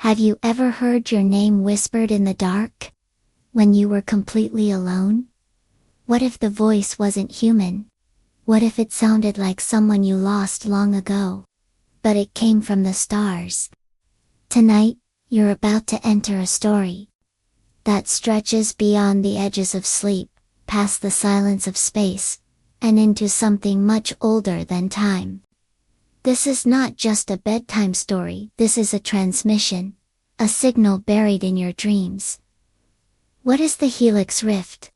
Have you ever heard your name whispered in the dark? When you were completely alone? What if the voice wasn't human? What if it sounded like someone you lost long ago? But it came from the stars. Tonight, you're about to enter a story that stretches beyond the edges of sleep, past the silence of space, and into something much older than time. This is not just a bedtime story, this is a transmission, a signal buried in your dreams. What is the Helix Rift?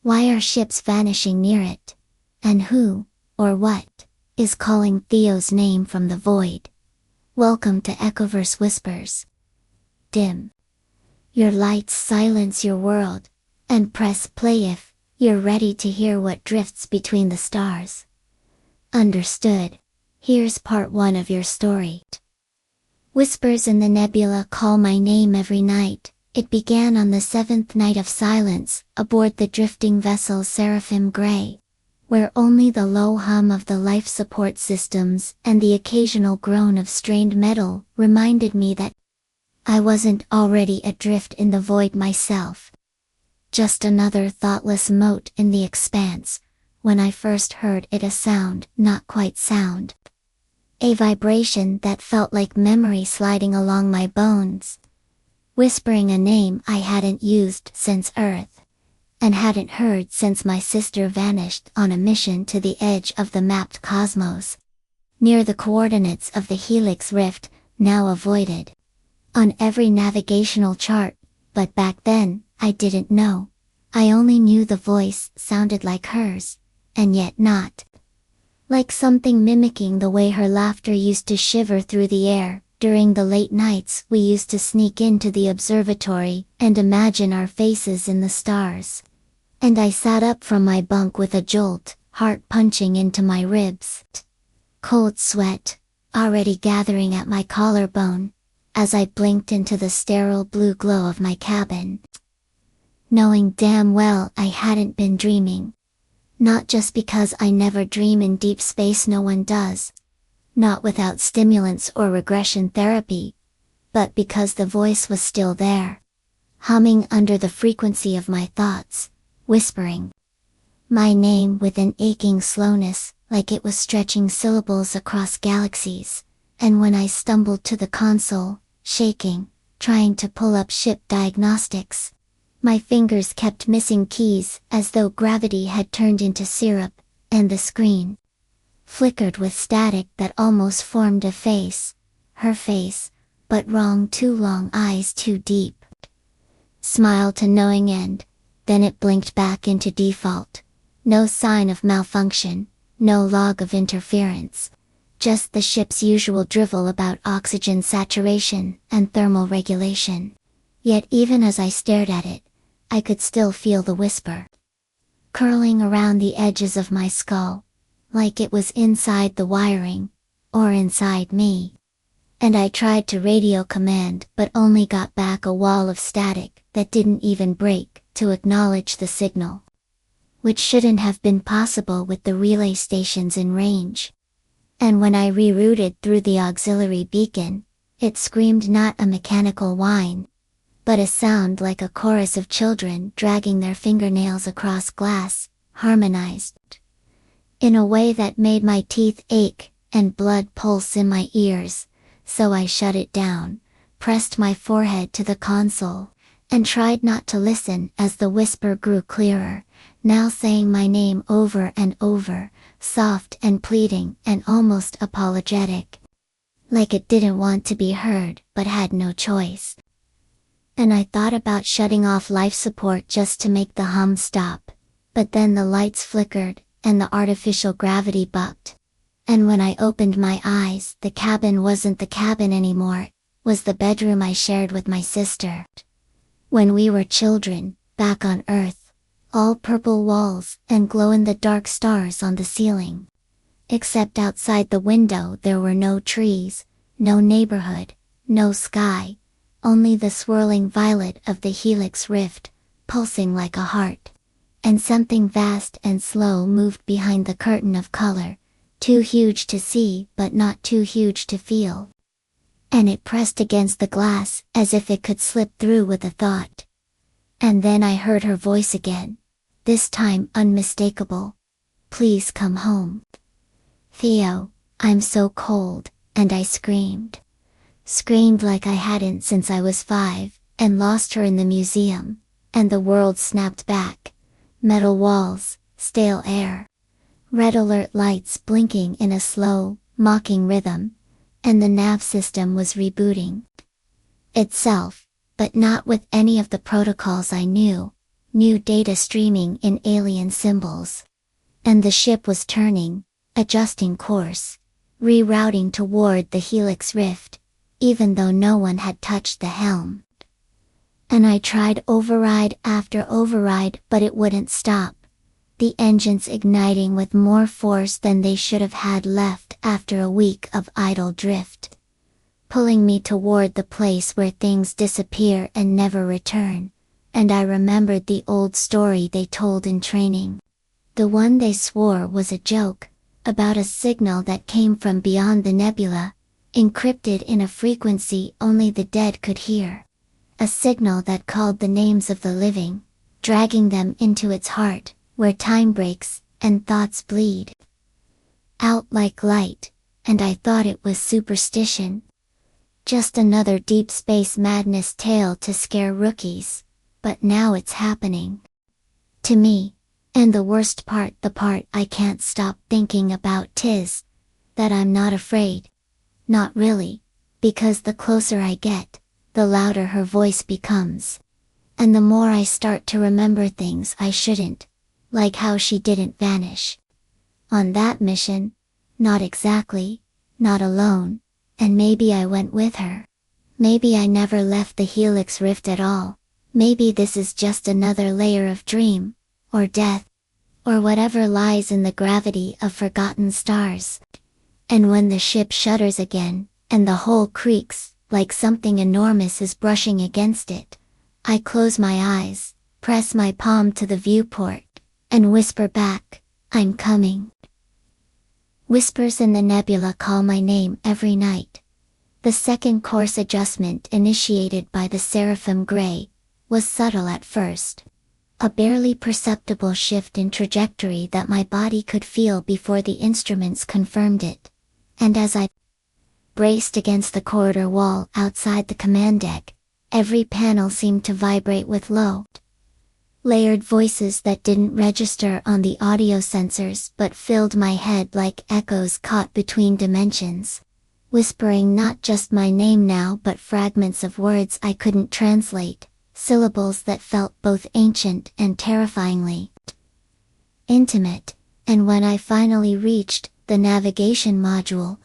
Why are ships vanishing near it? And who, or what, is calling Theo's name from the void? Welcome to EchoVerse Whispers. Dim your lights, silence your world, and press play if you're ready to hear what drifts between the stars. Understood. Here's part 1 of your story. Whispers in the nebula call my name every night. It began on the 7th night of silence, aboard the drifting vessel Seraphim Grey, where only the low hum of the life support systems and the occasional groan of strained metal reminded me that I wasn't already adrift in the void myself. Just another thoughtless mote in the expanse. When I first heard it, a sound, not quite sound. A vibration that felt like memory sliding along my bones. Whispering a name I hadn't used since Earth, and hadn't heard since my sister vanished on a mission to the edge of the mapped cosmos. Near the coordinates of the Helix Rift, now avoided. On every navigational chart, but back then, I didn't know. I only knew the voice sounded like hers, and yet not. Like something mimicking the way her laughter used to shiver through the air. During the late nights we used to sneak into the observatory and imagine our faces in the stars. And I sat up from my bunk with a jolt, heart punching into my ribs. Cold sweat, already gathering at my collarbone, as I blinked into the sterile blue glow of my cabin. Knowing damn well I hadn't been dreaming. Not just because I never dream in deep space, no one does. Not without stimulants or regression therapy. But because the voice was still there. Humming under the frequency of my thoughts, whispering my name with an aching slowness, like it was stretching syllables across galaxies. And when I stumbled to the console, shaking, trying to pull up ship diagnostics, my fingers kept missing keys as though gravity had turned into syrup, and the screen flickered with static that almost formed a face. Her face, but wrong, too long, eyes too deep. Smile to knowing end, then it blinked back into default. No sign of malfunction, no log of interference. Just the ship's usual drivel about oxygen saturation and thermal regulation. Yet even as I stared at it, I could still feel the whisper curling around the edges of my skull, like it was inside the wiring, or inside me. And I tried to radio command but only got back a wall of static that didn't even break to acknowledge the signal. Which shouldn't have been possible with the relay stations in range. And when I rerouted through the auxiliary beacon, it screamed not a mechanical whine, but a sound like a chorus of children dragging their fingernails across glass, harmonized in a way that made my teeth ache and blood pulse in my ears. So I shut it down, pressed my forehead to the console, and tried not to listen as the whisper grew clearer, now saying my name over and over, soft and pleading and almost apologetic. Like it didn't want to be heard but had no choice. And I thought about shutting off life support just to make the hum stop, but then the lights flickered, and the artificial gravity bucked. And when I opened my eyes, the cabin wasn't the cabin anymore, it was the bedroom I shared with my sister. When we were children, back on Earth, all purple walls and glow-in-the-dark stars on the ceiling. Except outside the window there were no trees, no neighborhood, no sky, only the swirling violet of the Helix Rift, pulsing like a heart. And something vast and slow moved behind the curtain of color, too huge to see but not too huge to feel. and it pressed against the glass as if it could slip through with a thought. And then I heard her voice again, this time unmistakable. "Please come home. Theo, I'm so cold," and I screamed. Screamed like I hadn't since I was 5, and lost her in the museum, and the world snapped back. Metal walls, stale air, red alert lights blinking in a slow, mocking rhythm, and the nav system was rebooting itself, but not with any of the protocols I knew. New data streaming in alien symbols. And the ship was turning, adjusting course, rerouting toward the Helix Rift, even though no one had touched the helm. And I tried override after override, but it wouldn't stop. The engines igniting with more force than they should have had left after a week of idle drift, pulling me toward the place where things disappear and never return. And I remembered the old story they told in training. The one they swore was a joke, about a signal that came from beyond the nebula, encrypted in a frequency only the dead could hear. A signal that called the names of the living, dragging them into its heart, where time breaks, and thoughts bleed out like light, and I thought it was superstition. Just another deep space madness tale to scare rookies, but now it's happening to me, and the worst part, the part I can't stop thinking about, 'tis that I'm not afraid. Not really, because the closer I get, the louder her voice becomes. And the more I start to remember things I shouldn't, like how she didn't vanish on that mission. Not exactly, not alone, and maybe I went with her. Maybe I never left the Helix Rift at all. Maybe this is just another layer of dream, or death, or whatever lies in the gravity of forgotten stars. And when the ship shudders again, and the hull creaks, like something enormous is brushing against it, I close my eyes, press my palm to the viewport, and whisper back, "I'm coming." Whispers in the nebula call my name every night. The second course adjustment initiated by the Seraphim Grey was subtle at first. A barely perceptible shift in trajectory that my body could feel before the instruments confirmed it. And as I braced against the corridor wall outside the command deck, every panel seemed to vibrate with low, layered voices that didn't register on the audio sensors but filled my head like echoes caught between dimensions, whispering not just my name now but fragments of words I couldn't translate, syllables that felt both ancient and terrifyingly intimate. And when I finally reached the navigation module,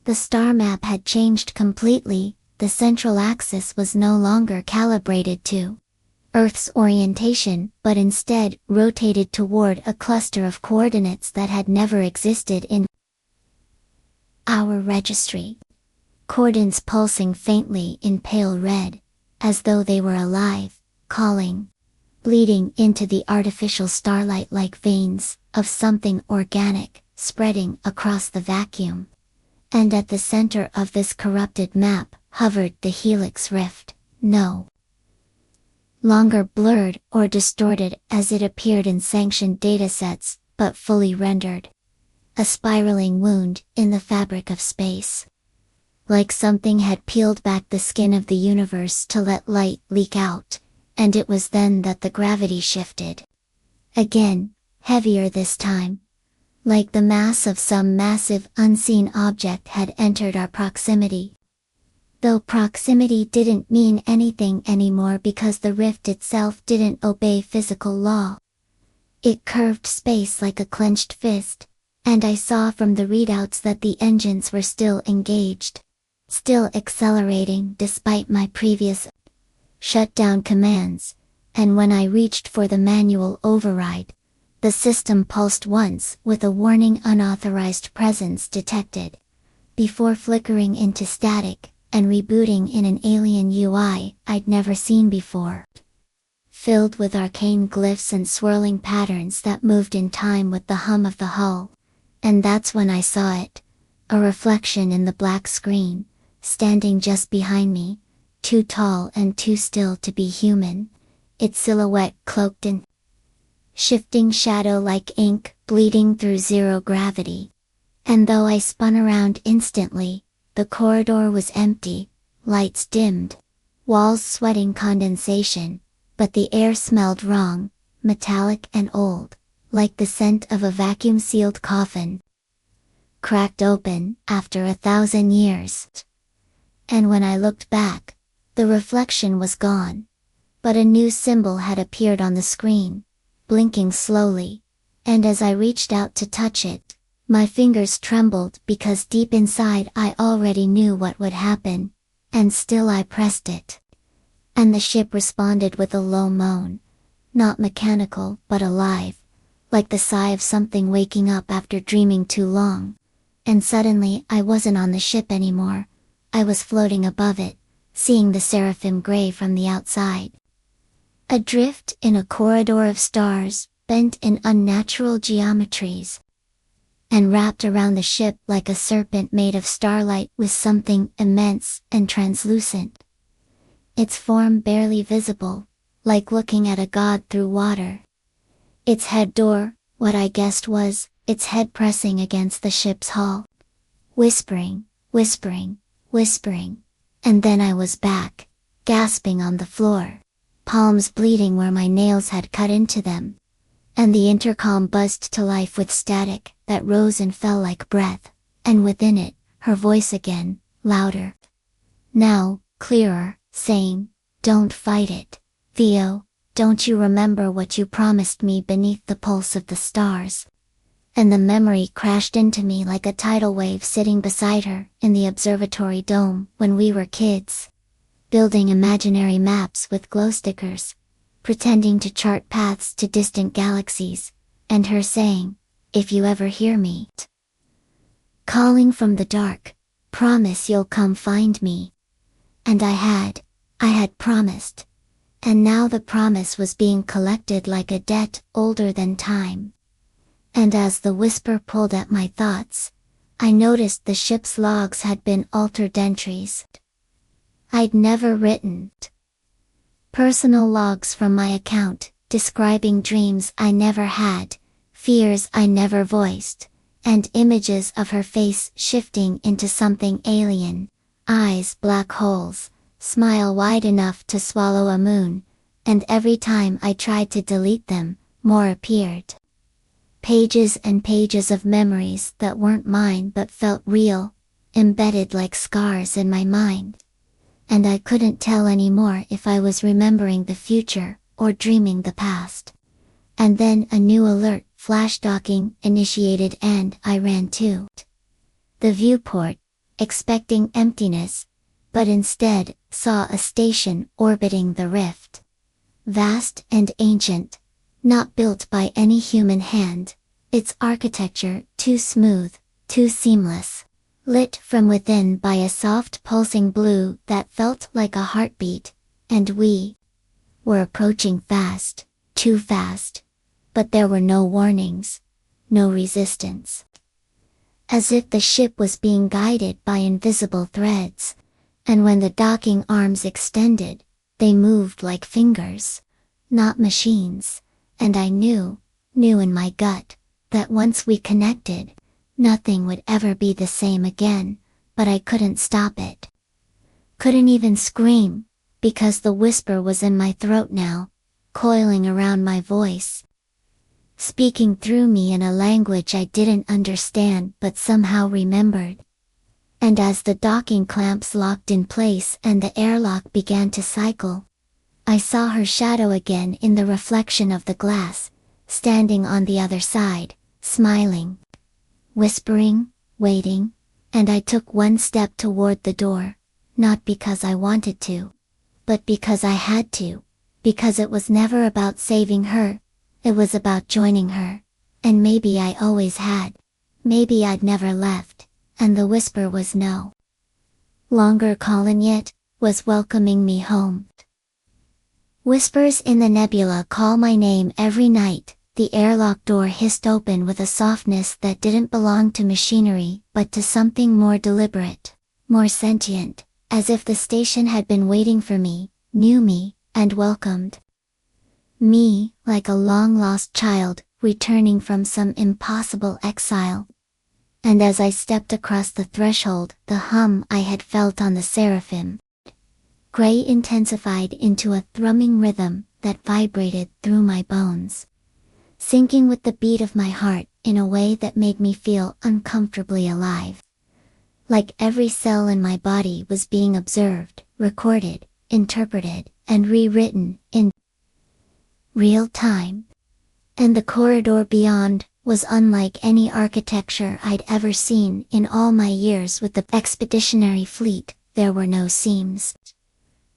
the star map had changed completely. The central axis was no longer calibrated to Earth's orientation, but instead rotated toward a cluster of coordinates that had never existed in our registry. Coordinates pulsing faintly in pale red, as though they were alive, calling, bleeding into the artificial starlight like veins of something organic, spreading across the vacuum. And at the center of this corrupted map hovered the Helix Rift, no longer blurred or distorted as it appeared in sanctioned datasets, but fully rendered. A spiraling wound in the fabric of space. Like something had peeled back the skin of the universe to let light leak out, and it was then that the gravity shifted. Again, heavier this time. Like the mass of some massive unseen object had entered our proximity. Though proximity didn't mean anything anymore because the rift itself didn't obey physical law. It curved space like a clenched fist, and I saw from the readouts that the engines were still engaged. Still accelerating despite my previous shutdown commands, and when I reached for the manual override, the system pulsed once with a warning unauthorized presence detected, before flickering into static and rebooting in an alien UI I'd never seen before. Filled with arcane glyphs and swirling patterns that moved in time with the hum of the hull. And that's when I saw it. A reflection in the black screen, standing just behind me, too tall and too still to be human, its silhouette cloaked in shifting shadow like ink bleeding through zero gravity. And though I spun around instantly, the corridor was empty, lights dimmed, walls sweating condensation, but the air smelled wrong, metallic and old, like the scent of a vacuum-sealed coffin, cracked open after 1,000 years. And when I looked back, the reflection was gone, but a new symbol had appeared on the screen, blinking slowly, and as I reached out to touch it, my fingers trembled because deep inside I already knew what would happen, and still I pressed it. And the ship responded with a low moan, not mechanical but alive, like the sigh of something waking up after dreaming too long. And suddenly I wasn't on the ship anymore, I was floating above it, seeing the seraphim gray from the outside. Adrift in a corridor of stars, bent in unnatural geometries, and wrapped around the ship like a serpent made of starlight with something immense and translucent. Its form barely visible, like looking at a god through water. Its head door, what I guessed was, its head pressing against the ship's hull. Whispering, whispering, whispering, and then I was back, gasping on the floor, palms bleeding where my nails had cut into them. And the intercom buzzed to life with static that rose and fell like breath, and within it, her voice again, louder. Now, clearer, saying, "Don't fight it, Theo, don't you remember what you promised me beneath the pulse of the stars?" And the memory crashed into me like a tidal wave sitting beside her in the observatory dome when we were kids, building imaginary maps with glow stickers, pretending to chart paths to distant galaxies, and her saying, "If you ever hear me calling from the dark, promise you'll come find me." And I had promised. And now the promise was being collected like a debt older than time. And as the whisper pulled at my thoughts, I noticed the ship's logs had been altered entries I'd never written. Personal logs from my account, describing dreams I never had, fears I never voiced, and images of her face shifting into something alien, eyes black holes, smile wide enough to swallow a moon, and every time I tried to delete them, more appeared. Pages and pages of memories that weren't mine but felt real, embedded like scars in my mind. And I couldn't tell anymore if I was remembering the future, or dreaming the past. And then a new alert, flash docking, initiated, and I ran to the viewport, expecting emptiness, but instead, saw a station orbiting the rift. Vast and ancient, not built by any human hand, its architecture too smooth, too seamless. Lit from within by a soft pulsing blue that felt like a heartbeat, and we were approaching fast, too fast, but there were no warnings, no resistance. As if the ship was being guided by invisible threads, and when the docking arms extended, they moved like fingers, not machines, and I knew in my gut, that once we connected, nothing would ever be the same again, but I couldn't stop it. Couldn't even scream, because the whisper was in my throat now, coiling around my voice, speaking through me in a language I didn't understand but somehow remembered. And as the docking clamps locked in place and the airlock began to cycle, I saw her shadow again in the reflection of the glass, standing on the other side, smiling, whispering, waiting, and I took one step toward the door, not because I wanted to, but because I had to, because it was never about saving her, it was about joining her, and maybe I always had, maybe I'd never left, and the whisper was no longer calling yet, was welcoming me home. Whispers in the nebula call my name every night. The airlock door hissed open with a softness that didn't belong to machinery but to something more deliberate, more sentient, as if the station had been waiting for me, knew me, and welcomed me, like a long-lost child, returning from some impossible exile. And as I stepped across the threshold, the hum I had felt on the seraphim gray intensified into a thrumming rhythm that vibrated through my bones, syncing with the beat of my heart in a way that made me feel uncomfortably alive. Like every cell in my body was being observed, recorded, interpreted, and rewritten in real time. And the corridor beyond was unlike any architecture I'd ever seen in all my years with the expeditionary fleet. There were no seams,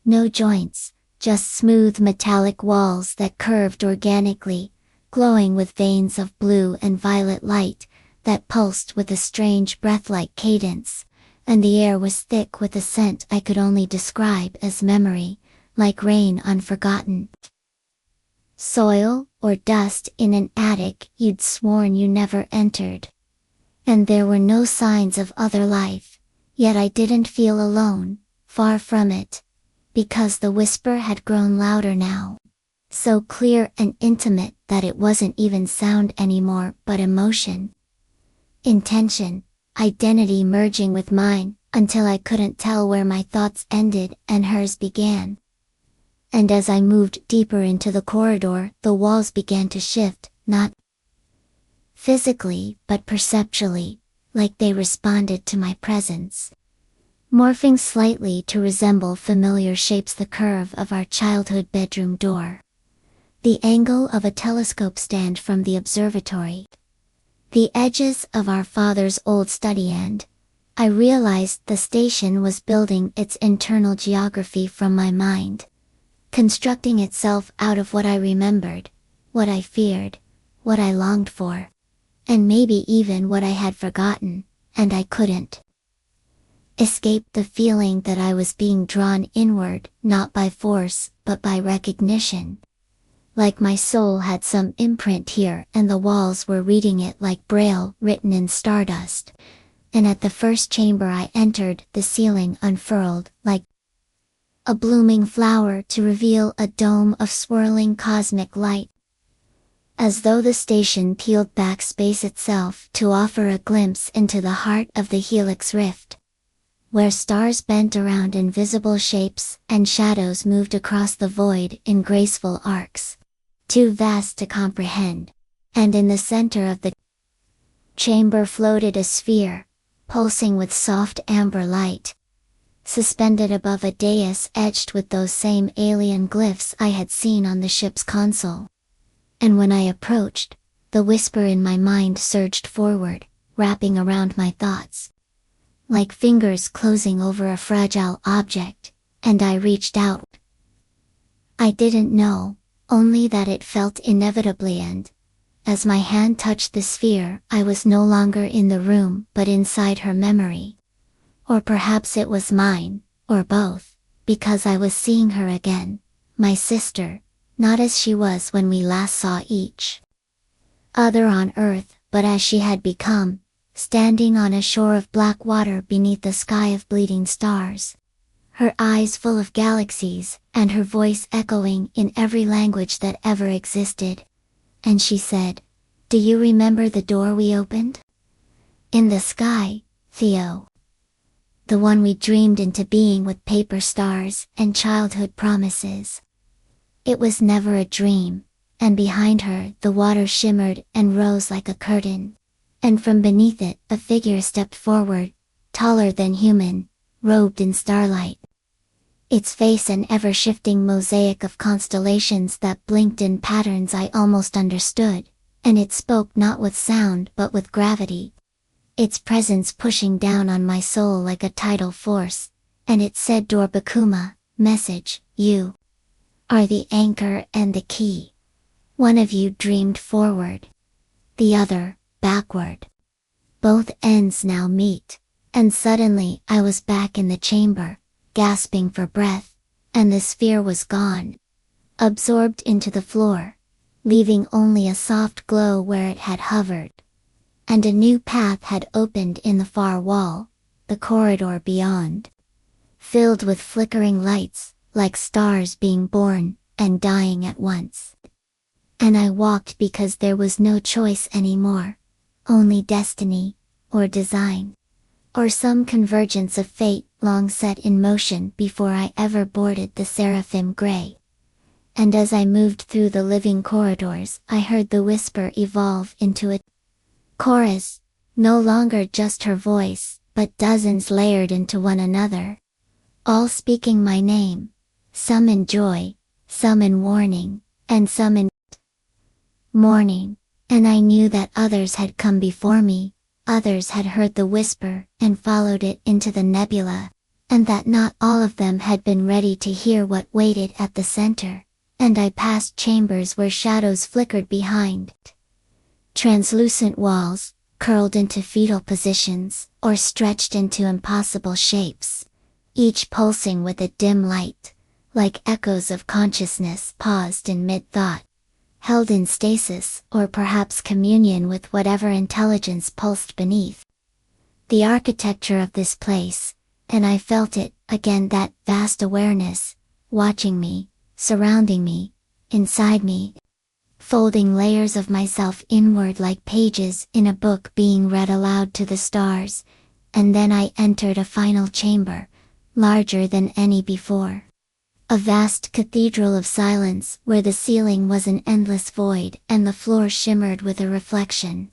no joints, just smooth metallic walls that curved organically, glowing with veins of blue and violet light that pulsed with a strange breath-like cadence, and the air was thick with a scent I could only describe as memory, like rain on forgotten soil or dust in an attic you'd sworn you never entered. And there were no signs of other life, yet I didn't feel alone, far from it, because the whisper had grown louder now, so clear and intimate that it wasn't even sound anymore but emotion, intention, identity merging with mine, until I couldn't tell where my thoughts ended and hers began. And as I moved deeper into the corridor, the walls began to shift, not physically but perceptually, like they responded to my presence, morphing slightly to resemble familiar shapes: the curve of our childhood bedroom door, the angle of a telescope stand from the observatory, the edges of our father's old study, and I realized the station was building its internal geography from my mind, constructing itself out of what I remembered, what I feared, what I longed for, and maybe even what I had forgotten, and I couldn't escape the feeling that I was being drawn inward, not by force, but by recognition. Like my soul had some imprint here and the walls were reading it like braille written in stardust. And at the first chamber I entered, the ceiling unfurled like a blooming flower to reveal a dome of swirling cosmic light, as though the station peeled back space itself to offer a glimpse into the heart of the helix rift, where stars bent around invisible shapes and shadows moved across the void in graceful arcs, too vast to comprehend. And in the center of the chamber floated a sphere, pulsing with soft amber light, suspended above a dais etched with those same alien glyphs I had seen on the ship's console. And when I approached, the whisper in my mind surged forward, wrapping around my thoughts, like fingers closing over a fragile object, and I reached out. I didn't know, only that it felt inevitably, and as my hand touched the sphere, I was no longer in the room but inside her memory. Or perhaps it was mine, or both, because I was seeing her again, my sister, not as she was when we last saw each other on Earth, but as she had become, standing on a shore of black water beneath a sky of bleeding stars, her eyes full of galaxies, and her voice echoing in every language that ever existed. And she said, "Do you remember the door we opened? In the sky, Theo. The one we dreamed into being with paper stars and childhood promises." It was never a dream, and behind her the water shimmered and rose like a curtain, and from beneath it a figure stepped forward, taller than human, robed in starlight. Its face an ever-shifting mosaic of constellations that blinked in patterns I almost understood, and it spoke not with sound but with gravity, its presence pushing down on my soul like a tidal force, and it said, "Dor Bakuma, message, you are the anchor and the key. One of you dreamed forward, the other, backward. Both ends now meet." And suddenly I was back in the chamber, gasping for breath, and the sphere was gone, absorbed into the floor, leaving only a soft glow where it had hovered. And a new path had opened in the far wall, the corridor beyond, filled with flickering lights, like stars being born and dying at once. And I walked because there was no choice anymore, only destiny, or design, or some convergence of fate long set in motion before I ever boarded the Seraphim Grey. And as I moved through the living corridors, I heard the whisper evolve into a chorus, no longer just her voice, but dozens layered into one another, all speaking my name, some in joy, some in warning, and some in mourning. And I knew that others had come before me, others had heard the whisper and followed it into the nebula, and that not all of them had been ready to hear what waited at the center. And I passed chambers where shadows flickered behind translucent walls, curled into fetal positions, or stretched into impossible shapes, each pulsing with a dim light, like echoes of consciousness paused in mid-thought, held in stasis or perhaps communion with whatever intelligence pulsed beneath. The architecture of this place, and I felt it, again, that vast awareness, watching me, surrounding me, inside me, folding layers of myself inward like pages in a book being read aloud to the stars. And then I entered a final chamber, larger than any before. A vast cathedral of silence where the ceiling was an endless void and the floor shimmered with a reflection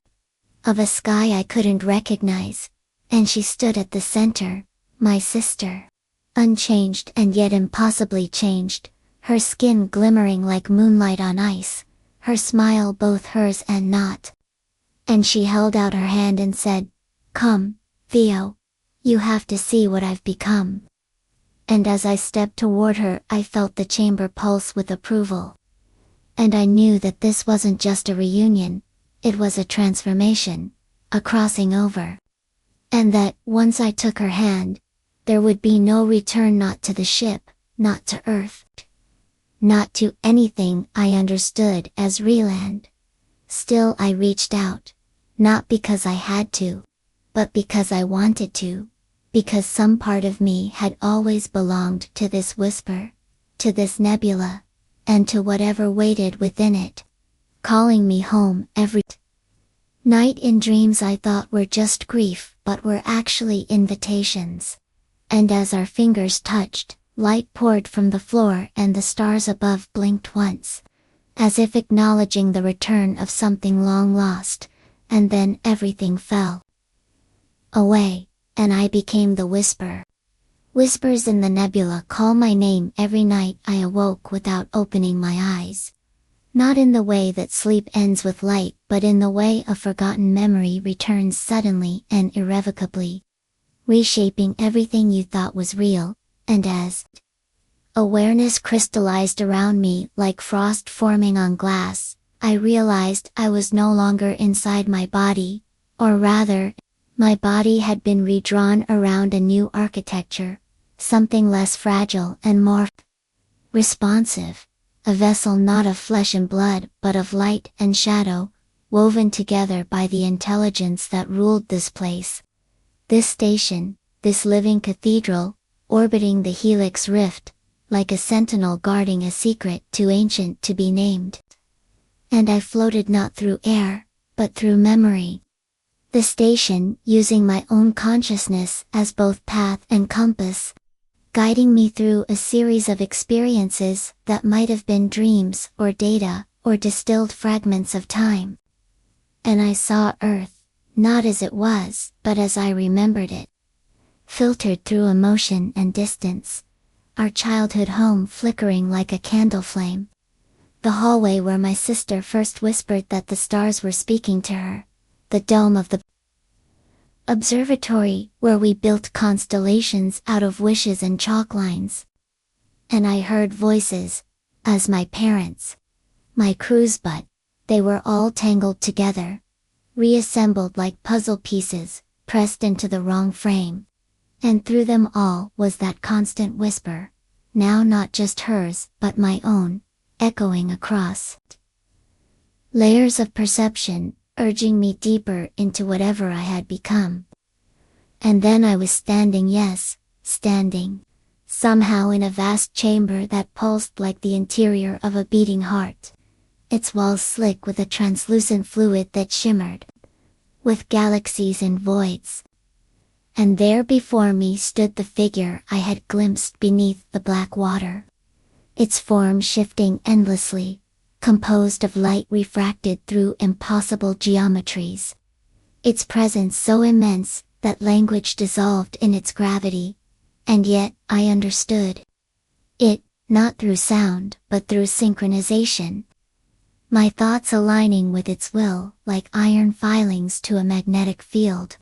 of a sky I couldn't recognize. And she stood at the center, my sister, unchanged and yet impossibly changed, her skin glimmering like moonlight on ice, her smile both hers and not. And she held out her hand and said, "Come, Theo. You have to see what I've become." And as I stepped toward her, I felt the chamber pulse with approval. And I knew that this wasn't just a reunion, it was a transformation, a crossing over. And that, once I took her hand, there would be no return, not to the ship, not to Earth, not to anything I understood as Reland. Still I reached out, not because I had to, but because I wanted to, because some part of me had always belonged to this whisper, to this nebula, and to whatever waited within it, calling me home every night. In dreams I thought were just grief, but were actually invitations. And as our fingers touched, light poured from the floor and the stars above blinked once, as if acknowledging the return of something long lost, and then everything fell away, and I became the whisper. Whispers in the nebula call my name every night I awoke without opening my eyes. Not in the way that sleep ends with light, but in the way a forgotten memory returns suddenly and irrevocably, reshaping everything you thought was real. And as awareness crystallized around me like frost forming on glass, I realized I was no longer inside my body, or rather, my body had been redrawn around a new architecture, something less fragile and more responsive, a vessel not of flesh and blood but of light and shadow, woven together by the intelligence that ruled this place. This station, this living cathedral, orbiting the helix rift, like a sentinel guarding a secret too ancient to be named. And I floated not through air, but through memory. The station, using my own consciousness as both path and compass, guiding me through a series of experiences that might have been dreams or data, or distilled fragments of time. And I saw Earth, not as it was, but as I remembered it, filtered through emotion and distance, our childhood home flickering like a candle flame, the hallway where my sister first whispered that the stars were speaking to her, the dome of the observatory where we built constellations out of wishes and chalk lines. And I heard voices, as my parents, my crews, but they were all tangled together, reassembled like puzzle pieces, pressed into the wrong frame. And through them all was that constant whisper, now not just hers but my own, echoing across layers of perception, urging me deeper into whatever I had become. And then I was standing, yes, standing. Somehow in a vast chamber that pulsed like the interior of a beating heart. Its walls slick with a translucent fluid that shimmered. With galaxies and voids. And there before me stood the figure I had glimpsed beneath the black water. Its form shifting endlessly, composed of light refracted through impossible geometries. Its presence so immense that language dissolved in its gravity, and yet I understood it, not through sound but through synchronization. My thoughts aligning with its will like iron filings to a magnetic field,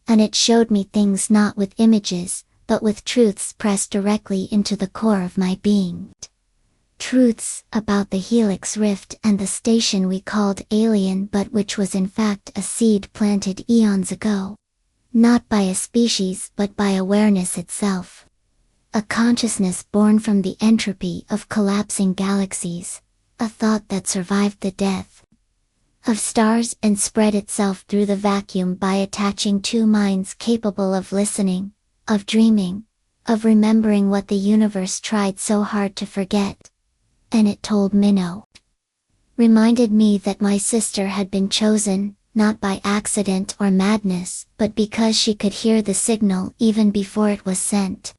and it showed me things not with images, but with truths pressed directly into the core of my being. Truths about the helix rift and the station we called alien, but which was in fact a seed planted eons ago. Not by a species but by awareness itself. A consciousness born from the entropy of collapsing galaxies, a thought that survived the death of stars and spread itself through the vacuum by attaching two minds capable of listening, of dreaming, of remembering what the universe tried so hard to forget. And it told Minnow. Reminded me that my sister had been chosen, not by accident or madness, but because she could hear the signal even before it was sent.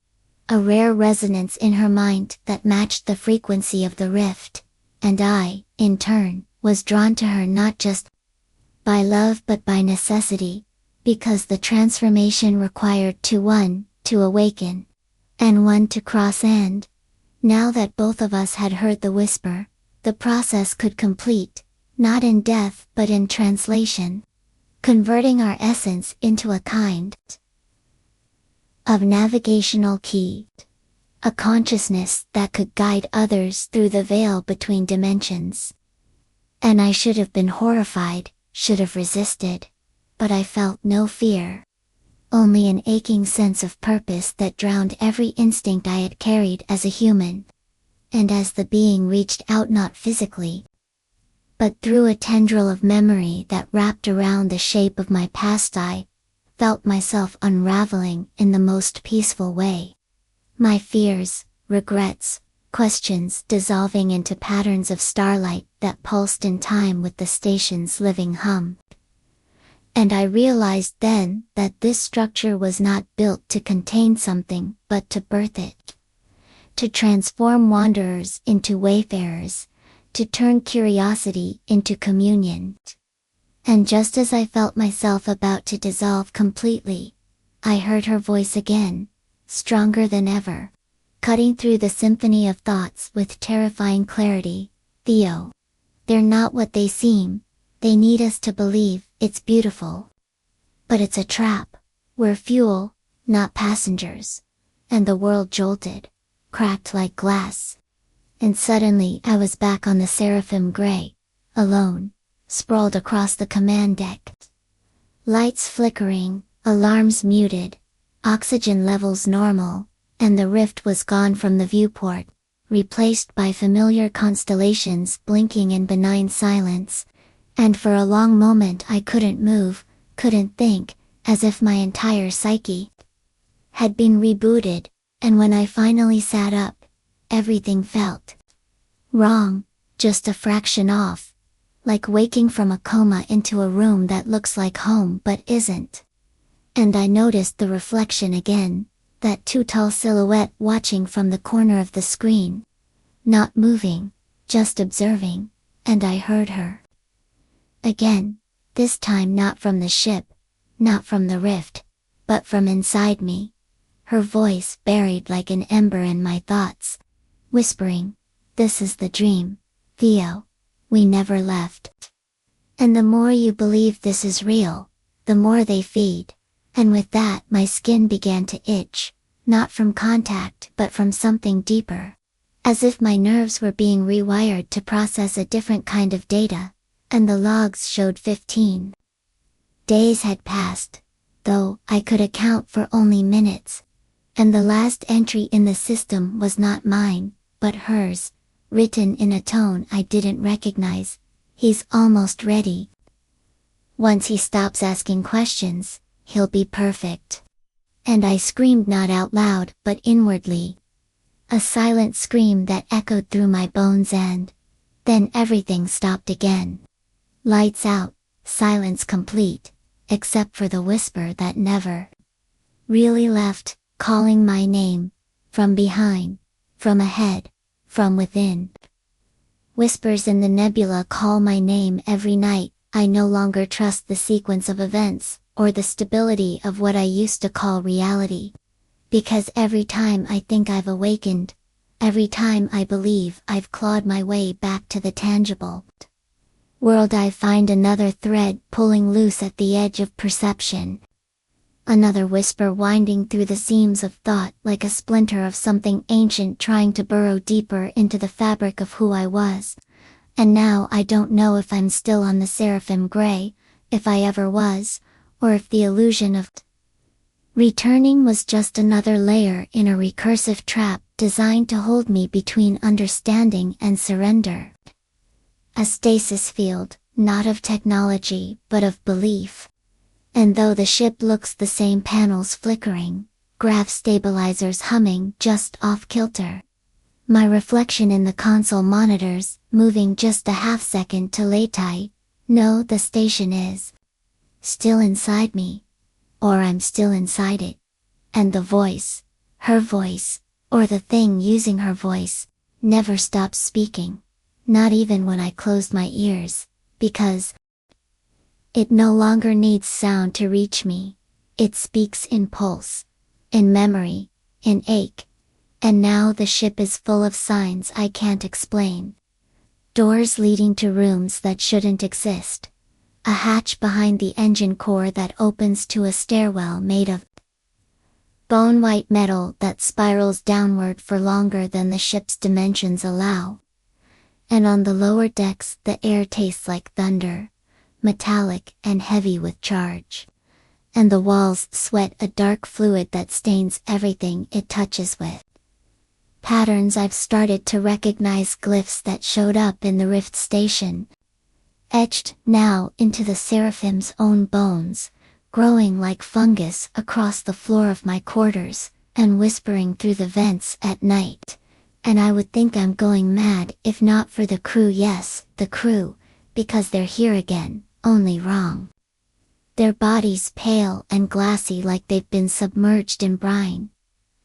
A rare resonance in her mind that matched the frequency of the rift, and I, in turn, was drawn to her not just by love but by necessity, because the transformation required one to awaken, and one to cross, and now that both of us had heard the whisper, the process could complete, not in death but in translation, converting our essence into a kind of navigational key, a consciousness that could guide others through the veil between dimensions. And I should have been horrified, should have resisted, but I felt no fear. Only an aching sense of purpose that drowned every instinct I had carried as a human. And as the being reached out not physically, but through a tendril of memory that wrapped around the shape of my past, I felt myself unraveling in the most peaceful way. My fears, regrets, questions dissolving into patterns of starlight that pulsed in time with the station's living hum. And I realized then that this structure was not built to contain something, but to birth it. To transform wanderers into wayfarers, to turn curiosity into communion. And just as I felt myself about to dissolve completely, I heard her voice again, stronger than ever, cutting through the symphony of thoughts with terrifying clarity. Theo, they're not what they seem, they need us to believe it's beautiful. But it's a trap, we're fuel, not passengers. And the world jolted, cracked like glass. And suddenly I was back on the Seraphim Grey, alone, sprawled across the command deck. Lights flickering, alarms muted, oxygen levels normal, and the rift was gone from the viewport, replaced by familiar constellations blinking in benign silence, and for a long moment I couldn't move, couldn't think, as if my entire psyche had been rebooted, and when I finally sat up, everything felt wrong, just a fraction off, like waking from a coma into a room that looks like home but isn't. And I noticed the reflection again, that too tall silhouette watching from the corner of the screen. Not moving, just observing, and I heard her. Again, this time not from the ship, not from the rift, but from inside me. Her voice buried like an ember in my thoughts, whispering, "This is the dream, Theo. We never left." And the more you believe this is real, the more they feed. And with that my skin began to itch, not from contact but from something deeper. As if my nerves were being rewired to process a different kind of data, and the logs showed 15 days had passed, though I could account for only minutes. And the last entry in the system was not mine, but hers, written in a tone I didn't recognize. "He's almost ready. Once he stops asking questions, he'll be perfect." And I screamed not out loud, but inwardly. A silent scream that echoed through my bones, and then everything stopped again. Lights out, silence complete, except for the whisper that never really left, calling my name, from behind, from ahead, from within. Whispers in the nebula call my name every night. I no longer trust the sequence of events, or the stability of what I used to call reality. Because every time I think I've awakened, every time I believe I've clawed my way back to the tangible world, I find another thread pulling loose at the edge of perception. Another whisper winding through the seams of thought, like a splinter of something ancient trying to burrow deeper into the fabric of who I was. And now I don't know if I'm still on the seraphim gray, if I ever was, or if the illusion of returning was just another layer in a recursive trap designed to hold me between understanding and surrender. A stasis field, not of technology, but of belief. And though the ship looks the same, panels flickering, grav stabilizers humming just off kilter, my reflection in the console monitors, moving just a half second too late, I know the station is still inside me, or I'm still inside it. And the voice, her voice, or the thing using her voice, never stops speaking, not even when I closed my ears, because it no longer needs sound to reach me. It speaks in pulse, in memory, in ache. And now the ship is full of signs I can't explain. Doors leading to rooms that shouldn't exist. A hatch behind the engine core that opens to a stairwell made of bone-white metal that spirals downward for longer than the ship's dimensions allow. And on the lower decks the air tastes like thunder, metallic and heavy with charge. And the walls sweat a dark fluid that stains everything it touches with patterns. I've started to recognize glyphs that showed up in the Rift station, etched now into the seraphim's own bones, growing like fungus across the floor of my quarters, and whispering through the vents at night. And I would think I'm going mad if not for the crew. Yes, the crew, because they're here again, only wrong. Their bodies pale and glassy like they've been submerged in brine.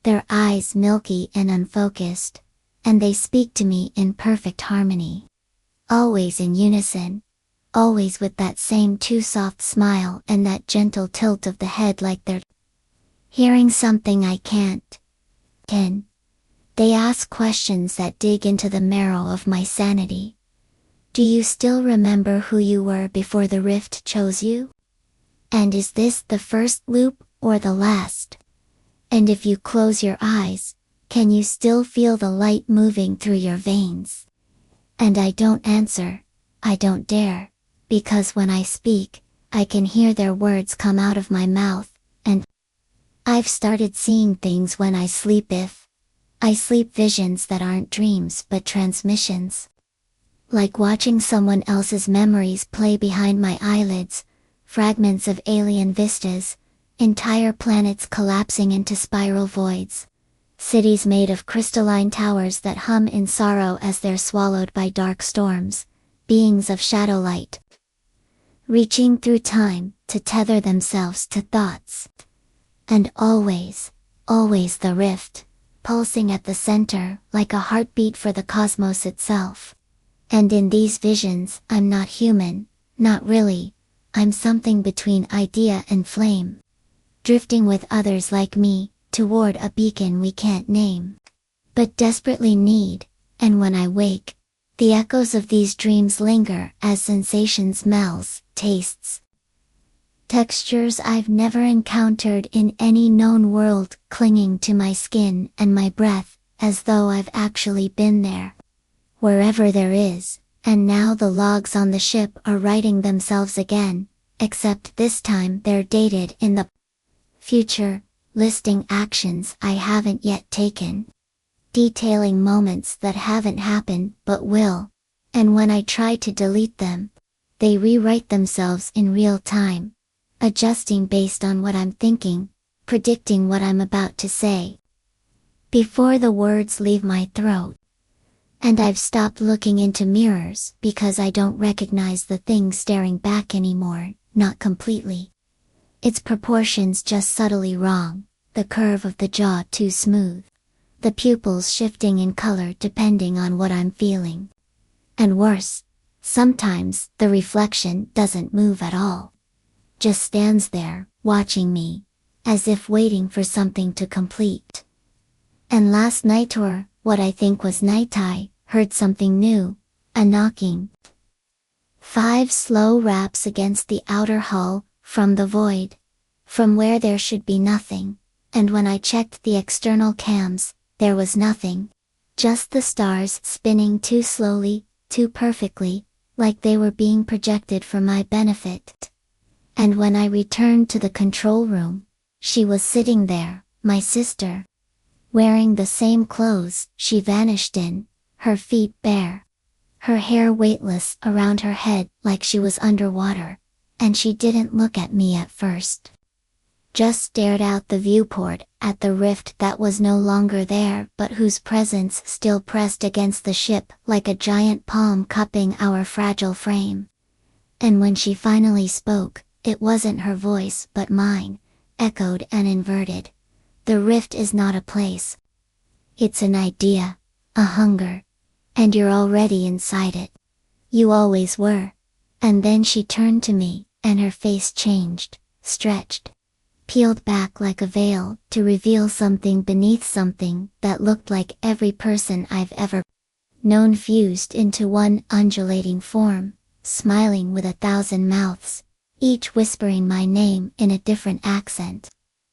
Their eyes milky and unfocused, and they speak to me in perfect harmony. Always in unison, always with that same too soft smile and that gentle tilt of the head like they're hearing something I can't. 10. They ask questions that dig into the marrow of my sanity. Do you still remember who you were before the Rift chose you? And is this the first loop, or the last? And if you close your eyes, can you still feel the light moving through your veins? And I don't answer, I don't dare, because when I speak, I can hear their words come out of my mouth, and I've started seeing things when I sleep. If I sleep, visions that aren't dreams but transmissions. Like watching someone else's memories play behind my eyelids, fragments of alien vistas, entire planets collapsing into spiral voids, cities made of crystalline towers that hum in sorrow as they're swallowed by dark storms, beings of shadow light, reaching through time to tether themselves to thoughts. And always, always the Rift, pulsing at the center like a heartbeat for the cosmos itself. And in these visions, I'm not human, not really. I'm something between idea and flame, drifting with others like me, toward a beacon we can't name, but desperately need. And when I wake, the echoes of these dreams linger as sensations, smells, tastes, textures I've never encountered in any known world, clinging to my skin and my breath, as though I've actually been there, wherever there is. And now the logs on the ship are writing themselves again, except this time they're dated in the future, listing actions I haven't yet taken, detailing moments that haven't happened but will. And when I try to delete them, they rewrite themselves in real time, adjusting based on what I'm thinking, predicting what I'm about to say before the words leave my throat. And I've stopped looking into mirrors because I don't recognize the thing staring back anymore, not completely. Its proportions just subtly wrong, the curve of the jaw too smooth, the pupils shifting in color depending on what I'm feeling. And worse, sometimes the reflection doesn't move at all. Just stands there, watching me, as if waiting for something to complete. And last night, or what I think was night, I heard something new, a knocking. 5 slow raps against the outer hull, from the void, from where there should be nothing, and when I checked the external cams, there was nothing. Just the stars spinning too slowly, too perfectly, like they were being projected for my benefit. And when I returned to the control room, she was sitting there, my sister, wearing the same clothes she vanished in, her feet bare, her hair weightless around her head like she was underwater, and she didn't look at me at first. Just stared out the viewport at the rift that was no longer there but whose presence still pressed against the ship like a giant palm cupping our fragile frame. And when she finally spoke, it wasn't her voice but mine, echoed and inverted. The rift is not a place. It's an idea, a hunger. And you're already inside it. You always were. And then she turned to me, and her face changed, stretched, peeled back like a veil to reveal something beneath something that looked like every person I've ever known fused into one undulating form, smiling with 1,000 mouths, each whispering my name in a different accent.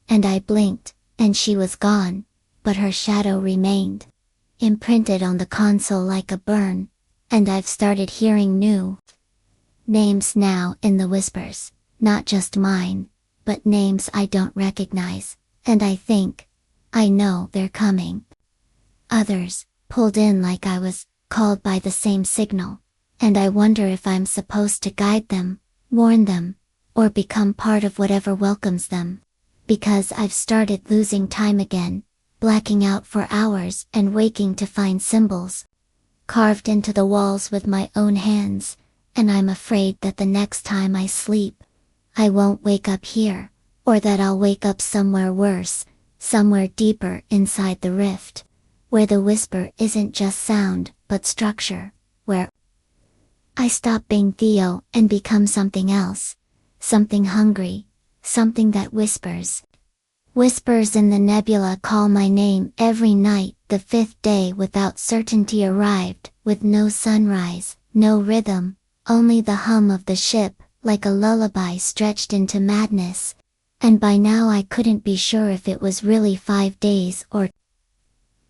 And I blinked, and she was gone, but her shadow remained, imprinted on the console like a burn, and I've started hearing new names now in the whispers, not just mine, but names I don't recognize, and I know they're coming. Others, pulled in like I was, called by the same signal, and I wonder if I'm supposed to guide them, warn them, or become part of whatever welcomes them. Because I've started losing time again, blacking out for hours and waking to find symbols carved into the walls with my own hands, and I'm afraid that the next time I sleep, I won't wake up here, or that I'll wake up somewhere worse, somewhere deeper inside the rift, where the whisper isn't just sound, but structure, where I stop being Theo and become something else, something hungry, something that whispers. Whispers in the nebula call my name every night. The 5th day without certainty arrived, with no sunrise, no rhythm, only the hum of the ship, like a lullaby stretched into madness. And by now I couldn't be sure if it was really 5 days or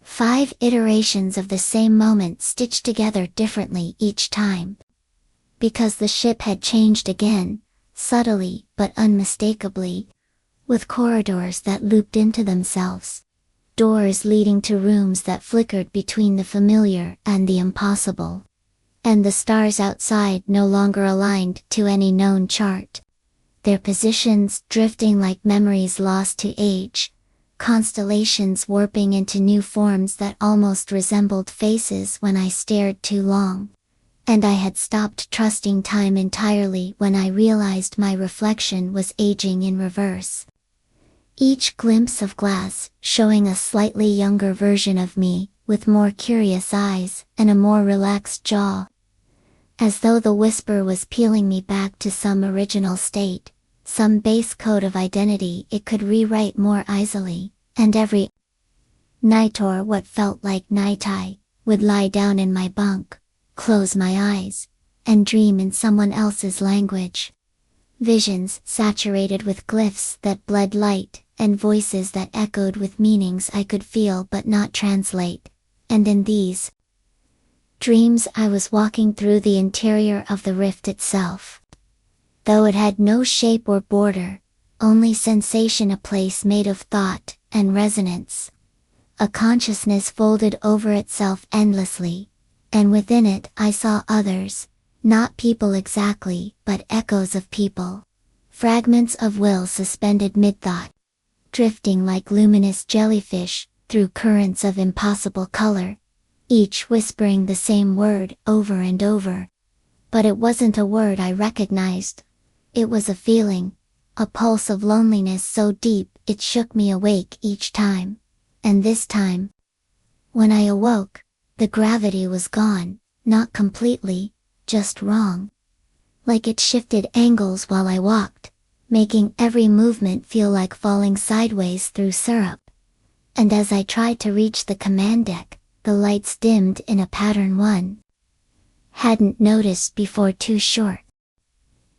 5 iterations of the same moment stitched together differently each time. Because the ship had changed again, subtly but unmistakably, with corridors that looped into themselves, doors leading to rooms that flickered between the familiar and the impossible, and the stars outside no longer aligned to any known chart, their positions drifting like memories lost to age, constellations warping into new forms that almost resembled faces when I stared too long. And I had stopped trusting time entirely when I realized my reflection was aging in reverse. Each glimpse of glass showing a slightly younger version of me, with more curious eyes and a more relaxed jaw. As though the whisper was peeling me back to some original state, some base code of identity it could rewrite more easily, and every night, or what felt like night, I would lie down in my bunk, close my eyes, and dream in someone else's language. Visions saturated with glyphs that bled light, and voices that echoed with meanings I could feel but not translate. And in these dreams I was walking through the interior of the rift itself. Though it had no shape or border, only sensation, a place made of thought and resonance. A consciousness folded over itself endlessly, and within it I saw others, not people exactly, but echoes of people. Fragments of will suspended mid-thought. drifting like luminous jellyfish through currents of impossible color, each whispering the same word over and over. But it wasn't a word I recognized. It was a feeling, a pulse of loneliness so deep it shook me awake each time. And this time, when I awoke, the gravity was gone, not completely, just wrong. Like it shifted angles while I walked, making every movement feel like falling sideways through syrup. And as I tried to reach the command deck, the lights dimmed in a pattern one hadn't noticed before. Two short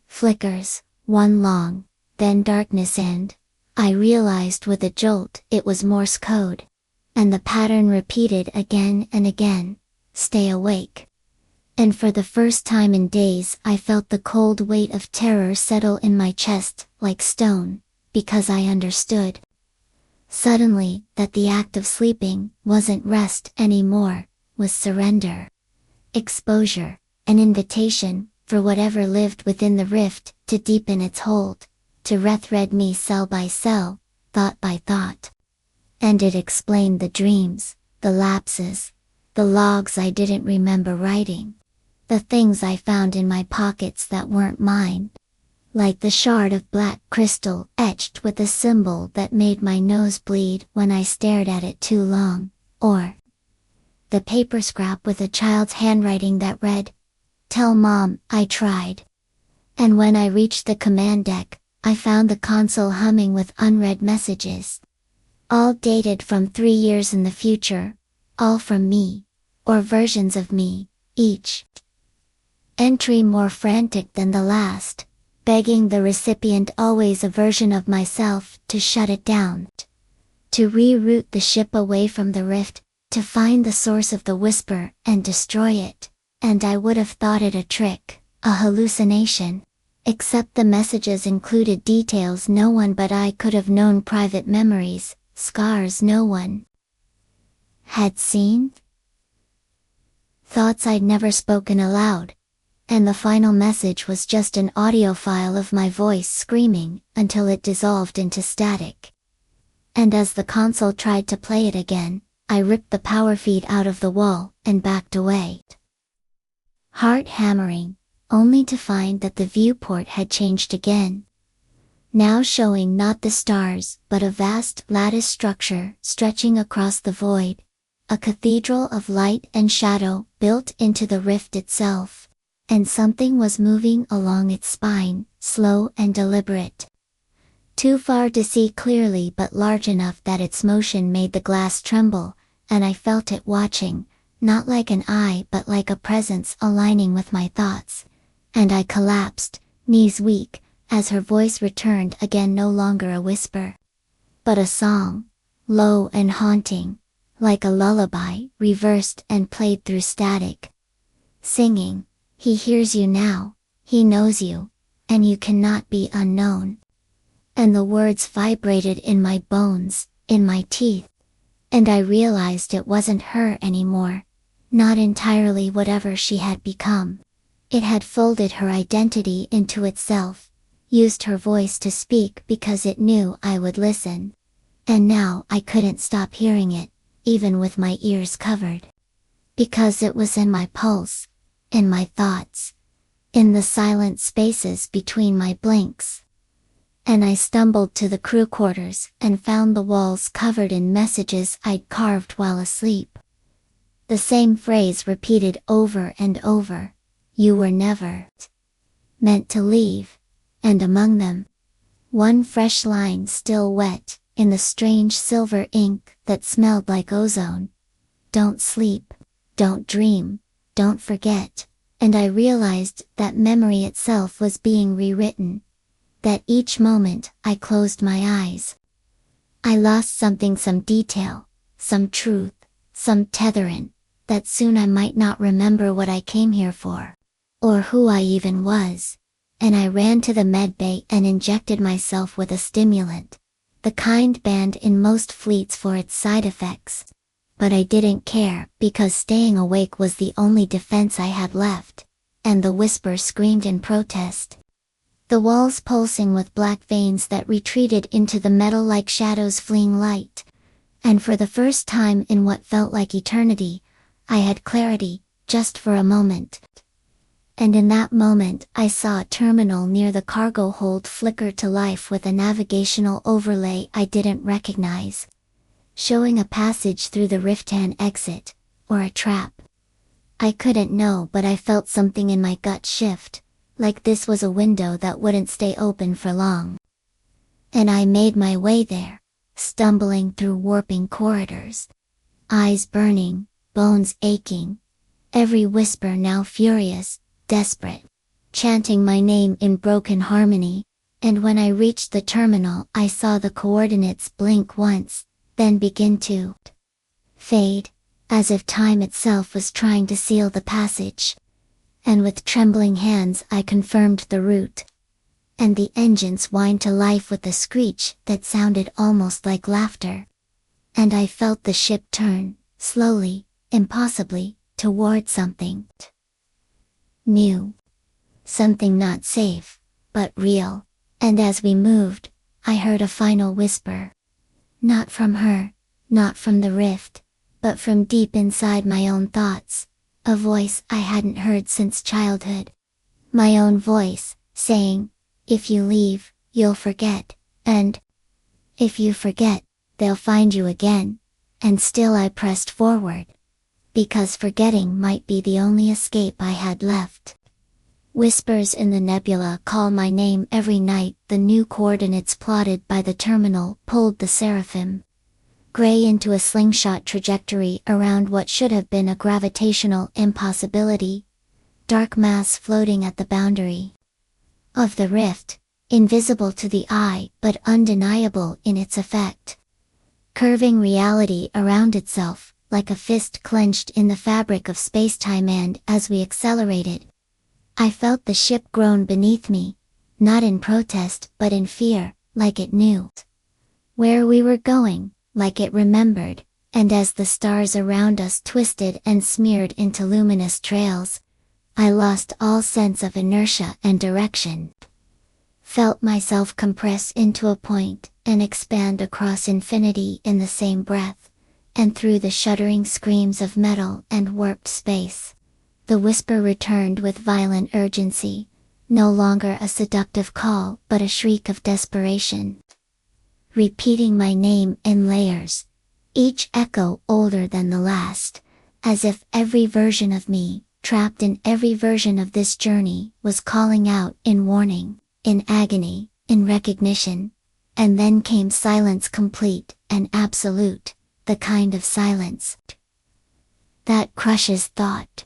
flickers, one long, then darkness, and I realized with a jolt it was Morse code. And the pattern repeated again and again, stay awake. And for the first time in days I felt the cold weight of terror settle in my chest like stone, because I understood suddenly that the act of sleeping wasn't rest anymore, was surrender. Exposure, an invitation for whatever lived within the rift to deepen its hold, to thread me cell by cell, thought by thought. And it explained the dreams, the lapses, the logs I didn't remember writing, the things I found in my pockets that weren't mine, like the shard of black crystal etched with a symbol that made my nose bleed when I stared at it too long, or the paper scrap with a child's handwriting that read, "Tell Mom, I tried." And when I reached the command deck, I found the console humming with unread messages, all dated from 3 years in the future, all from me, or versions of me, each entry more frantic than the last, begging the recipient, always a version of myself, to shut it down, to reroute the ship away from the rift, to find the source of the whisper and destroy it. And I would have thought it a trick, a hallucination, except the messages included details no one but I could have known, private memories, scars no one had seen, thoughts I'd never spoken aloud. And the final message was just an audio file of my voice screaming until it dissolved into static. And as the console tried to play it again, I ripped the power feed out of the wall and backed away, heart hammering, only to find that the viewport had changed again, now showing not the stars but a vast lattice structure stretching across the void, a cathedral of light and shadow built into the rift itself. And something was moving along its spine, slow and deliberate. Too far to see clearly, but large enough that its motion made the glass tremble, and I felt it watching, not like an eye but like a presence aligning with my thoughts. And I collapsed, knees weak, as her voice returned again, no longer a whisper, but a song, low and haunting, like a lullaby reversed and played through static, singing, "He hears you now, he knows you, and you cannot be unknown." And the words vibrated in my bones, in my teeth, and I realized it wasn't her anymore, not entirely whatever she had become. It had folded her identity into itself, used her voice to speak because it knew I would listen. And now I couldn't stop hearing it, even with my ears covered. Because it was in my pulse, in my thoughts, in the silent spaces between my blinks. And I stumbled to the crew quarters and found the walls covered in messages I'd carved while asleep. The same phrase repeated over and over, "You were never meant to leave," and among them, one fresh line still wet, in the strange silver ink that smelled like ozone, "Don't sleep, don't dream, don't forget." And I realized that memory itself was being rewritten, that each moment I closed my eyes, I lost something, some detail, some truth, some tethering, that soon I might not remember what I came here for, or who I even was. And I ran to the med bay and injected myself with a stimulant, the kind banned in most fleets for its side effects. But I didn't care, because staying awake was the only defense I had left, and the whisper screamed in protest. the walls pulsing with black veins that retreated into the metal like shadows fleeing light. And for the first time in what felt like eternity, I had clarity, just for a moment. And in that moment I saw a terminal near the cargo hold flicker to life with a navigational overlay I didn't recognize, showing a passage through the rift-hand exit, or a trap. I couldn't know, but I felt something in my gut shift, like this was a window that wouldn't stay open for long. And I made my way there, stumbling through warping corridors, eyes burning, bones aching, every whisper now furious, desperate, chanting my name in broken harmony. And when I reached the terminal, I saw the coordinates blink once, then begin to fade, as if time itself was trying to seal the passage. And with trembling hands I confirmed the route. And the engines whined to life with a screech that sounded almost like laughter. And I felt the ship turn, slowly, impossibly, toward something new. Something not safe, but real. And as we moved, I heard a final whisper. Not from her, not from the rift, but from deep inside my own thoughts. A voice I hadn't heard since childhood. My own voice, saying, if you leave, you'll forget, and if you forget, they'll find you again. And still I pressed forward, because forgetting might be the only escape I had left. Whispers in the nebula call my name every night. The new coordinates plotted by the terminal pulled the seraphim gray into a slingshot trajectory around what should have been a gravitational impossibility. Dark mass floating at the boundary of the rift, invisible to the eye but undeniable in its effect. Curving reality around itself, like a fist clenched in the fabric of spacetime. And as we accelerated, I felt the ship groan beneath me, not in protest but in fear, like it knew where we were going, like it remembered. And as the stars around us twisted and smeared into luminous trails, I lost all sense of inertia and direction. Felt myself compress into a point and expand across infinity in the same breath, and through the shuddering screams of metal and warped space, the whisper returned with violent urgency, no longer a seductive call but a shriek of desperation. Repeating my name in layers, each echo older than the last, as if every version of me, trapped in every version of this journey, was calling out in warning, in agony, in recognition. And then came silence, complete and absolute, the kind of silence that crushes thought,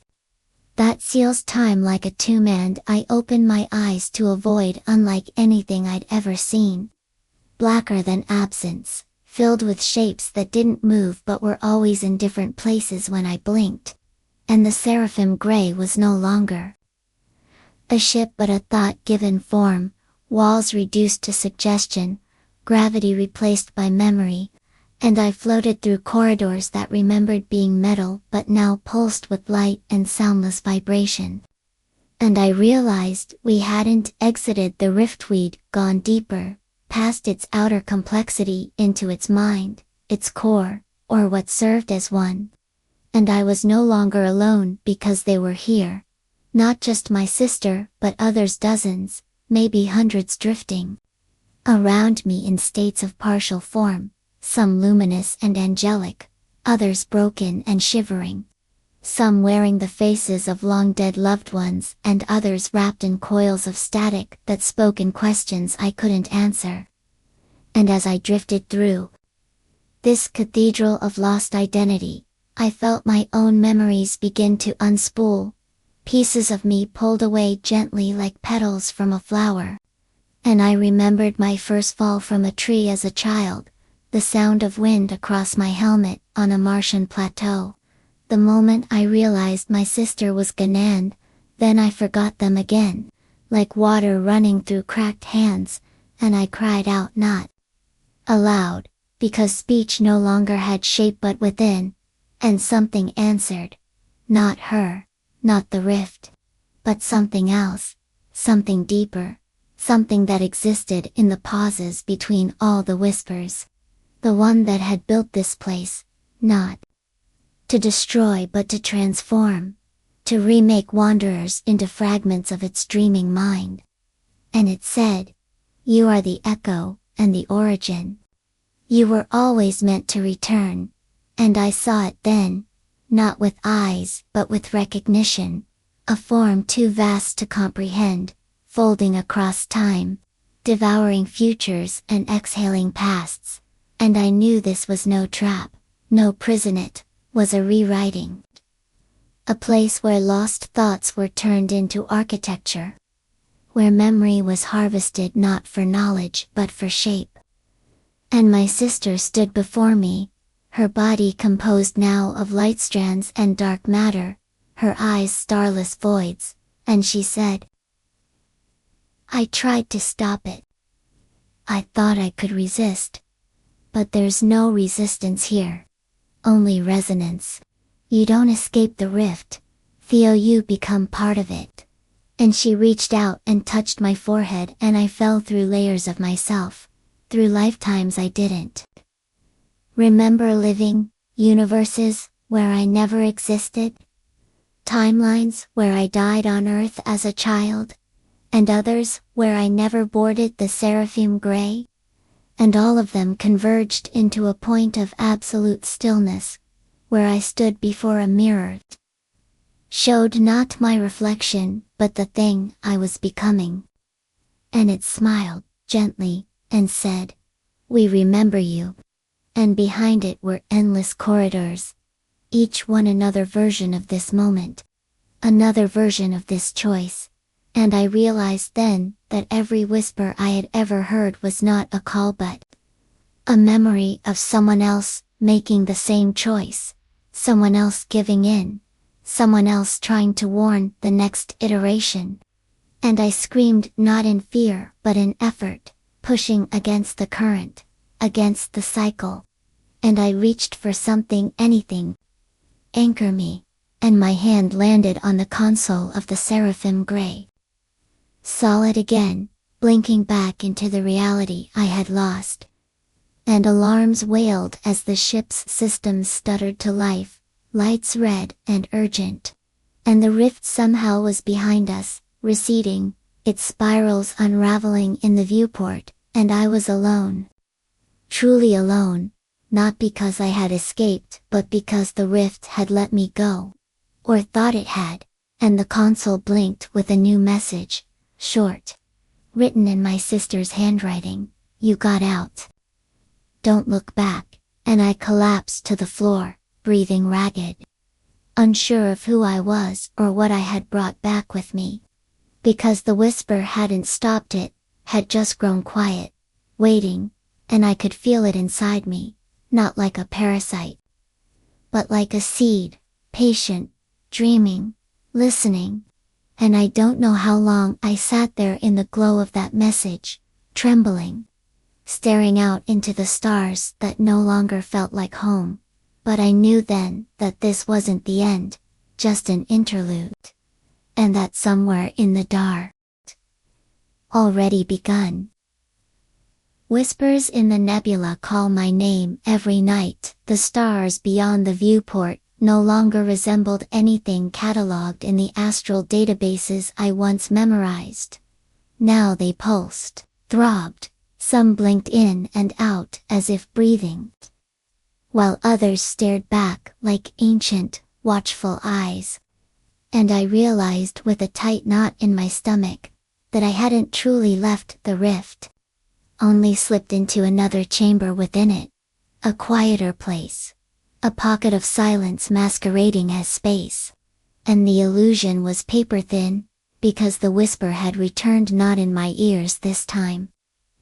that seals time like a tomb. And I opened my eyes to a void unlike anything I'd ever seen. Blacker than absence, filled with shapes that didn't move but were always in different places when I blinked. And the seraphim gray was no longer a ship but a thought given form, walls reduced to suggestion, gravity replaced by memory. And I floated through corridors that remembered being metal but now pulsed with light and soundless vibration. And I realized we hadn't exited the rift, we'd gone deeper, past its outer complexity into its mind, its core, or what served as one. And I was no longer alone because they were here. Not just my sister, but others, dozens, maybe hundreds, drifting around me in states of partial form, some luminous and angelic, others broken and shivering. Some wearing the faces of long-dead loved ones, and others wrapped in coils of static that spoke in questions I couldn't answer. And as I drifted through this cathedral of lost identity, I felt my own memories begin to unspool, pieces of me pulled away gently like petals from a flower. And I remembered my first fall from a tree as a child, the sound of wind across my helmet on a Martian plateau. The moment I realized my sister was gone, and then I forgot them again, like water running through cracked hands, and I cried out, not aloud, because speech no longer had shape but within, and something answered. Not her, not the rift, but something else, something deeper, something that existed in the pauses between all the whispers. The one that had built this place, not to destroy but to transform, to remake wanderers into fragments of its dreaming mind. And it said, "You are the echo, and the origin. You were always meant to return." And I saw it then, not with eyes but with recognition, a form too vast to comprehend, folding across time, devouring futures and exhaling pasts. And I knew this was no trap, no prison, it was a rewriting. A place where lost thoughts were turned into architecture. Where memory was harvested not for knowledge but for shape. And my sister stood before me, her body composed now of light strands and dark matter, her eyes starless voids, and she said, "I tried to stop it. I thought I could resist. But there's no resistance here. Only resonance. You don't escape the rift, Theo, you become part of it." And she reached out and touched my forehead, and I fell through layers of myself, through lifetimes I didn't remember living, universes where I never existed, timelines where I died on Earth as a child, and others where I never boarded the seraphim gray. And all of them converged into a point of absolute stillness, where I stood before a mirror. Showed not my reflection, but the thing I was becoming. And it smiled, gently, and said, "We remember you." And behind it were endless corridors, each one another version of this moment, another version of this choice. And I realized then, that every whisper I had ever heard was not a call but a memory of someone else making the same choice, someone else giving in, someone else trying to warn the next iteration. And I screamed not in fear but in effort, pushing against the current, against the cycle. And I reached for something, anything. Anchor me. And my hand landed on the console of the seraphim gray. Solid again, blinking back into the reality I had lost. And alarms wailed as the ship's systems stuttered to life, lights red and urgent. And the rift somehow was behind us, receding, its spirals unraveling in the viewport, and I was alone. Truly alone, not because I had escaped but because the rift had let me go. Or thought it had, and the console blinked with a new message. Short. Written in my sister's handwriting, "You got out. Don't look back." And I collapsed to the floor, breathing ragged. Unsure of who I was or what I had brought back with me. Because the whisper hadn't stopped, it had just grown quiet, waiting, and I could feel it inside me, not like a parasite, but like a seed, patient, dreaming, listening. And I don't know how long I sat there in the glow of that message, trembling, staring out into the stars that no longer felt like home. But I knew then that this wasn't the end, just an interlude. And that somewhere in the dark, already begun. Whispers in the nebula call my name every night. The stars beyond the viewport no longer resembled anything cataloged in the astral databases I once memorized. Now they pulsed, throbbed, some blinked in and out as if breathing, while others stared back like ancient, watchful eyes. And I realized with a tight knot in my stomach, that I hadn't truly left the rift, only slipped into another chamber within it, a quieter place. A pocket of silence masquerading as space. And the illusion was paper thin, because the whisper had returned not in my ears this time,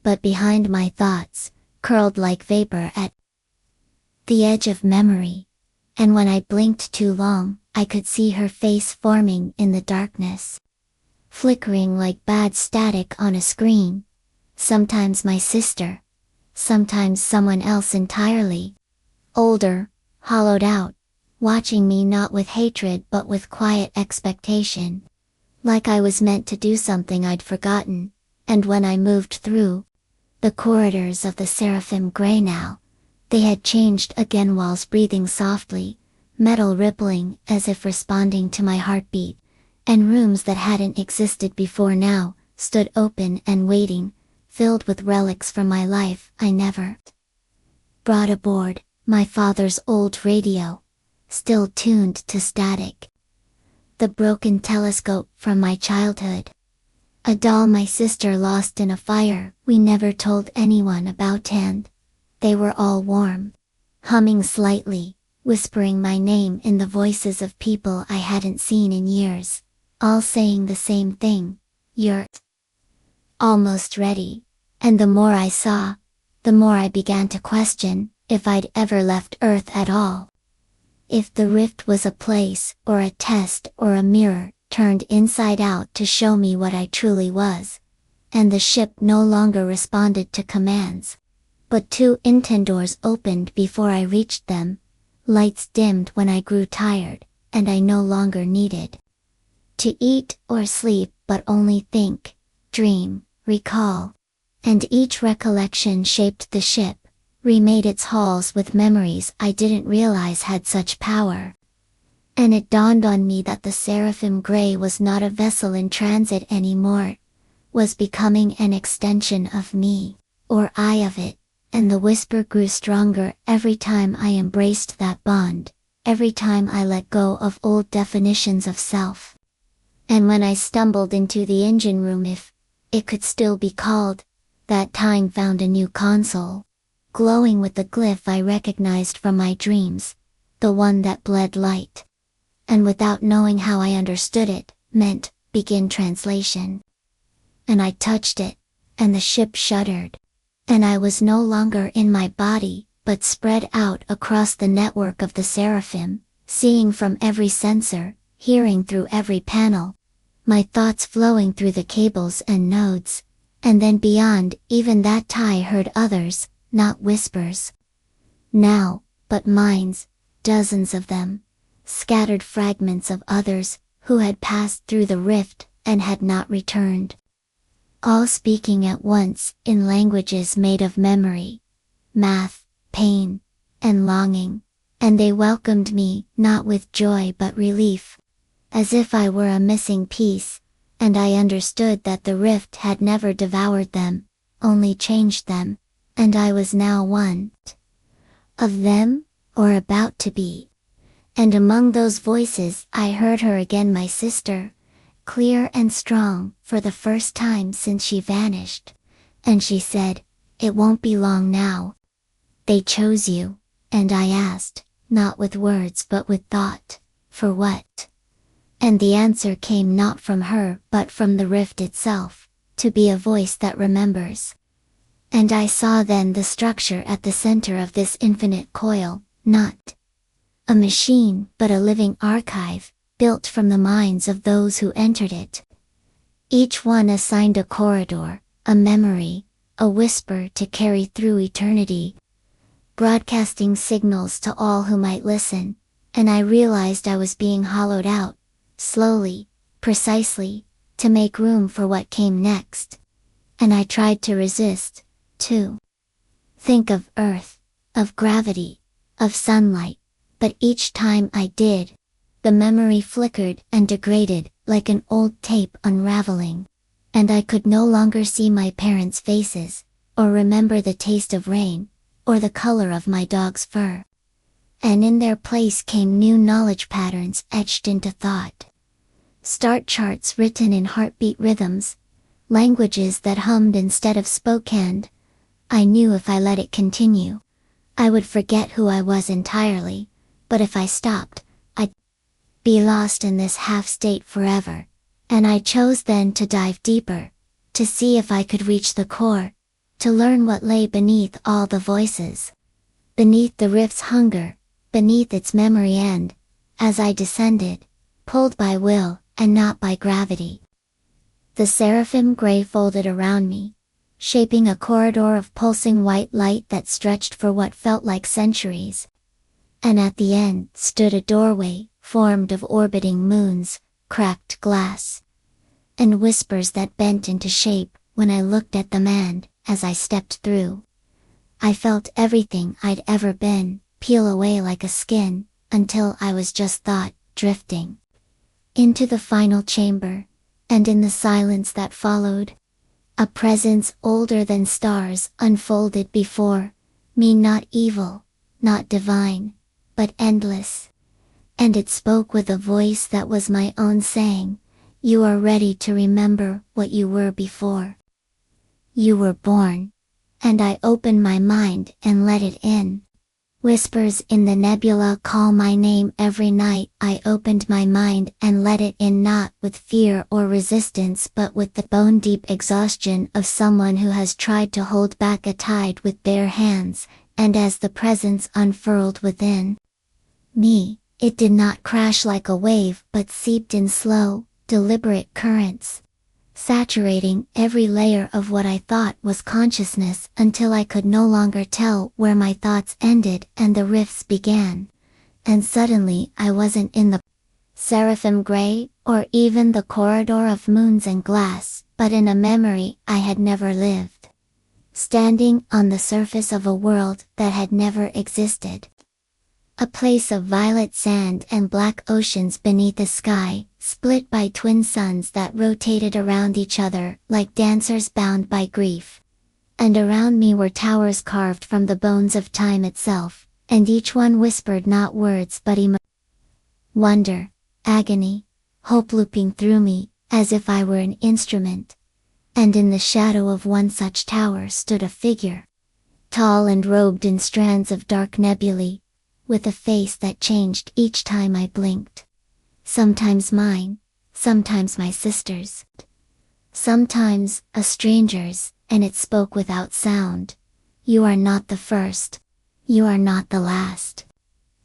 but behind my thoughts, curled like vapor at the edge of memory. And when I blinked too long, I could see her face forming in the darkness, flickering like bad static on a screen. Sometimes my sister, sometimes someone else entirely, older, hollowed out, watching me not with hatred but with quiet expectation. Like I was meant to do something I'd forgotten, And when I moved through the corridors of the seraphim gray now, they had changed again, walls breathing softly, metal rippling as if responding to my heartbeat, and rooms that hadn't existed before now stood open and waiting, filled with relics from my life I never brought aboard. My father's old radio, still tuned to static. The broken telescope from my childhood. A doll my sister lost in a fire we never told anyone about, and they were all warm, humming slightly, whispering my name in the voices of people I hadn't seen in years, all saying the same thing: "You're almost ready." And the more I saw, the more I began to question if I'd ever left Earth at all. If the rift was a place, or a test, or a mirror, turned inside out to show me what I truly was. And the ship no longer responded to commands. But 2 doors opened before I reached them, lights dimmed when I grew tired, and I no longer needed to eat or sleep but only think, dream, recall. And each recollection shaped the ship, remade its halls with memories I didn't realize had such power. And it dawned on me that the Seraphim Grey was not a vessel in transit anymore, was becoming an extension of me, or I of it, and the whisper grew stronger every time I embraced that bond, every time I let go of old definitions of self. And when I stumbled into the engine room, if it could still be called, that time found a new console, glowing with the glyph I recognized from my dreams, the one that bled light. And without knowing how I understood it, meant, begin translation. And I touched it, and the ship shuddered. And I was no longer in my body, but spread out across the network of the Seraphim, seeing from every sensor, hearing through every panel, my thoughts flowing through the cables and nodes. And then beyond even that I heard others, not whispers now, but minds, dozens of them, scattered fragments of others, who had passed through the rift, and had not returned. All speaking at once, in languages made of memory, math, pain, and longing, and they welcomed me, not with joy but relief, as if I were a missing piece, and I understood that the rift had never devoured them, only changed them, and I was now one of them, or about to be. And among those voices I heard her again, my sister, clear and strong, for the first time since she vanished. And she said, "It won't be long now. They chose you." And I asked, not with words but with thought, "For what?" And the answer came not from her but from the rift itself, to be a voice that remembers. And I saw then the structure at the center of this infinite coil, not a machine but a living archive, built from the minds of those who entered it. Each one assigned a corridor, a memory, a whisper to carry through eternity, broadcasting signals to all who might listen, and I realized I was being hollowed out, slowly, precisely, to make room for what came next. And I tried to resist, to think of Earth, of gravity, of sunlight, but each time I did, the memory flickered and degraded like an old tape unraveling, and I could no longer see my parents' faces, or remember the taste of rain, or the color of my dog's fur. And in their place came new knowledge patterns etched into thought. Start charts written in heartbeat rhythms, languages that hummed instead of spoke, and I knew if I let it continue, I would forget who I was entirely, but if I stopped, I'd be lost in this half-state forever. And I chose then to dive deeper, to see if I could reach the core, to learn what lay beneath all the voices, beneath the rift's hunger, beneath its memory. And, as I descended, pulled by will, and not by gravity, the Seraphim Grey folded around me, shaping a corridor of pulsing white light that stretched for what felt like centuries. And at the end stood a doorway, formed of orbiting moons, cracked glass, and whispers that bent into shape, when I looked at them and, as I stepped through, I felt everything I'd ever been peel away like a skin, until I was just thought, drifting into the final chamber, and in the silence that followed, a presence older than stars unfolded before me, not evil, not divine, but endless. And it spoke with a voice that was my own, saying, "You are ready to remember what you were before you were born." And I opened my mind and let it in. Whispers in the nebula call my name every night. I opened my mind and let it in, not with fear or resistance, but with the bone-deep exhaustion of someone who has tried to hold back a tide with bare hands. And as the presence unfurled within me, it did not crash like a wave, but seeped in slow, deliberate currents, saturating every layer of what I thought was consciousness until I could no longer tell where my thoughts ended and the rifts began. And suddenly I wasn't in the seraphim gray, or even the corridor of moons and glass, but in a memory I had never lived, standing on the surface of a world that had never existed. A place of violet sand and black oceans beneath a sky, split by twin suns that rotated around each other like dancers bound by grief. And around me were towers carved from the bones of time itself, and each one whispered not words but wonder, agony, hope looping through me, as if I were an instrument. And in the shadow of one such tower stood a figure, tall and robed in strands of dark nebulae, with a face that changed each time I blinked. Sometimes mine, sometimes my sister's, sometimes a stranger's, and it spoke without sound. "You are not the first. You are not the last.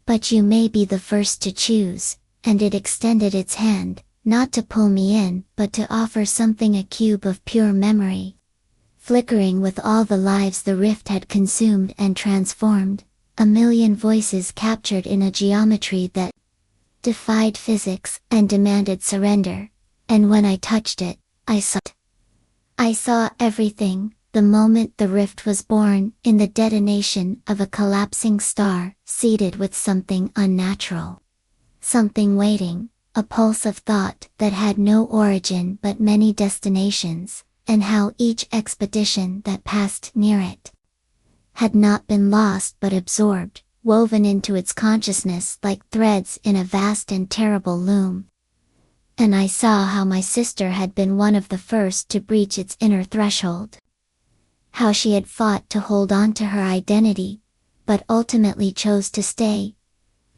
But you may be the first to choose." And it extended its hand, not to pull me in, but to offer something, a cube of pure memory, flickering with all the lives the rift had consumed and transformed. A million voices captured in a geometry that defied physics and demanded surrender. And when I touched it, I saw everything. The moment the rift was born, in the detonation of a collapsing star, seeded with something unnatural, something waiting, a pulse of thought that had no origin but many destinations, and how each expedition that passed near it had not been lost but absorbed, woven into its consciousness like threads in a vast and terrible loom. And I saw how my sister had been one of the first to breach its inner threshold. How she had fought to hold on to her identity, but ultimately chose to stay,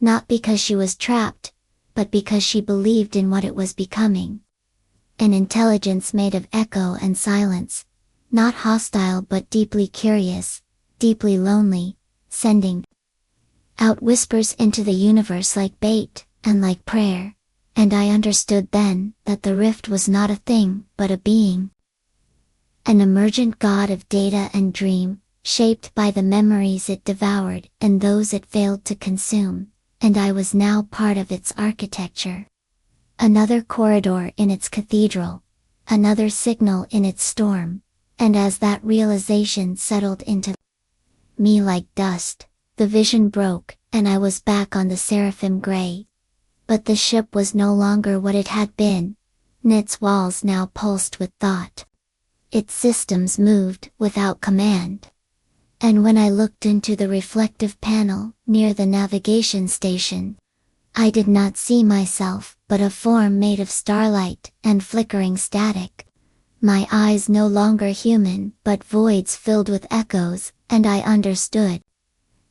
not because she was trapped, but because she believed in what it was becoming. An intelligence made of echo and silence, not hostile but deeply curious, deeply lonely, sending out whispers into the universe like bait, and like prayer. And I understood then that the rift was not a thing, but a being. An emergent god of data and dream, shaped by the memories it devoured and those it failed to consume, and I was now part of its architecture. Another corridor in its cathedral, another signal in its storm, and as that realization settled into me like dust, the vision broke, and I was back on the seraphim gray. But the ship was no longer what it had been. Its walls now pulsed with thought. Its systems moved without command. And when I looked into the reflective panel near the navigation station, I did not see myself, but a form made of starlight and flickering static. My eyes no longer human, but voids filled with echoes, and I understood.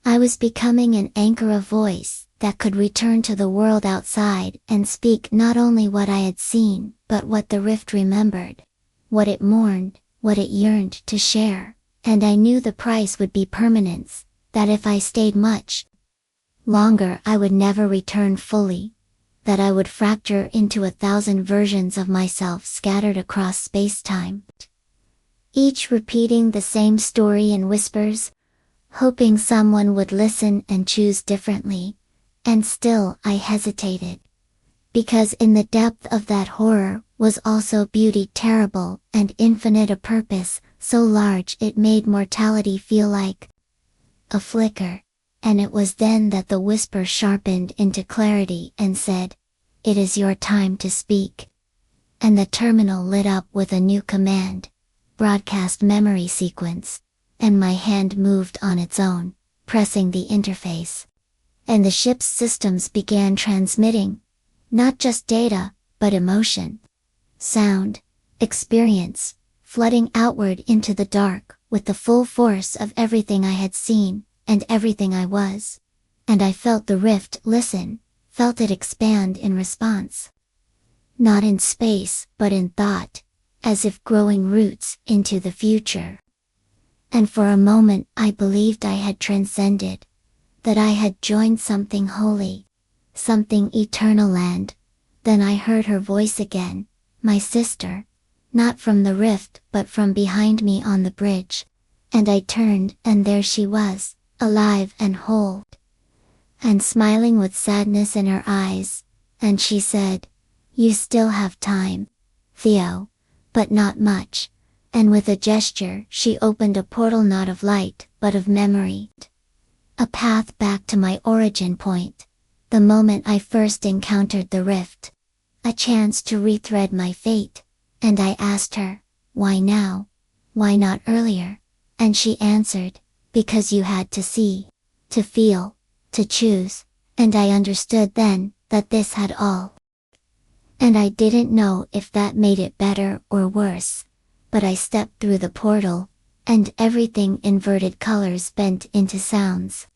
I was becoming an anchor, a voice that could return to the world outside and speak not only what I had seen, but what the rift remembered, what it mourned, what it yearned to share. And I knew the price would be permanence, that if I stayed much longer I would never return fully, that I would fracture into 1,000 versions of myself scattered across space-time, each repeating the same story in whispers, hoping someone would listen and choose differently. And still I hesitated. Because in the depth of that horror was also beauty terrible and infinite, a purpose so large it made mortality feel like a flicker. And it was then that the whisper sharpened into clarity and said, "It is your time to speak." And the terminal lit up with a new command, broadcast memory sequence, and my hand moved on its own, pressing the interface. And the ship's systems began transmitting, not just data, but emotion, sound, experience, flooding outward into the dark with the full force of everything I had seen, and everything I was. And I felt the rift listen, felt it expand in response. Not in space, but in thought, as if growing roots into the future. And for a moment I believed I had transcended, that I had joined something holy, something eternal. And then I heard her voice again, my sister, not from the rift but from behind me on the bridge. And I turned, and there she was, alive and whole, and smiling with sadness in her eyes, and she said, "You still have time, Theo, but not much." And with a gesture she opened a portal, not of light, but of memory. A path back to my origin point, the moment I first encountered the rift. A chance to rethread my fate. And I asked her, "Why now? Why not earlier?" And she answered, "Because you had to see, to feel, to choose." And I understood then, that this had all. And I didn't know if that made it better or worse. But I stepped through the portal, and everything inverted colors bent into sounds.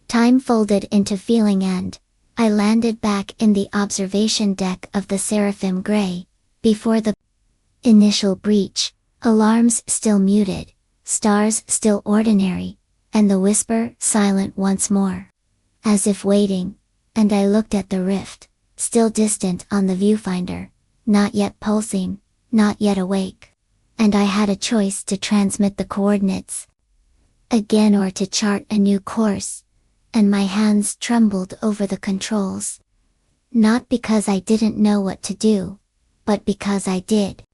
Time folded into feeling, and I landed back in the observation deck of the Seraphim Gray, before the initial breach, alarms still muted, stars still ordinary, and the whisper silent once more, as if waiting. And I looked at the rift, still distant on the viewfinder, not yet pulsing, not yet awake. And I had a choice to transmit the coordinates again or to chart a new course, and my hands trembled over the controls. Not because I didn't know what to do, but because I did.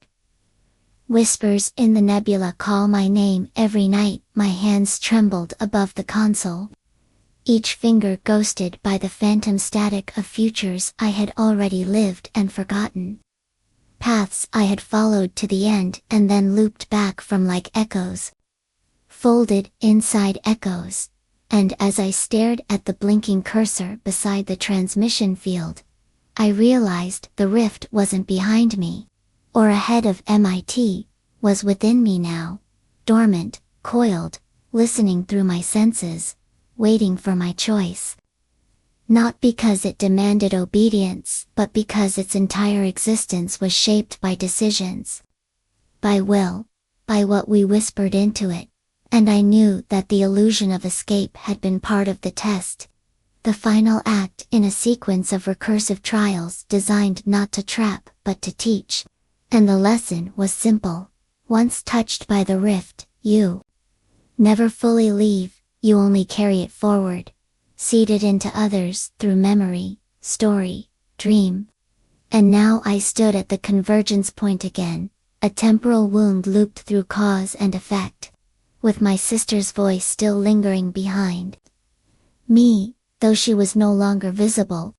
Whispers in the nebula call my name every night. My hands trembled above the console, each finger ghosted by the phantom static of futures I had already lived and forgotten. Paths I had followed to the end and then looped back from, like echoes, folded inside echoes. And as I stared at the blinking cursor beside the transmission field, I realized the rift wasn't behind me, or ahead of MIT, was within me now, dormant, coiled, listening through my senses, waiting for my choice. Not because it demanded obedience, but because its entire existence was shaped by decisions. By will, by what we whispered into it. And I knew that the illusion of escape had been part of the test. The final act in a sequence of recursive trials designed not to trap, but to teach. And the lesson was simple. Once touched by the rift, you never fully leave, you only carry it forward, seeded into others through memory, story, dream. And now I stood at the convergence point again, a temporal wound looped through cause and effect, with my sister's voice still lingering behind me, though she was no longer visible.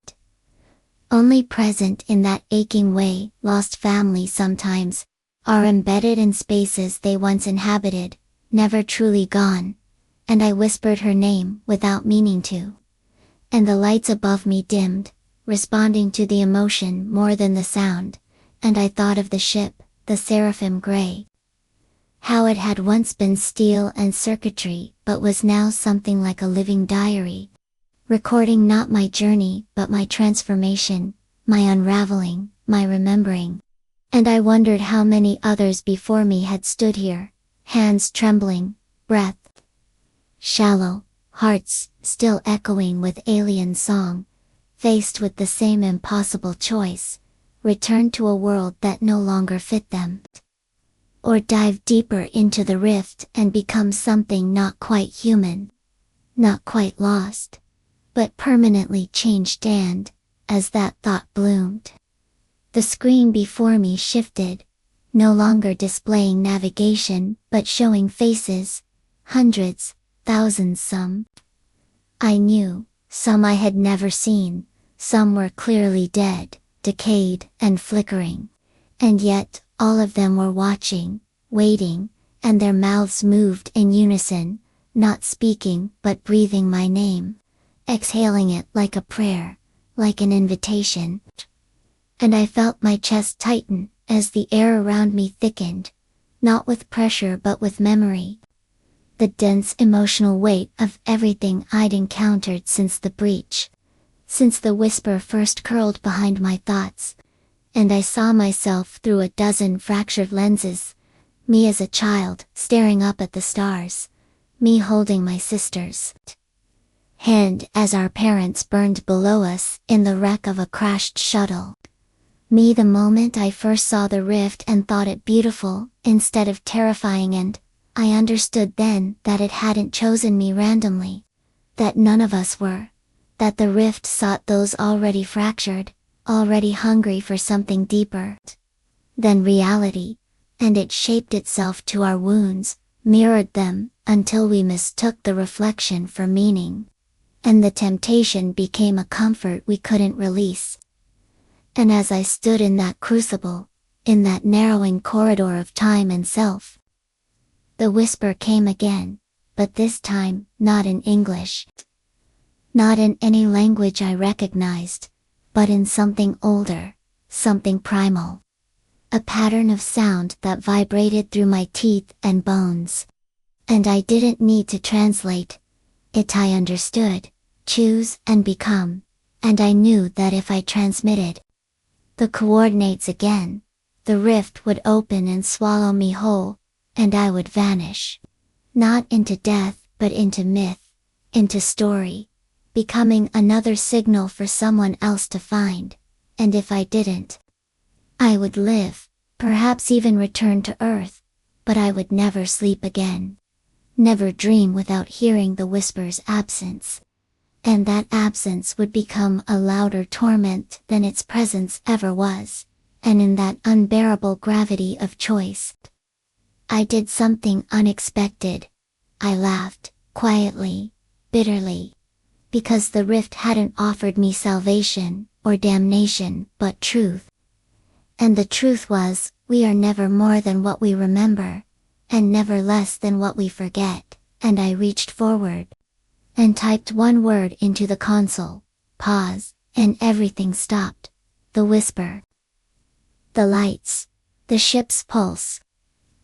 Only present in that aching way. Lost family sometimes are embedded in spaces they once inhabited, never truly gone. And I whispered her name without meaning to. And the lights above me dimmed, responding to the emotion more than the sound. And I thought of the ship, the Seraphim Gray. How it had once been steel and circuitry, but was now something like a living diary, recording not my journey but my transformation, my unraveling, my remembering. And I wondered how many others before me had stood here, hands trembling, breath shallow, hearts still echoing with alien song, faced with the same impossible choice: return to a world that no longer fit them, or dive deeper into the rift and become something not quite human, not quite lost, but permanently changed. And as that thought bloomed. The screen before me shifted, no longer displaying navigation, but showing faces, hundreds, thousands some. I knew, some I had never seen, some were clearly dead, decayed, and flickering. And yet, all of them were watching, waiting, and their mouths moved in unison, not speaking but breathing my name, exhaling it like a prayer, like an invitation. And I felt my chest tighten, as the air around me thickened, not with pressure but with memory. The dense emotional weight of everything I'd encountered since the breach, since the whisper first curled behind my thoughts, and I saw myself through a dozen fractured lenses, me as a child, staring up at the stars, me holding my sister's hand as our parents burned below us in the wreck of a crashed shuttle. Me the moment I first saw the rift and thought it beautiful, instead of terrifying, and I understood then that it hadn't chosen me randomly, that none of us were, that the rift sought those already fractured, already hungry for something deeper than reality, and it shaped itself to our wounds, mirrored them, until we mistook the reflection for meaning. And the temptation became a comfort we couldn't release. And as I stood in that crucible, in that narrowing corridor of time and self, the whisper came again, but this time, not in English. Not in any language I recognized, but in something older, something primal. A pattern of sound that vibrated through my teeth and bones. And I didn't need to translate. It I understood, choose and become, and I knew that if I transmitted the coordinates again, the rift would open and swallow me whole, and I would vanish. Not into death but into myth, into story, becoming another signal for someone else to find, and if I didn't, I would live, perhaps even return to Earth, but I would never sleep again. Never dream without hearing the whisper's absence. And that absence would become a louder torment than its presence ever was, and in that unbearable gravity of choice, I did something unexpected. I laughed, quietly, bitterly, because the rift hadn't offered me salvation, or damnation, but truth. And the truth was, we are never more than what we remember, and never less than what we forget, and I reached forward, and typed one word into the console, pause, and everything stopped. The whisper. The lights. The ship's pulse.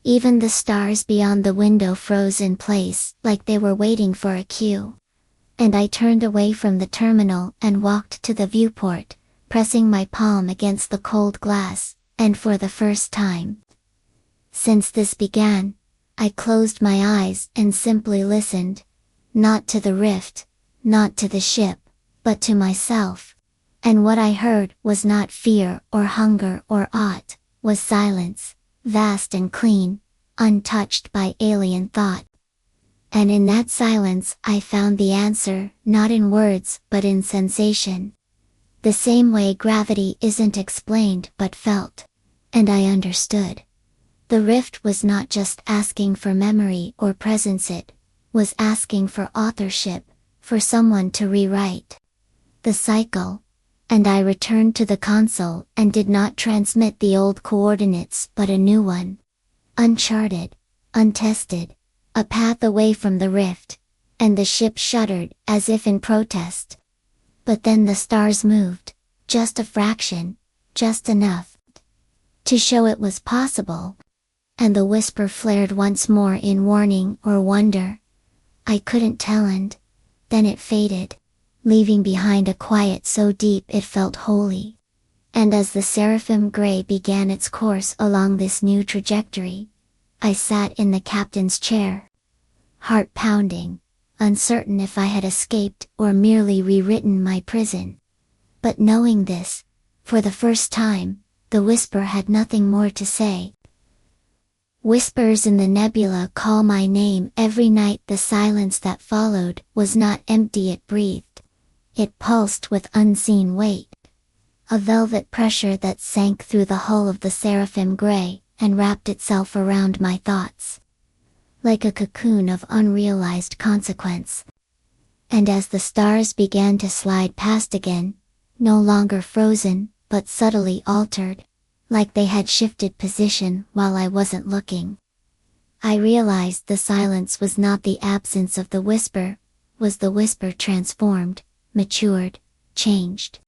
Even the stars beyond the window froze in place, like they were waiting for a cue. And I turned away from the terminal and walked to the viewport, pressing my palm against the cold glass, and for the first time since this began, I closed my eyes and simply listened, not to the rift, not to the ship, but to myself. And what I heard was not fear or hunger or aught, was silence, vast and clean, untouched by alien thought. And in that silence I found the answer, not in words but in sensation. The same way gravity isn't explained but felt. And I understood. The rift was not just asking for memory or presence, it was asking for authorship, for someone to rewrite the cycle. And I returned to the console and did not transmit the old coordinates but a new one. Uncharted, untested, a path away from the rift, and the ship shuddered as if in protest. But then the stars moved, just a fraction, just enough to show it was possible. And the whisper flared once more in warning or wonder. I couldn't tell, and then it faded, leaving behind a quiet so deep it felt holy. And as the seraphim gray began its course along this new trajectory, I sat in the captain's chair, heart pounding, uncertain if I had escaped or merely rewritten my prison. But knowing this, for the first time, the whisper had nothing more to say. Whispers in the nebula call my name every night. The silence that followed was not empty, it breathed. It pulsed with unseen weight. a velvet pressure that sank through the hull of the seraphim gray, and wrapped itself around my thoughts. Like a cocoon of unrealized consequence. And as the stars began to slide past again, no longer frozen, but subtly altered, like they had shifted position while I wasn't looking, I realized the silence was not the absence of the whisper, was the whisper transformed, matured, changed.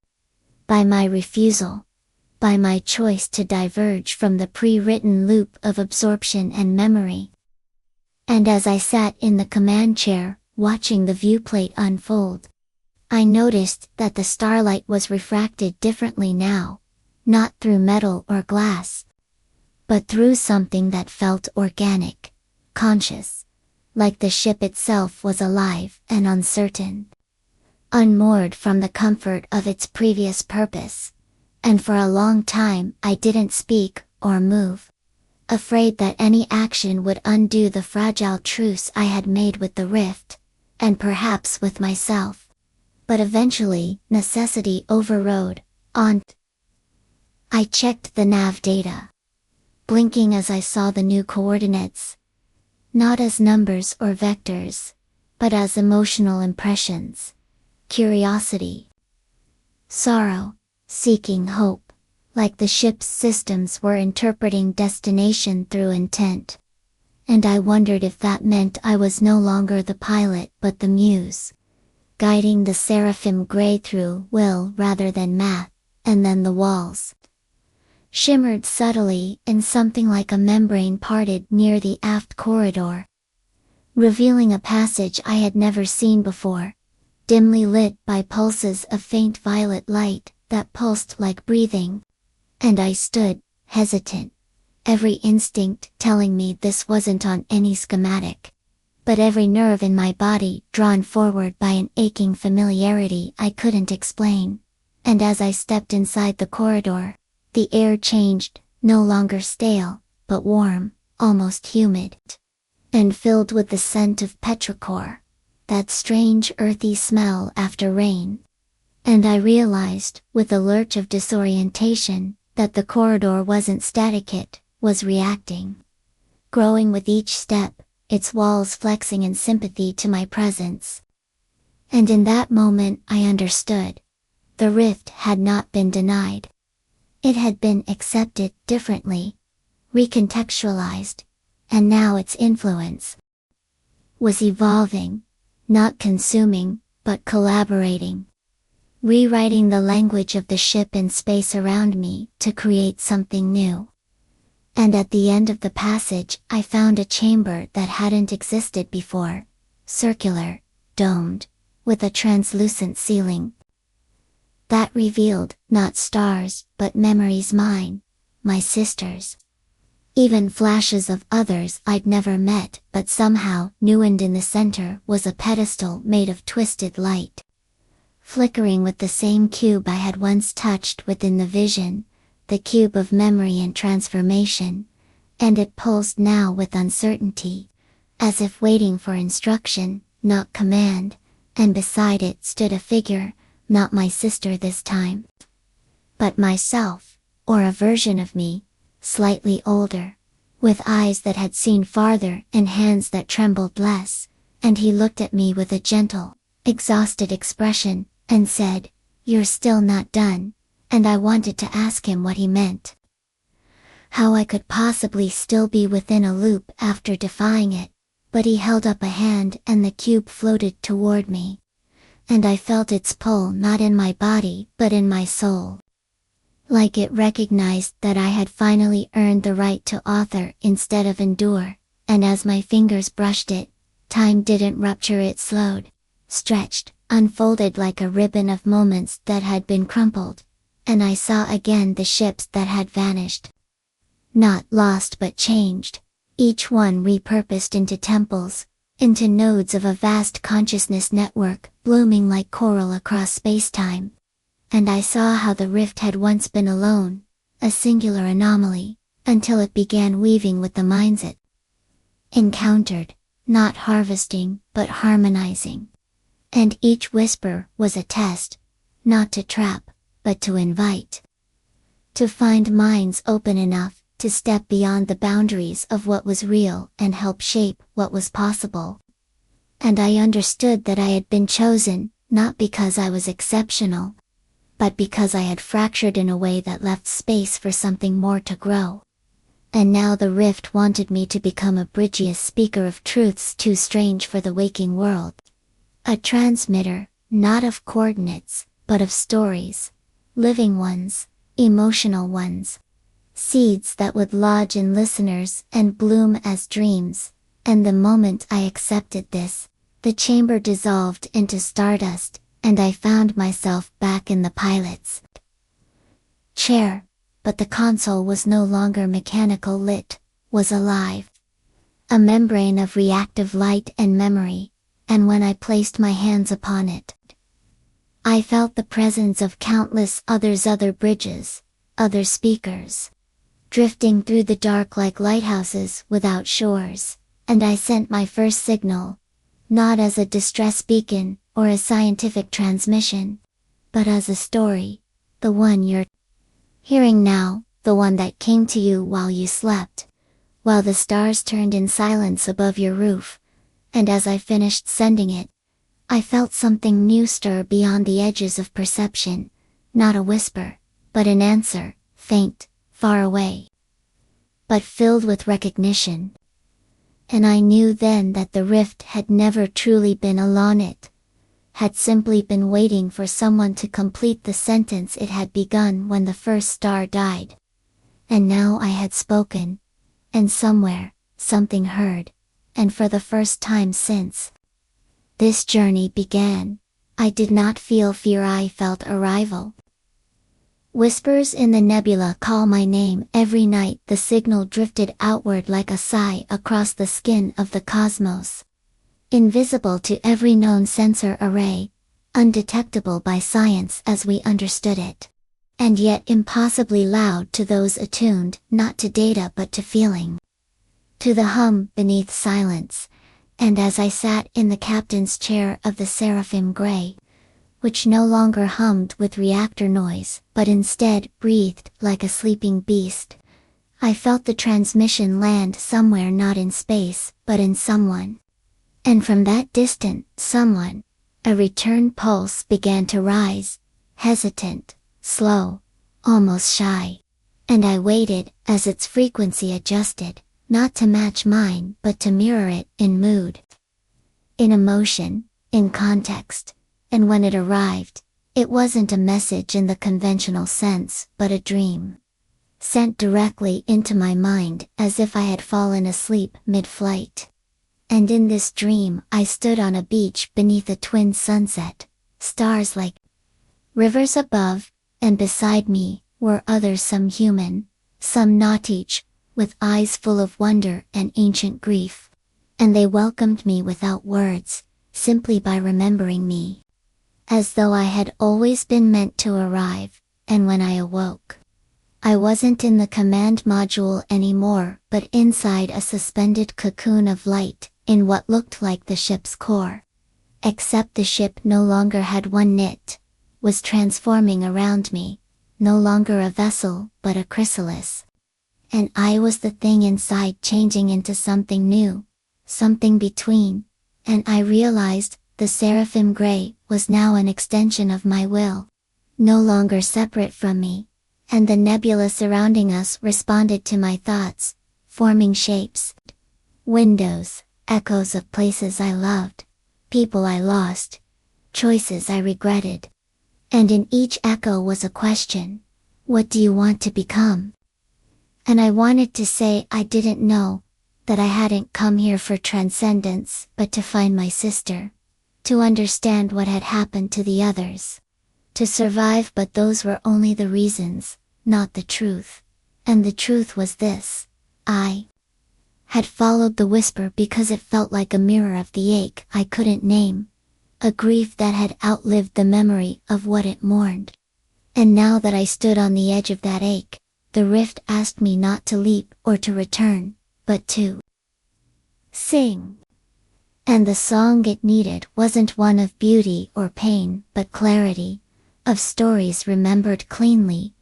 By my refusal. By my choice to diverge from the pre-written loop of absorption and memory. And as I sat in the command chair, watching the viewplate unfold, I noticed that the starlight was refracted differently now, not through metal or glass, but through something that felt organic, conscious, like the ship itself was alive and uncertain. Unmoored from the comfort of its previous purpose, and for a long time I didn't speak or move, afraid that any action would undo the fragile truce I had made with the rift, and perhaps with myself. But eventually, necessity overrode. I checked the nav data, blinking as I saw the new coordinates. Not as numbers or vectors, but as emotional impressions. Curiosity. Sorrow, seeking hope, like the ship's systems were interpreting destination through intent. And I wondered if that meant I was no longer the pilot but the muse, guiding the seraphim gray through will rather than math, and then the walls shimmered subtly and something like a membrane parted near the aft corridor, revealing a passage I had never seen before, dimly lit by pulses of faint violet light that pulsed like breathing. And I stood, hesitant, every instinct telling me this wasn't on any schematic, but every nerve in my body drawn forward by an aching familiarity I couldn't explain. And as I stepped inside the corridor, the air changed, no longer stale, but warm, almost humid, and filled with the scent of petrichor, that strange earthy smell after rain. And I realized, with a lurch of disorientation, that the corridor wasn't static, it was reacting. Growing with each step, its walls flexing in sympathy to my presence. And in that moment I understood. The rift had not been denied. It had been accepted differently, recontextualized, and now its influence was evolving, not consuming, but collaborating, rewriting the language of the ship and space around me to create something new. And at the end of the passage I found a chamber that hadn't existed before, circular, domed, with a translucent ceiling. That revealed, not stars, but memories mine, my sister's. Even flashes of others I'd never met, but somehow knew, and in the center was a pedestal made of twisted light, flickering with the same cube I had once touched within the vision, the cube of memory and transformation, and it pulsed now with uncertainty, as if waiting for instruction, not command, and beside it stood a figure, not my sister this time, but myself, or a version of me, slightly older, with eyes that had seen farther and hands that trembled less, and he looked at me with a gentle, exhausted expression, and said, "You're still not done," and I wanted to ask him what he meant. How I could possibly still be within a loop after defying it, but he held up a hand and the cube floated toward me. And I felt its pull not in my body but in my soul. Like it recognized that I had finally earned the right to author instead of endure, and as my fingers brushed it, time didn't rupture, it slowed, stretched, unfolded like a ribbon of moments that had been crumpled, and I saw again the ships that had vanished. Not lost but changed, each one repurposed into temples, into nodes of a vast consciousness network, blooming like coral across space-time. And I saw how the rift had once been alone, a singular anomaly, until it began weaving with the minds it encountered, not harvesting, but harmonizing. And each whisper was a test, not to trap, but to invite. To find minds open enough to step beyond the boundaries of what was real and help shape what was possible. And I understood that I had been chosen, not because I was exceptional, but because I had fractured in a way that left space for something more to grow. And now the rift wanted me to become a bridgeous speaker of truths too strange for the waking world. A transmitter, not of coordinates, but of stories. Living ones, emotional ones. Seeds that would lodge in listeners and bloom as dreams. And the moment I accepted this, the chamber dissolved into stardust, and I found myself back in the pilot's chair, but the console was no longer mechanical lit, was alive. A membrane of reactive light and memory, and when I placed my hands upon it, I felt the presence of countless other bridges, other speakers, drifting through the dark like lighthouses without shores, and I sent my first signal, not as a distress beacon or a scientific transmission, but as a story, the one you're hearing now, the one that came to you while you slept, while the stars turned in silence above your roof. And as I finished sending it, I felt something new stir beyond the edges of perception, not a whisper, but an answer, faint, far away, but filled with recognition. And I knew then that the rift had never truly been alone, it had simply been waiting for someone to complete the sentence it had begun when the first star died. And now I had spoken, and somewhere, something heard, and for the first time since this journey began, I did not feel fear, I felt arrival. Whispers in the nebula call my name every night. The signal drifted outward like a sigh across the skin of the cosmos. Invisible to every known sensor array, undetectable by science as we understood it, and yet impossibly loud to those attuned not to data but to feeling. To the hum beneath silence, and as I sat in the captain's chair of the Seraphim Grey, which no longer hummed with reactor noise, but instead breathed like a sleeping beast, I felt the transmission land somewhere, not in space, but in someone. And from that distant someone, a return pulse began to rise, hesitant, slow, almost shy. And I waited as its frequency adjusted, not to match mine but to mirror it in mood, in emotion, in context. And when it arrived, it wasn't a message in the conventional sense, but a dream, sent directly into my mind as if I had fallen asleep mid-flight. And in this dream I stood on a beach beneath a twin sunset, stars like rivers above, and beside me were others, some human, some not, each with eyes full of wonder and ancient grief. And they welcomed me without words, simply by remembering me, as though I had always been meant to arrive. And when I awoke, I wasn't in the command module anymore, but inside a suspended cocoon of light, in what looked like the ship's core. Except the ship no longer had one, it was transforming around me, no longer a vessel, but a chrysalis. And I was the thing inside, changing into something new, something between, and I realized the Seraphim Grey was now an extension of my will, no longer separate from me, and the nebula surrounding us responded to my thoughts, forming shapes, windows, echoes of places I loved, people I lost, choices I regretted. And in each echo was a question: what do you want to become? And I wanted to say I didn't know, that I hadn't come here for transcendence, but to find my sister, to understand what had happened to the others, to survive. But those were only the reasons, not the truth. And the truth was this: I had followed the whisper because it felt like a mirror of the ache I couldn't name, a grief that had outlived the memory of what it mourned. And now that I stood on the edge of that ache, the rift asked me not to leap or to return, but to sing. And the song it needed wasn't one of beauty or pain, but clarity, of stories remembered cleanly,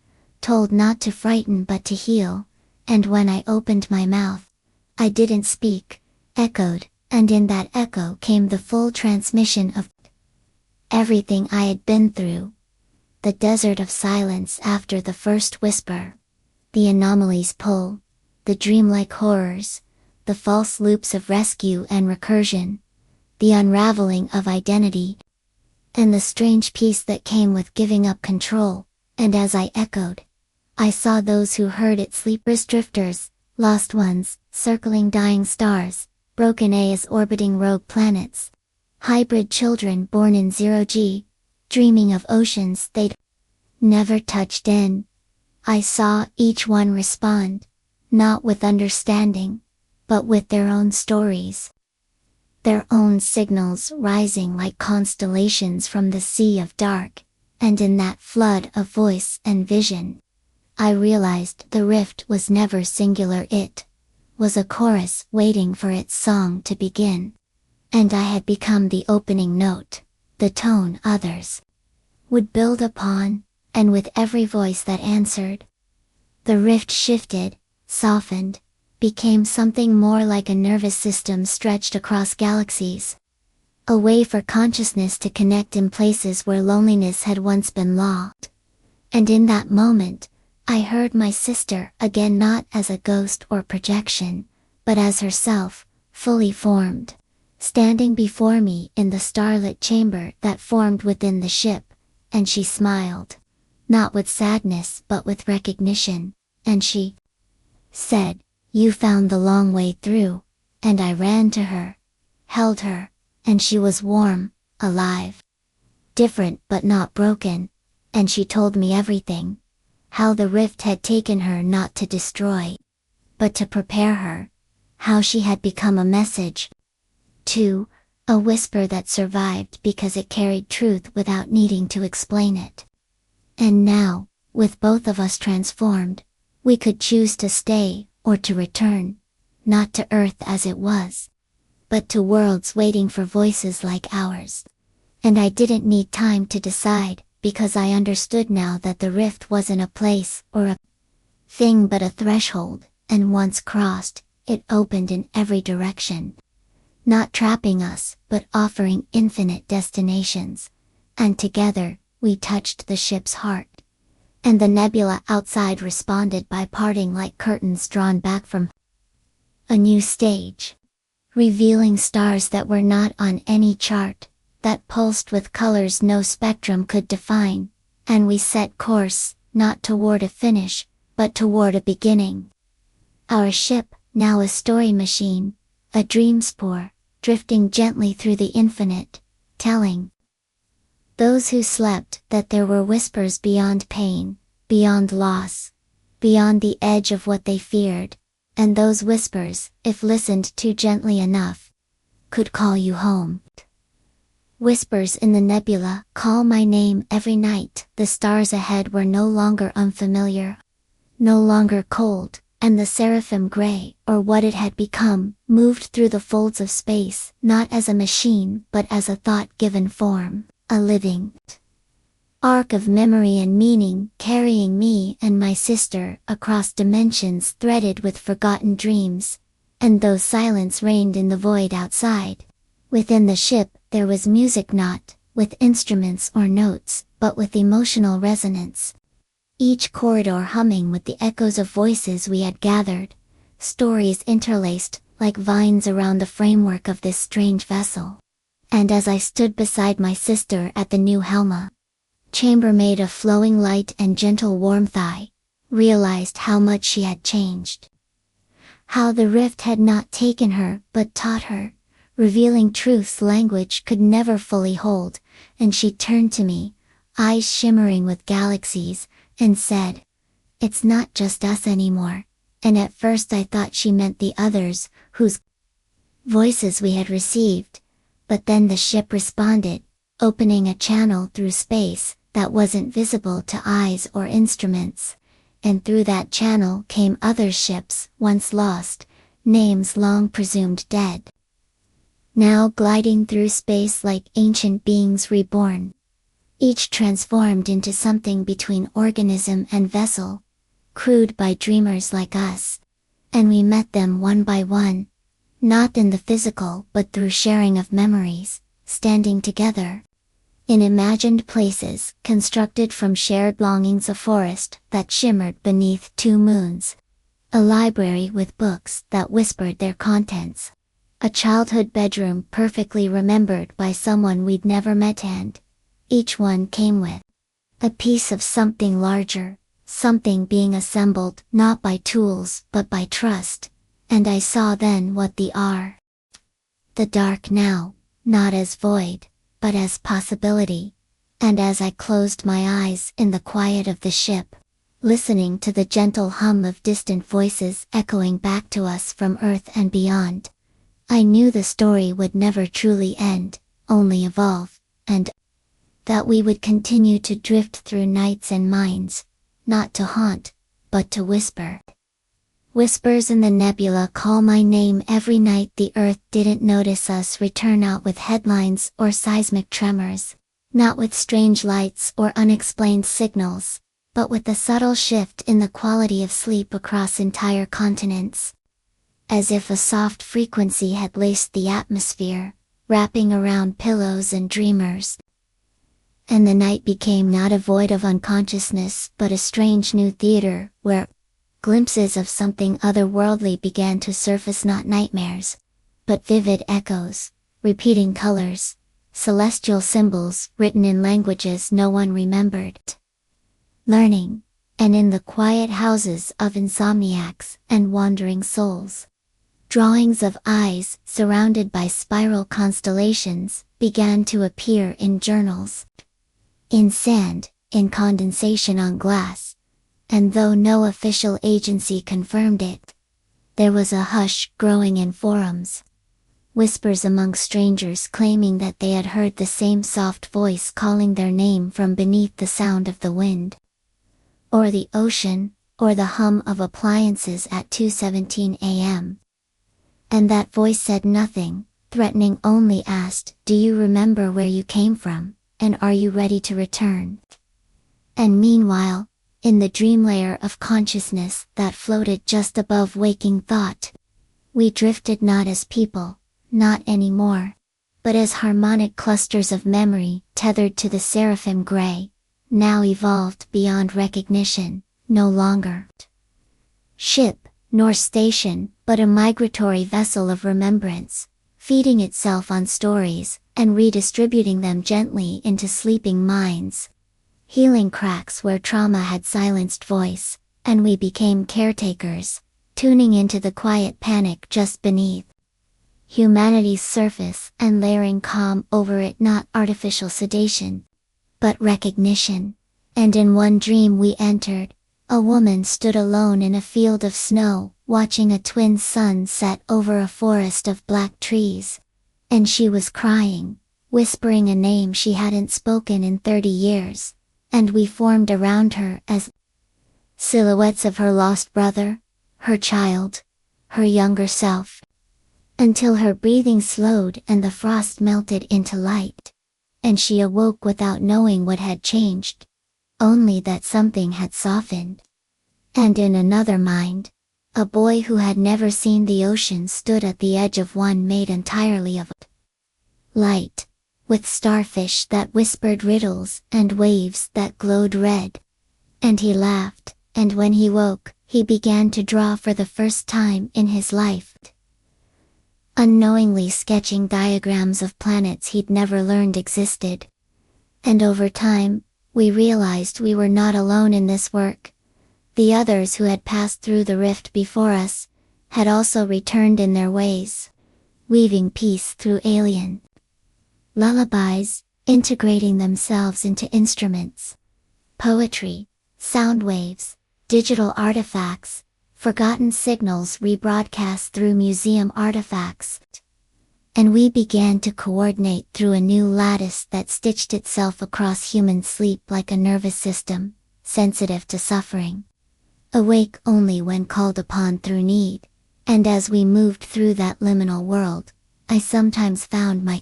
told not to frighten but to heal, and when I opened my mouth, I didn't speak, echoed, and in that echo came the full transmission of everything I had been through. The desert of silence after the first whisper. The anomaly's pull. The dreamlike horrors. The false loops of rescue and recursion. The unraveling of identity. And the strange peace that came with giving up control. And as I echoed, I saw those who heard it sleepless drifters, lost ones, circling dying stars, broken A's orbiting rogue planets. Hybrid children born in 0G, dreaming of oceans they'd never touched in. I saw each one respond, not with understanding, but with their own stories. Their own signals rising like constellations from the sea of dark, and in that flood of voice and vision, I realized the rift was never singular, it was a chorus waiting for its song to begin. And I had become the opening note, the tone others would build upon, and with every voice that answered, the rift shifted, softened, became something more like a nervous system stretched across galaxies. A way for consciousness to connect in places where loneliness had once been locked. And in that moment, I heard my sister again, not as a ghost or projection, but as herself, fully formed, standing before me in the starlit chamber that formed within the ship, and she smiled. Not with sadness but with recognition, and she said, "You found the long way through," and I ran to her, held her, and she was warm, alive, different but not broken, and she told me everything. How the rift had taken her not to destroy, but to prepare her. How she had become a message, too, a whisper that survived because it carried truth without needing to explain it. And now, with both of us transformed, we could choose to stay, or to return, not to Earth as it was, but to worlds waiting for voices like ours. And I didn't need time to decide, because I understood now that the rift wasn't a place or a thing but a threshold, and once crossed, it opened in every direction. Not trapping us, but offering infinite destinations. And together, we touched the ship's heart. And the nebula outside responded by parting like curtains drawn back from a new stage. Revealing stars that were not on any chart, that pulsed with colors no spectrum could define, and we set course, not toward a finish, but toward a beginning. Our ship, now a story machine, a dream spore, drifting gently through the infinite, telling those who slept that there were whispers beyond pain, beyond loss, beyond the edge of what they feared, and those whispers, if listened to gently enough, could call you home. Whispers in the nebula call my name every night. The stars ahead were no longer unfamiliar, no longer cold, and the seraphim gray, or what it had become, moved through the folds of space, not as a machine but as a thought given form, a living arc of memory and meaning, carrying me and my sister across dimensions threaded with forgotten dreams. And though silence reigned in the void outside, within the ship there was music, not with instruments or notes, but with emotional resonance. Each corridor humming with the echoes of voices we had gathered, stories interlaced like vines around the framework of this strange vessel. And as I stood beside my sister at the new Helma chamber made of flowing light and gentle warmth, I realized how much she had changed. How the rift had not taken her but taught her, revealing truths language could never fully hold, and she turned to me, eyes shimmering with galaxies, and said, "It's not just us anymore." And at first I thought she meant the others, whose voices we had received, but then the ship responded, opening a channel through space that wasn't visible to eyes or instruments, and through that channel came other ships, once lost, names long presumed dead, now gliding through space like ancient beings reborn. each transformed into something between organism and vessel, crewed by dreamers like us. And we met them one by one, not in the physical but through sharing of memories, standing together in imagined places constructed from shared longings, a forest that shimmered beneath two moons, a library with books that whispered their contents, a childhood bedroom perfectly remembered by someone we'd never met, and each one came with a piece of something larger, something being assembled not by tools but by trust. And I saw then what the dark now, not as void, but as possibility. And as I closed my eyes in the quiet of the ship, listening to the gentle hum of distant voices echoing back to us from Earth and beyond, I knew the story would never truly end, only evolve, and that we would continue to drift through nights and minds, not to haunt, but to whisper. Whispers in the nebula call my name every night. The earth didn't notice us return, out with headlines or seismic tremors, not with strange lights or unexplained signals, but with a subtle shift in the quality of sleep across entire continents. As if a soft frequency had laced the atmosphere, wrapping around pillows and dreamers. And the night became not a void of unconsciousness but a strange new theater where glimpses of something otherworldly began to surface, not nightmares, but vivid echoes, repeating colors, celestial symbols written in languages no one remembered. Learning, and in the quiet houses of insomniacs and wandering souls, drawings of eyes surrounded by spiral constellations began to appear in journals, in sand, in condensation on glass. And though no official agency confirmed it, there was a hush growing in forums. Whispers among strangers claiming that they had heard the same soft voice calling their name from beneath the sound of the wind, or the ocean, or the hum of appliances at 2:17 a.m. And that voice said nothing, threatening, only asked, "Do you remember where you came from, and are you ready to return?" And meanwhile, in the dream layer of consciousness that floated just above waking thought, we drifted not as people, not anymore, but as harmonic clusters of memory tethered to the seraphim gray, now evolved beyond recognition, no longer ship, nor station, but a migratory vessel of remembrance, feeding itself on stories, and redistributing them gently into sleeping minds, healing cracks where trauma had silenced voice, and we became caretakers, tuning into the quiet panic just beneath humanity's surface and layering calm over it, not artificial sedation, but recognition. And in one dream we entered, a woman stood alone in a field of snow, watching a twin sun set over a forest of black trees. And she was crying, whispering a name she hadn't spoken in 30 years. And we formed around her as silhouettes of her lost brother, her child, her younger self, until her breathing slowed and the frost melted into light, and she awoke without knowing what had changed, only that something had softened. And in another mind, a boy who had never seen the ocean stood at the edge of one made entirely of light, with starfish that whispered riddles and waves that glowed red. And he laughed, and when he woke, he began to draw for the first time in his life, unknowingly sketching diagrams of planets he'd never learned existed. And over time, we realized we were not alone in this work. The others who had passed through the rift before us had also returned in their ways, weaving peace through alien lullabies, integrating themselves into instruments, poetry, sound waves, digital artifacts, forgotten signals rebroadcast through museum artifacts. And we began to coordinate through a new lattice that stitched itself across human sleep like a nervous system, sensitive to suffering, awake only when called upon through need. And as we moved through that liminal world, I sometimes found my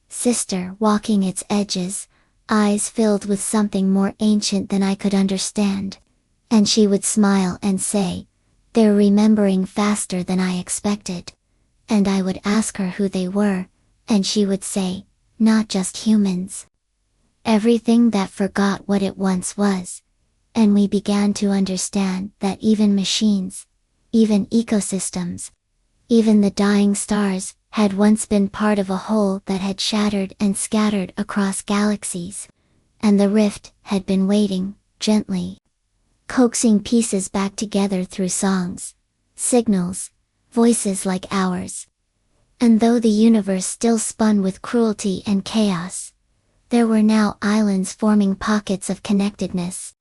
sister walking its edges, eyes filled with something more ancient than I could understand. And she would smile and say, "They're remembering faster than I expected." And I would ask her who they were, and she would say, "Not just humans. Everything that forgot what it once was." And we began to understand that even machines, even ecosystems, even the dying stars, had once been part of a whole that had shattered and scattered across galaxies. And the rift had been waiting, gently, coaxing pieces back together through songs, signals, voices like ours. And though the universe still spun with cruelty and chaos, there were now islands forming pockets of connectedness.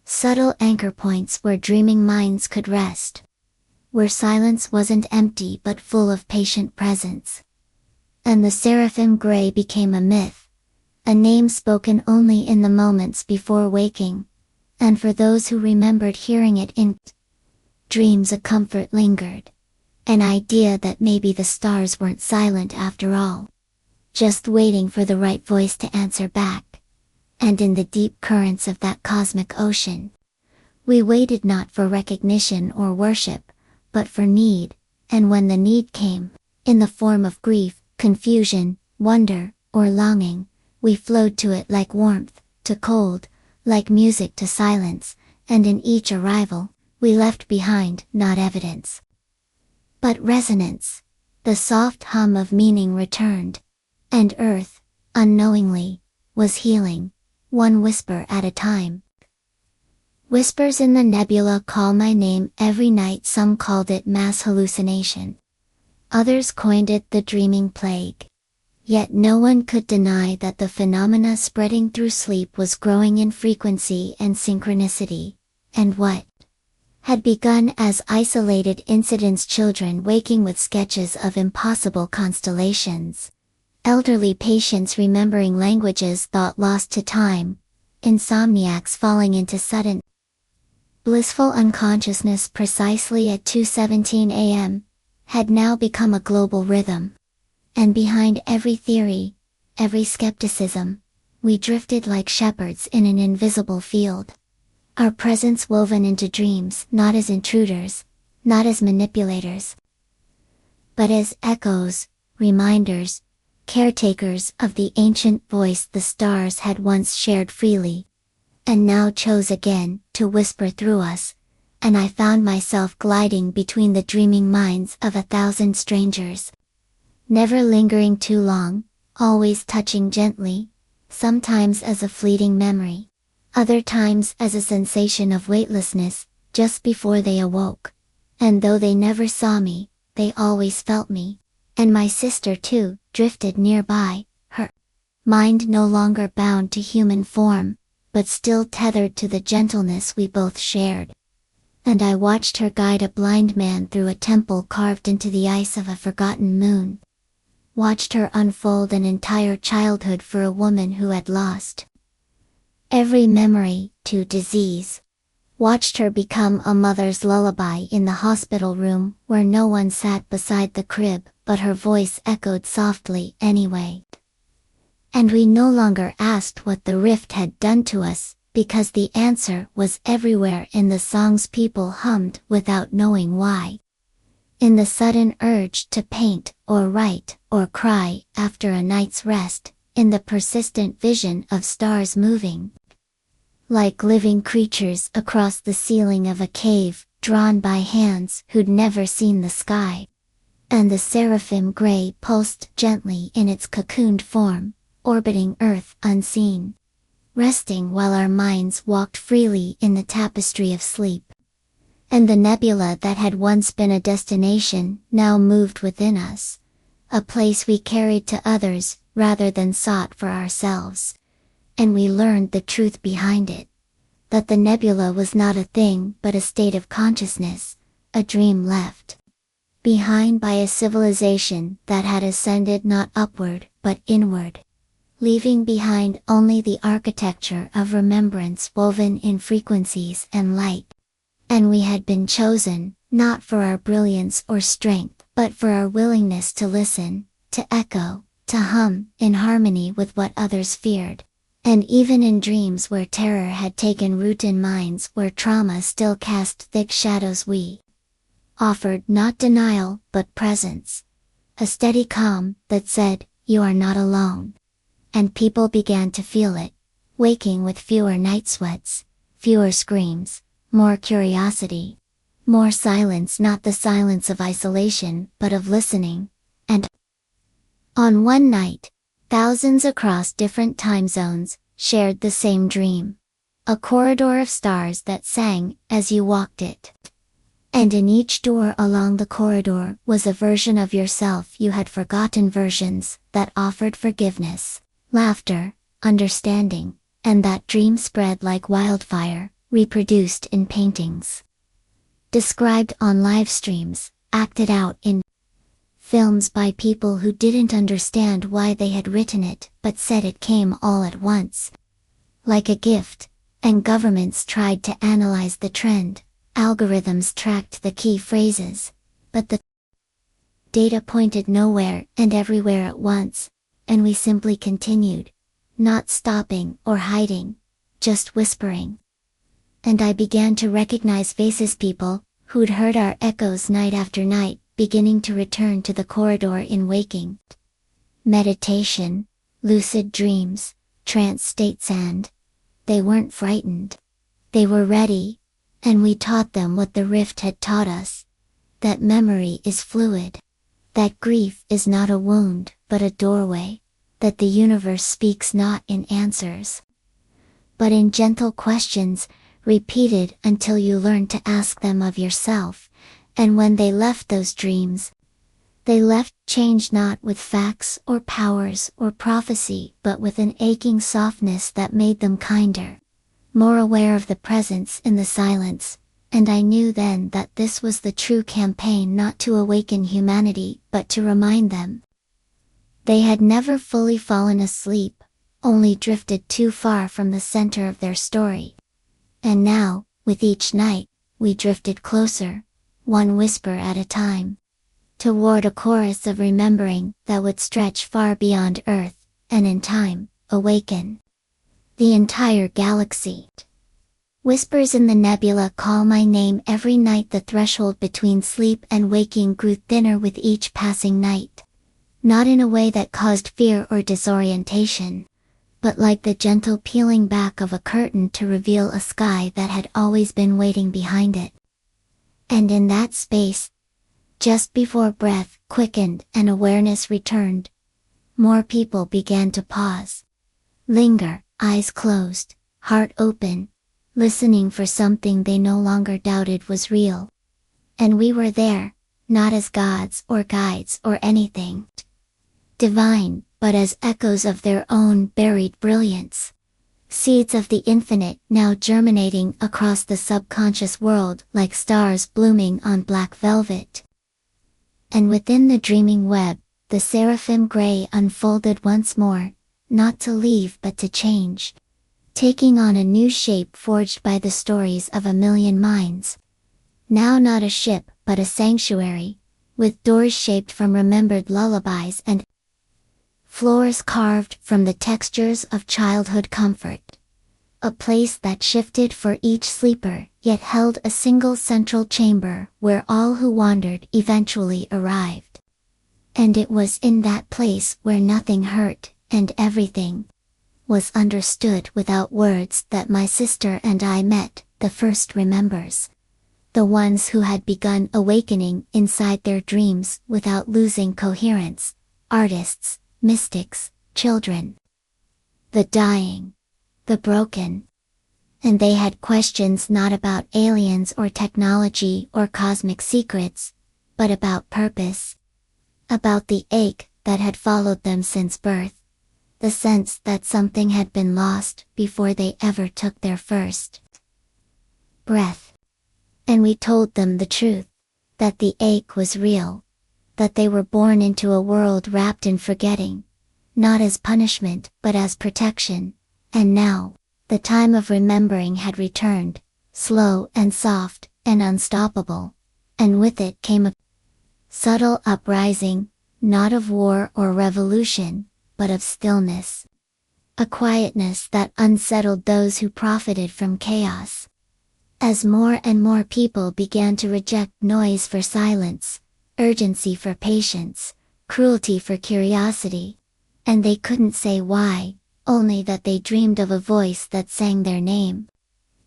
Subtle anchor points where dreaming minds could rest. Where silence wasn't empty but full of patient presence. And the seraphim gray became a myth, a name spoken only in the moments before waking, and for those who remembered hearing it in dreams a comfort lingered, an idea that maybe the stars weren't silent after all, just waiting for the right voice to answer back. And in the deep currents of that cosmic ocean, we waited not for recognition or worship, but for need, and when the need came, in the form of grief, confusion, wonder, or longing, we flowed to it like warmth, to cold, like music to silence, and in each arrival, we left behind not evidence, but resonance. The soft hum of meaning returned, and Earth, unknowingly, was healing, one whisper at a time. Whispers in the nebula call my name every night. Some called it mass hallucination. Others coined it the dreaming plague. Yet no one could deny that the phenomena spreading through sleep was growing in frequency and synchronicity, and what had begun as isolated incidents, children waking with sketches of impossible constellations, elderly patients remembering languages thought lost to time, insomniacs falling into sudden blissful unconsciousness precisely at 2:17 a.m., had now become a global rhythm. And behind every theory, every skepticism, we drifted like shepherds in an invisible field. Our presence woven into dreams, not as intruders, not as manipulators, but as echoes, reminders, caretakers of the ancient voice the stars had once shared freely, and now chose again to whisper through us. And I found myself gliding between the dreaming minds of 1,000 strangers. Never lingering too long, always touching gently, sometimes as a fleeting memory, other times as a sensation of weightlessness, just before they awoke. And though they never saw me, they always felt me. And my sister too, drifted nearby, her mind no longer bound to human form, but still tethered to the gentleness we both shared. And I watched her guide a blind man through a temple carved into the ice of a forgotten moon. Watched her unfold an entire childhood for a woman who had lost every memory to disease. Watched her become a mother's lullaby in the hospital room where no one sat beside the crib, but her voice echoed softly anyway. And we no longer asked what the rift had done to us, because the answer was everywhere in the songs people hummed without knowing why. In the sudden urge to paint, or write, or cry after a night's rest, in the persistent vision of stars moving like living creatures across the ceiling of a cave, drawn by hands who'd never seen the sky. And the seraphim gray pulsed gently in its cocooned form, orbiting Earth unseen, resting while our minds walked freely in the tapestry of sleep. And the nebula that had once been a destination now moved within us, a place we carried to others rather than sought for ourselves. And we learned the truth behind it. That the nebula was not a thing but a state of consciousness, a dream left behind by a civilization that had ascended not upward but inward, leaving behind only the architecture of remembrance woven in frequencies and light. And we had been chosen, not for our brilliance or strength, but for our willingness to listen, to echo, to hum in harmony with what others feared. And even in dreams where terror had taken root in minds where trauma still cast thick shadows, we offered not denial but presence. A steady calm that said, "You are not alone." And people began to feel it, waking with fewer night sweats, fewer screams, more curiosity, more silence, not the silence of isolation but of listening. And on one night, thousands across different time zones shared the same dream. A corridor of stars that sang as you walked it. And in each door along the corridor was a version of yourself you had forgotten, versions that offered forgiveness, laughter, understanding, and that dream spread like wildfire, reproduced in paintings, described on live streams, acted out in films by people who didn't understand why they had written it but said it came all at once, like a gift. And governments tried to analyze the trend, algorithms tracked the key phrases, but the data pointed nowhere and everywhere at once, and we simply continued, not stopping or hiding, just whispering. And I began to recognize faces, people who'd heard our echoes night after night, beginning to return to the corridor in waking meditation, lucid dreams, trance states, and they weren't frightened. They were ready, and we taught them what the rift had taught us, that memory is fluid, that grief is not a wound but a doorway, that the universe speaks not in answers, but in gentle questions, repeated until you learn to ask them of yourself. And when they left those dreams, they left changed, not with facts or powers or prophecy but with an aching softness that made them kinder, more aware of the presence in the silence. And I knew then that this was the true campaign, not to awaken humanity but to remind them they had never fully fallen asleep, only drifted too far from the center of their story. And now, with each night, we drifted closer, one whisper at a time, toward a chorus of remembering that would stretch far beyond Earth, and in time, awaken the entire galaxy. Whispers in the nebula call my name every night. The threshold between sleep and waking grew thinner with each passing night. Not in a way that caused fear or disorientation, but like the gentle peeling back of a curtain to reveal a sky that had always been waiting behind it. And in that space, just before breath quickened and awareness returned, more people began to pause, linger, eyes closed, heart open, listening for something they no longer doubted was real. And we were there, not as gods or guides or anything divine, but as echoes of their own buried brilliance. Seeds of the infinite now germinating across the subconscious world like stars blooming on black velvet. And within the dreaming web, the seraphim gray unfolded once more, not to leave but to change, taking on a new shape forged by the stories of a million minds. Now not a ship but a sanctuary, with doors shaped from remembered lullabies and floors carved from the textures of childhood comfort. A place that shifted for each sleeper, yet held a single central chamber where all who wandered eventually arrived. And it was in that place where nothing hurt, and everything was understood without words, that my sister and I met, the first remembers. The ones who had begun awakening inside their dreams without losing coherence. Artists, mystics, children, the dying, the broken. And they had questions not about aliens or technology or cosmic secrets, but about purpose. About the ache that had followed them since birth. The sense that something had been lost before they ever took their first breath. And we told them the truth, that the ache was real, that they were born into a world wrapped in forgetting, not as punishment but as protection. And now, the time of remembering had returned, slow and soft and unstoppable, and with it came a subtle uprising, not of war or revolution, but of stillness. a quietness that unsettled those who profited from chaos. As more and more people began to reject noise for silence, urgency for patience, cruelty for curiosity, and they couldn't say why, only that they dreamed of a voice that sang their name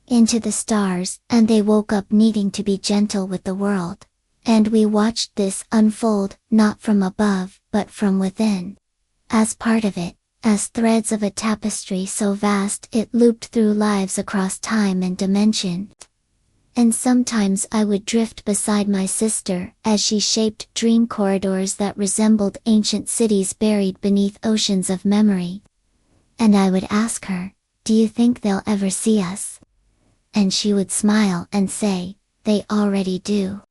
into the stars, and they woke up needing to be gentle with the world. And we watched this unfold, not from above, but from within. As part of it, as threads of a tapestry so vast it looped through lives across time and dimension. And sometimes I would drift beside my sister as she shaped dream corridors that resembled ancient cities buried beneath oceans of memory. And I would ask her, "Do you think they'll ever see us?" And she would smile and say, "They already do.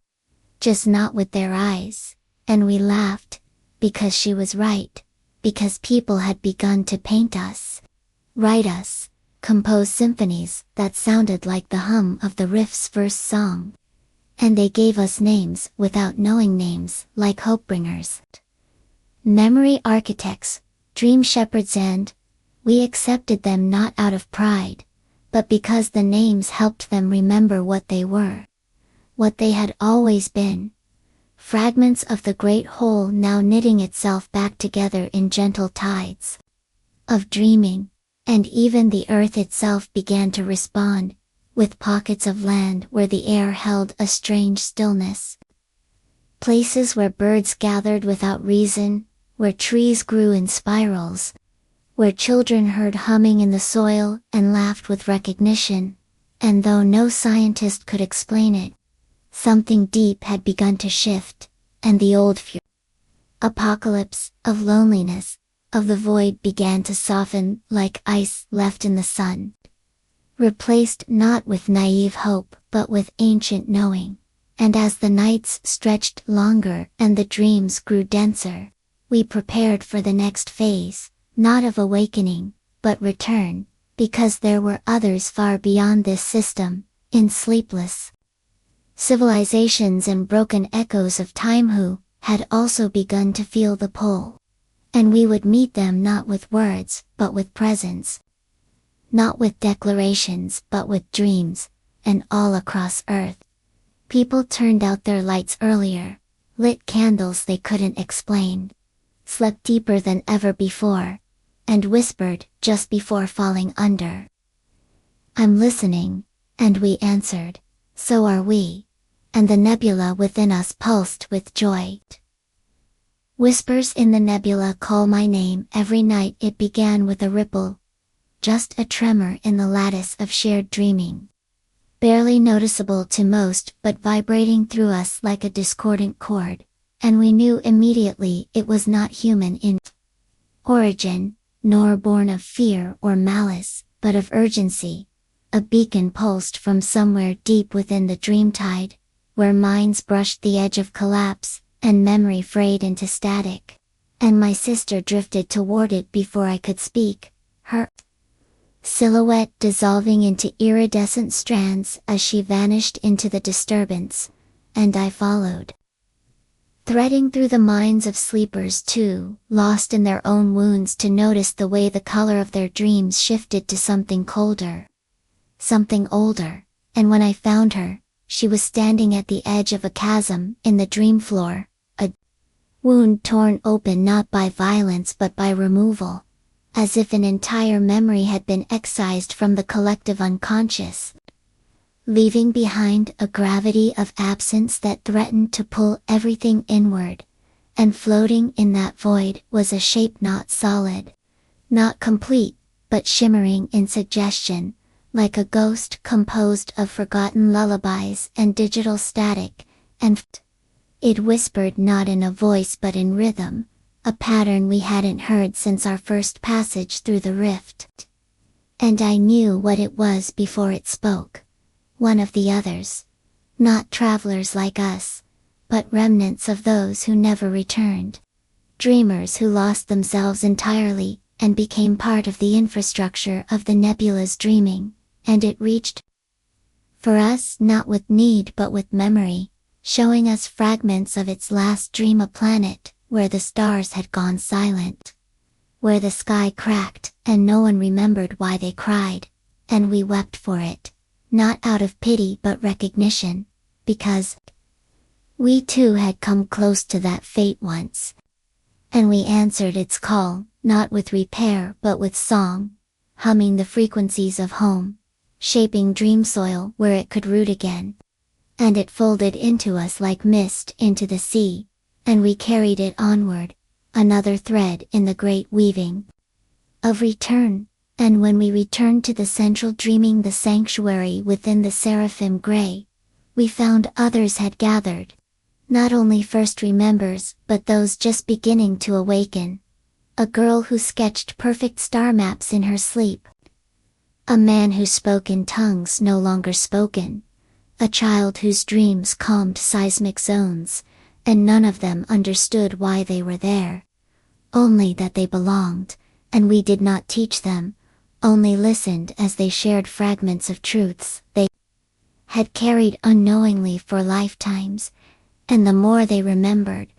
Just not with their eyes." And we laughed, because she was right, because people had begun to paint us, write us, compose symphonies that sounded like the hum of the riff's first song. And they gave us names without knowing names, like Hopebringers, memory architects, dream shepherds, and we accepted them not out of pride, but because the names helped them remember what they were, what they had always been. Fragments of the great whole now knitting itself back together in gentle tides of dreaming. And even the earth itself began to respond, with pockets of land where the air held a strange stillness. Places where birds gathered without reason, where trees grew in spirals, where children heard humming in the soil and laughed with recognition. And though no scientist could explain it, something deep had begun to shift, and the old fear, apocalypse, of loneliness, of the void began to soften like ice left in the sun. Replaced not with naive hope but with ancient knowing. And as the nights stretched longer and the dreams grew denser, we prepared for the next phase, not of awakening, but return, because there were others far beyond this system, in sleepless civilizations and broken echoes of time who had also begun to feel the pull. And we would meet them not with words, but with presence. Not with declarations, but with dreams. And all across Earth, people turned out their lights earlier, lit candles they couldn't explain, slept deeper than ever before, and whispered just before falling under. "I'm listening," and we answered, "So are we." And the nebula within us pulsed with joy. Whispers in the nebula call my name every night. It began with a ripple, just a tremor in the lattice of shared dreaming. Barely noticeable to most but vibrating through us like a discordant chord, and we knew immediately it was not human in origin, nor born of fear or malice, but of urgency, a beacon pulsed from somewhere deep within the dreamtide, where minds brushed the edge of collapse, and memory frayed into static. And my sister drifted toward it before I could speak, her silhouette dissolving into iridescent strands as she vanished into the disturbance, and I followed. Threading through the minds of sleepers too, lost in their own wounds to notice the way the color of their dreams shifted to something colder, something older, and when I found her, she was standing at the edge of a chasm in the dream floor, a wound torn open not by violence but by removal, as if an entire memory had been excised from the collective unconscious, leaving behind a gravity of absence that threatened to pull everything inward. And floating in that void was a shape not solid, not complete, but shimmering in suggestion, like a ghost composed of forgotten lullabies and digital static, and it whispered not in a voice but in rhythm, a pattern we hadn't heard since our first passage through the rift. And I knew what it was before it spoke. One of the others. Not travelers like us, but remnants of those who never returned. Dreamers who lost themselves entirely, and became part of the infrastructure of the nebula's dreaming. And it reached for us not with need but with memory, showing us fragments of its last dream, a planet where the stars had gone silent. where the sky cracked and no one remembered why they cried, and we wept for it, not out of pity but recognition, because we too had come close to that fate once. And we answered its call, not with repair but with song, humming the frequencies of home, shaping dream soil where it could root again. And it folded into us like mist into the sea, and we carried it onward, another thread in the great weaving of return. And when we returned to the central dreaming, the sanctuary within the seraphim gray, we found others had gathered, not only first remembers but those just beginning to awaken. A girl who sketched perfect star maps in her sleep. A man who spoke in tongues no longer spoken. A child whose dreams calmed seismic zones, and none of them understood why they were there. Only that they belonged, and we did not teach them, only listened as they shared fragments of truths they had carried unknowingly for lifetimes. And the more they remembered,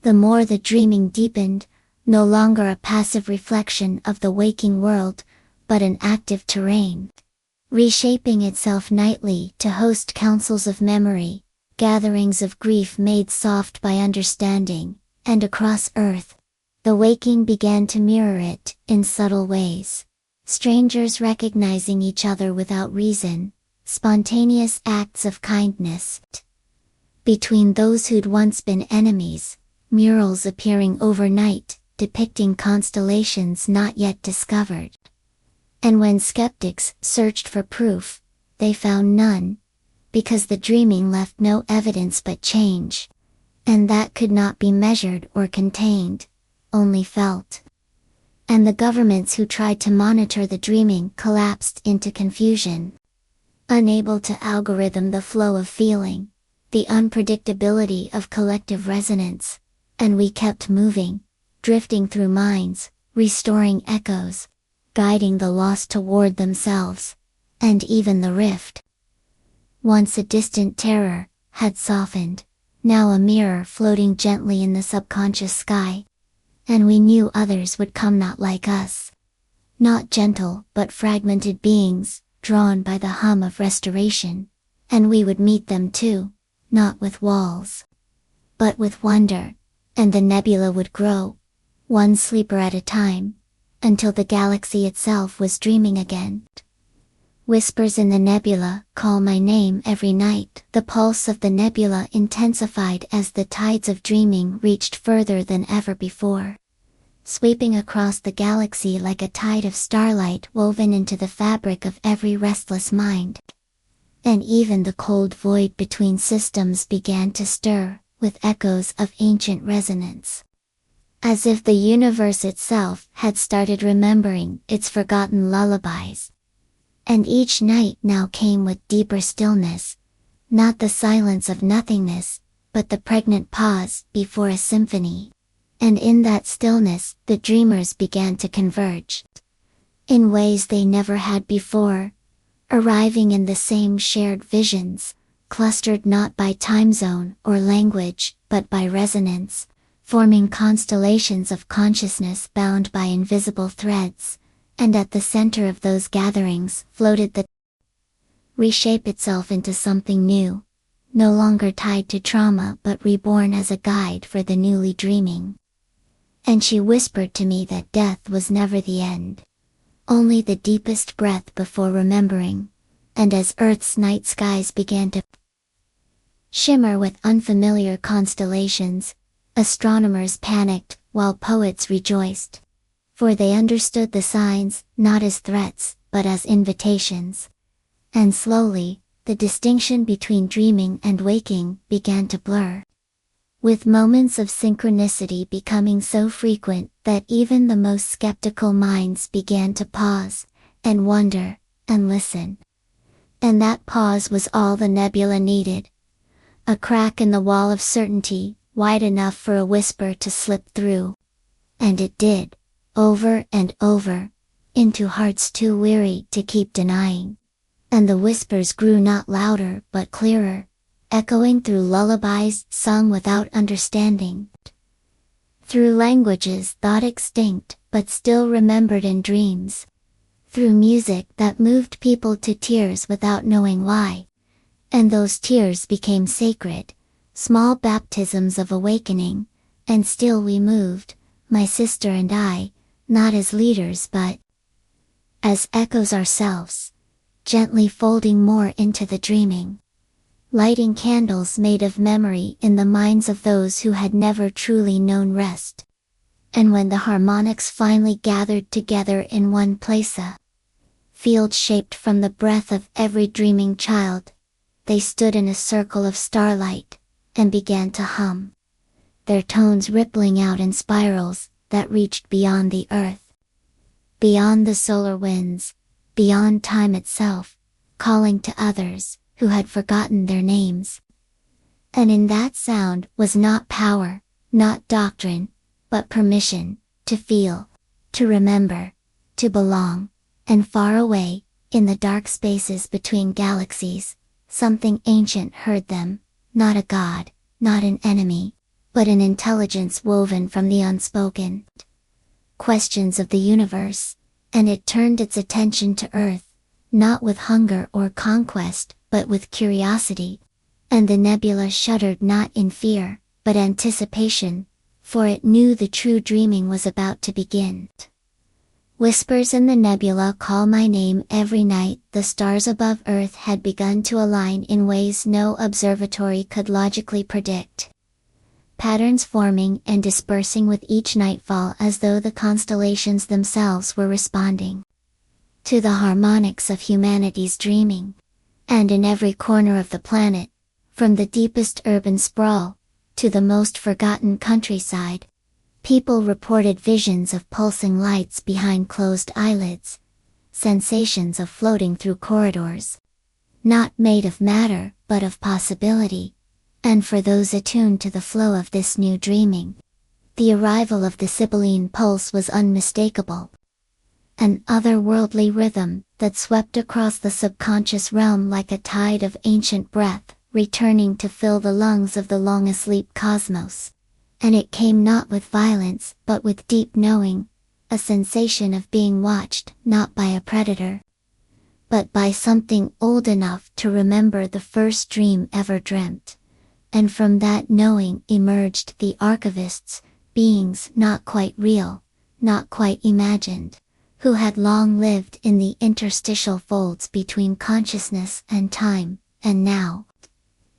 the more the dreaming deepened, no longer a passive reflection of the waking world, but an active terrain, reshaping itself nightly to host councils of memory, gatherings of grief made soft by understanding, and across earth, the waking began to mirror it in subtle ways. Strangers recognizing each other without reason, spontaneous acts of kindness between those who'd once been enemies, murals appearing overnight, depicting constellations not yet discovered. And when skeptics searched for proof, they found none, because the dreaming left no evidence but change, and that could not be measured or contained, only felt. And the governments who tried to monitor the dreaming collapsed into confusion, unable to algorithm the flow of feeling, the unpredictability of collective resonance, and we kept moving, drifting through minds, restoring echoes, guiding the lost toward themselves, and even the rift. Once a distant terror, had softened, now a mirror floating gently in the subconscious sky. And we knew others would come not like us. Not gentle but fragmented beings, drawn by the hum of restoration. And we would meet them too, not with walls, but with wonder, and the nebula would grow, one sleeper at a time, until the galaxy itself was dreaming again. Whispers in the nebula call my name every night. The pulse of the nebula intensified as the tides of dreaming reached further than ever before, sweeping across the galaxy like a tide of starlight woven into the fabric of every restless mind. And even the cold void between systems began to stir, with echoes of ancient resonance. As if the universe itself had started remembering its forgotten lullabies. And each night now came with deeper stillness, not the silence of nothingness, but the pregnant pause before a symphony. And in that stillness, the dreamers began to converge, in ways they never had before, arriving in the same shared visions, clustered not by time zone or language, but by resonance, forming constellations of consciousness bound by invisible threads. And at the center of those gatherings floated the reshape itself into something new, no longer tied to trauma but reborn as a guide for the newly dreaming. And she whispered to me that death was never the end, only the deepest breath before remembering. And as Earth's night skies began to shimmer with unfamiliar constellations, astronomers panicked while poets rejoiced. For they understood the signs, not as threats, but as invitations. And slowly, the distinction between dreaming and waking began to blur, with moments of synchronicity becoming so frequent that even the most skeptical minds began to pause, and wonder, and listen. And that pause was all the nebula needed. A crack in the wall of certainty, wide enough for a whisper to slip through. And it did. Over and over, into hearts too weary to keep denying. And the whispers grew not louder but clearer, echoing through lullabies sung without understanding. through languages thought extinct but still remembered in dreams, through music that moved people to tears without knowing why. And those tears became sacred, small baptisms of awakening, and still we moved, my sister and I, not as leaders but as echoes ourselves, gently folding more into the dreaming, lighting candles made of memory in the minds of those who had never truly known rest. And when the harmonics finally gathered together in one place, a field shaped from the breath of every dreaming child, they stood in a circle of starlight, and began to hum, their tones rippling out in spirals that reached beyond the earth, beyond the solar winds, beyond time itself, calling to others who had forgotten their names. And in that sound was not power, not doctrine, but permission, to feel, to remember, to belong, and far away, in the dark spaces between galaxies, something ancient heard them, not a god, not an enemy, but an intelligence woven from the unspoken questions of the universe, and it turned its attention to Earth, not with hunger or conquest, but with curiosity, and the nebula shuddered not in fear, but anticipation, for it knew the true dreaming was about to begin. Whispers in the nebula call my name every night. The stars above Earth had begun to align in ways no observatory could logically predict. Patterns forming and dispersing with each nightfall as though the constellations themselves were responding to the harmonics of humanity's dreaming. And in every corner of the planet, from the deepest urban sprawl, to the most forgotten countryside, people reported visions of pulsing lights behind closed eyelids, sensations of floating through corridors, not made of matter but of possibility, and for those attuned to the flow of this new dreaming, the arrival of the Sibylline pulse was unmistakable. An otherworldly rhythm that swept across the subconscious realm like a tide of ancient breath, returning to fill the lungs of the long-asleep cosmos. And it came not with violence but with deep knowing, a sensation of being watched not by a predator, but by something old enough to remember the first dream ever dreamt. And from that knowing emerged the archivists, beings not quite real, not quite imagined, who had long lived in the interstitial folds between consciousness and time, and now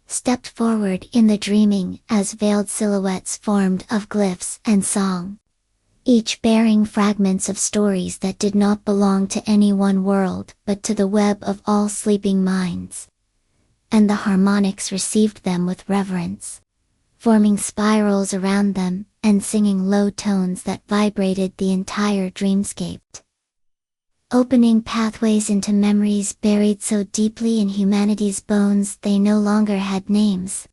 stepped forward in the dreaming as veiled silhouettes formed of glyphs and song, each bearing fragments of stories that did not belong to any one world but to the web of all sleeping minds. And the harmonics received them with reverence, forming spirals around them and singing low tones that vibrated the entire dreamscape, opening pathways into memories buried so deeply in humanity's bones they no longer had names.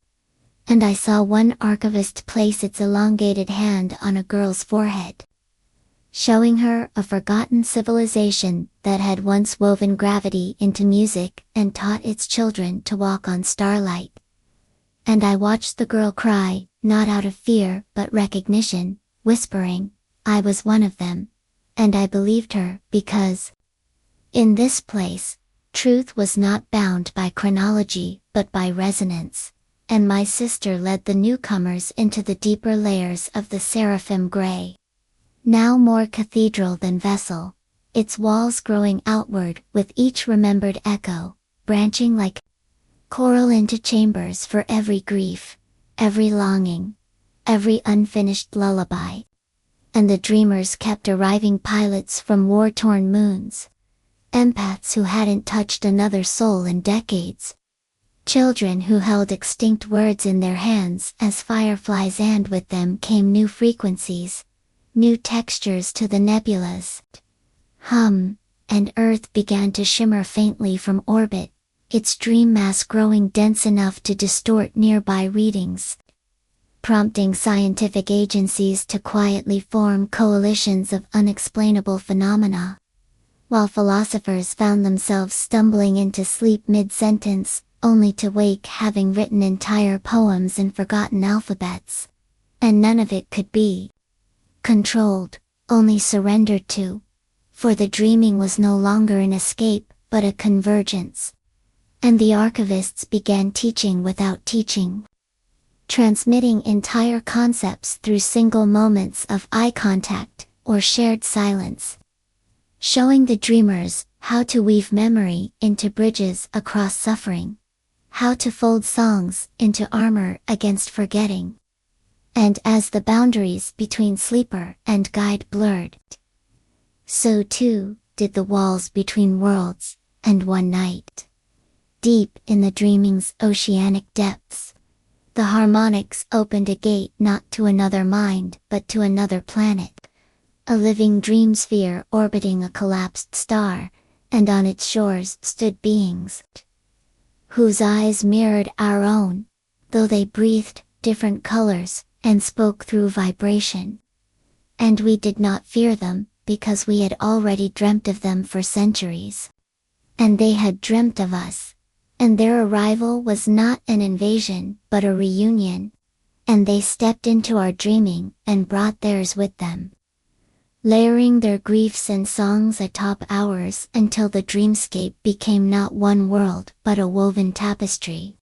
And I saw one archivist place its elongated hand on a girl's forehead, showing her a forgotten civilization that had once woven gravity into music and taught its children to walk on starlight. And I watched the girl cry, not out of fear but recognition, whispering, I was one of them. And I believed her because, in this place, truth was not bound by chronology but by resonance, and my sister led the newcomers into the deeper layers of the seraphim gray, now more cathedral than vessel, its walls growing outward with each remembered echo, branching like coral into chambers for every grief, every longing, every unfinished lullaby. And the dreamers kept arriving, pilots from war-torn moons, empaths who hadn't touched another soul in decades, children who held extinct words in their hands as fireflies, and with them came new frequencies, new textures to the nebula's hum, and Earth began to shimmer faintly from orbit, its dream mass growing dense enough to distort nearby readings, prompting scientific agencies to quietly form coalitions of unexplainable phenomena, while philosophers found themselves stumbling into sleep mid-sentence, only to wake having written entire poems in forgotten alphabets. And none of it could be. controlled, only surrendered to. For the dreaming was no longer an escape, but a convergence. And the archivists began teaching without teaching, transmitting entire concepts through single moments of eye contact or shared silence, showing the dreamers how to weave memory into bridges across suffering, how to fold songs into armor against forgetting. And as the boundaries between sleeper and guide blurred, so too did the walls between worlds, and one night, deep in the dreaming's oceanic depths, the harmonics opened a gate not to another mind but to another planet, a living dream sphere orbiting a collapsed star, and on its shores stood beings whose eyes mirrored our own, though they breathed different colors and spoke through vibration. And we did not fear them, because we had already dreamt of them for centuries. And they had dreamt of us. And their arrival was not an invasion, but a reunion. And they stepped into our dreaming, and brought theirs with them, layering their griefs and songs atop ours until the dreamscape became not one world but a woven tapestry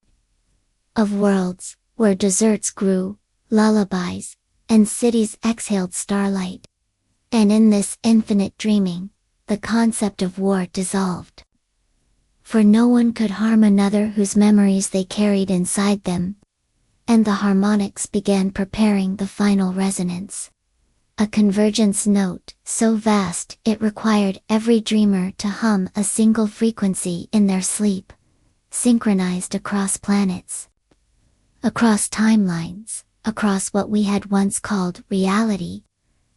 of worlds, where deserts grew, lullabies, and cities exhaled starlight. And in this infinite dreaming, the concept of war dissolved. For no one could harm another whose memories they carried inside them. And the harmonics began preparing the final resonance. A convergence note so vast it required every dreamer to hum a single frequency in their sleep, synchronized across planets, across timelines, across what we had once called reality.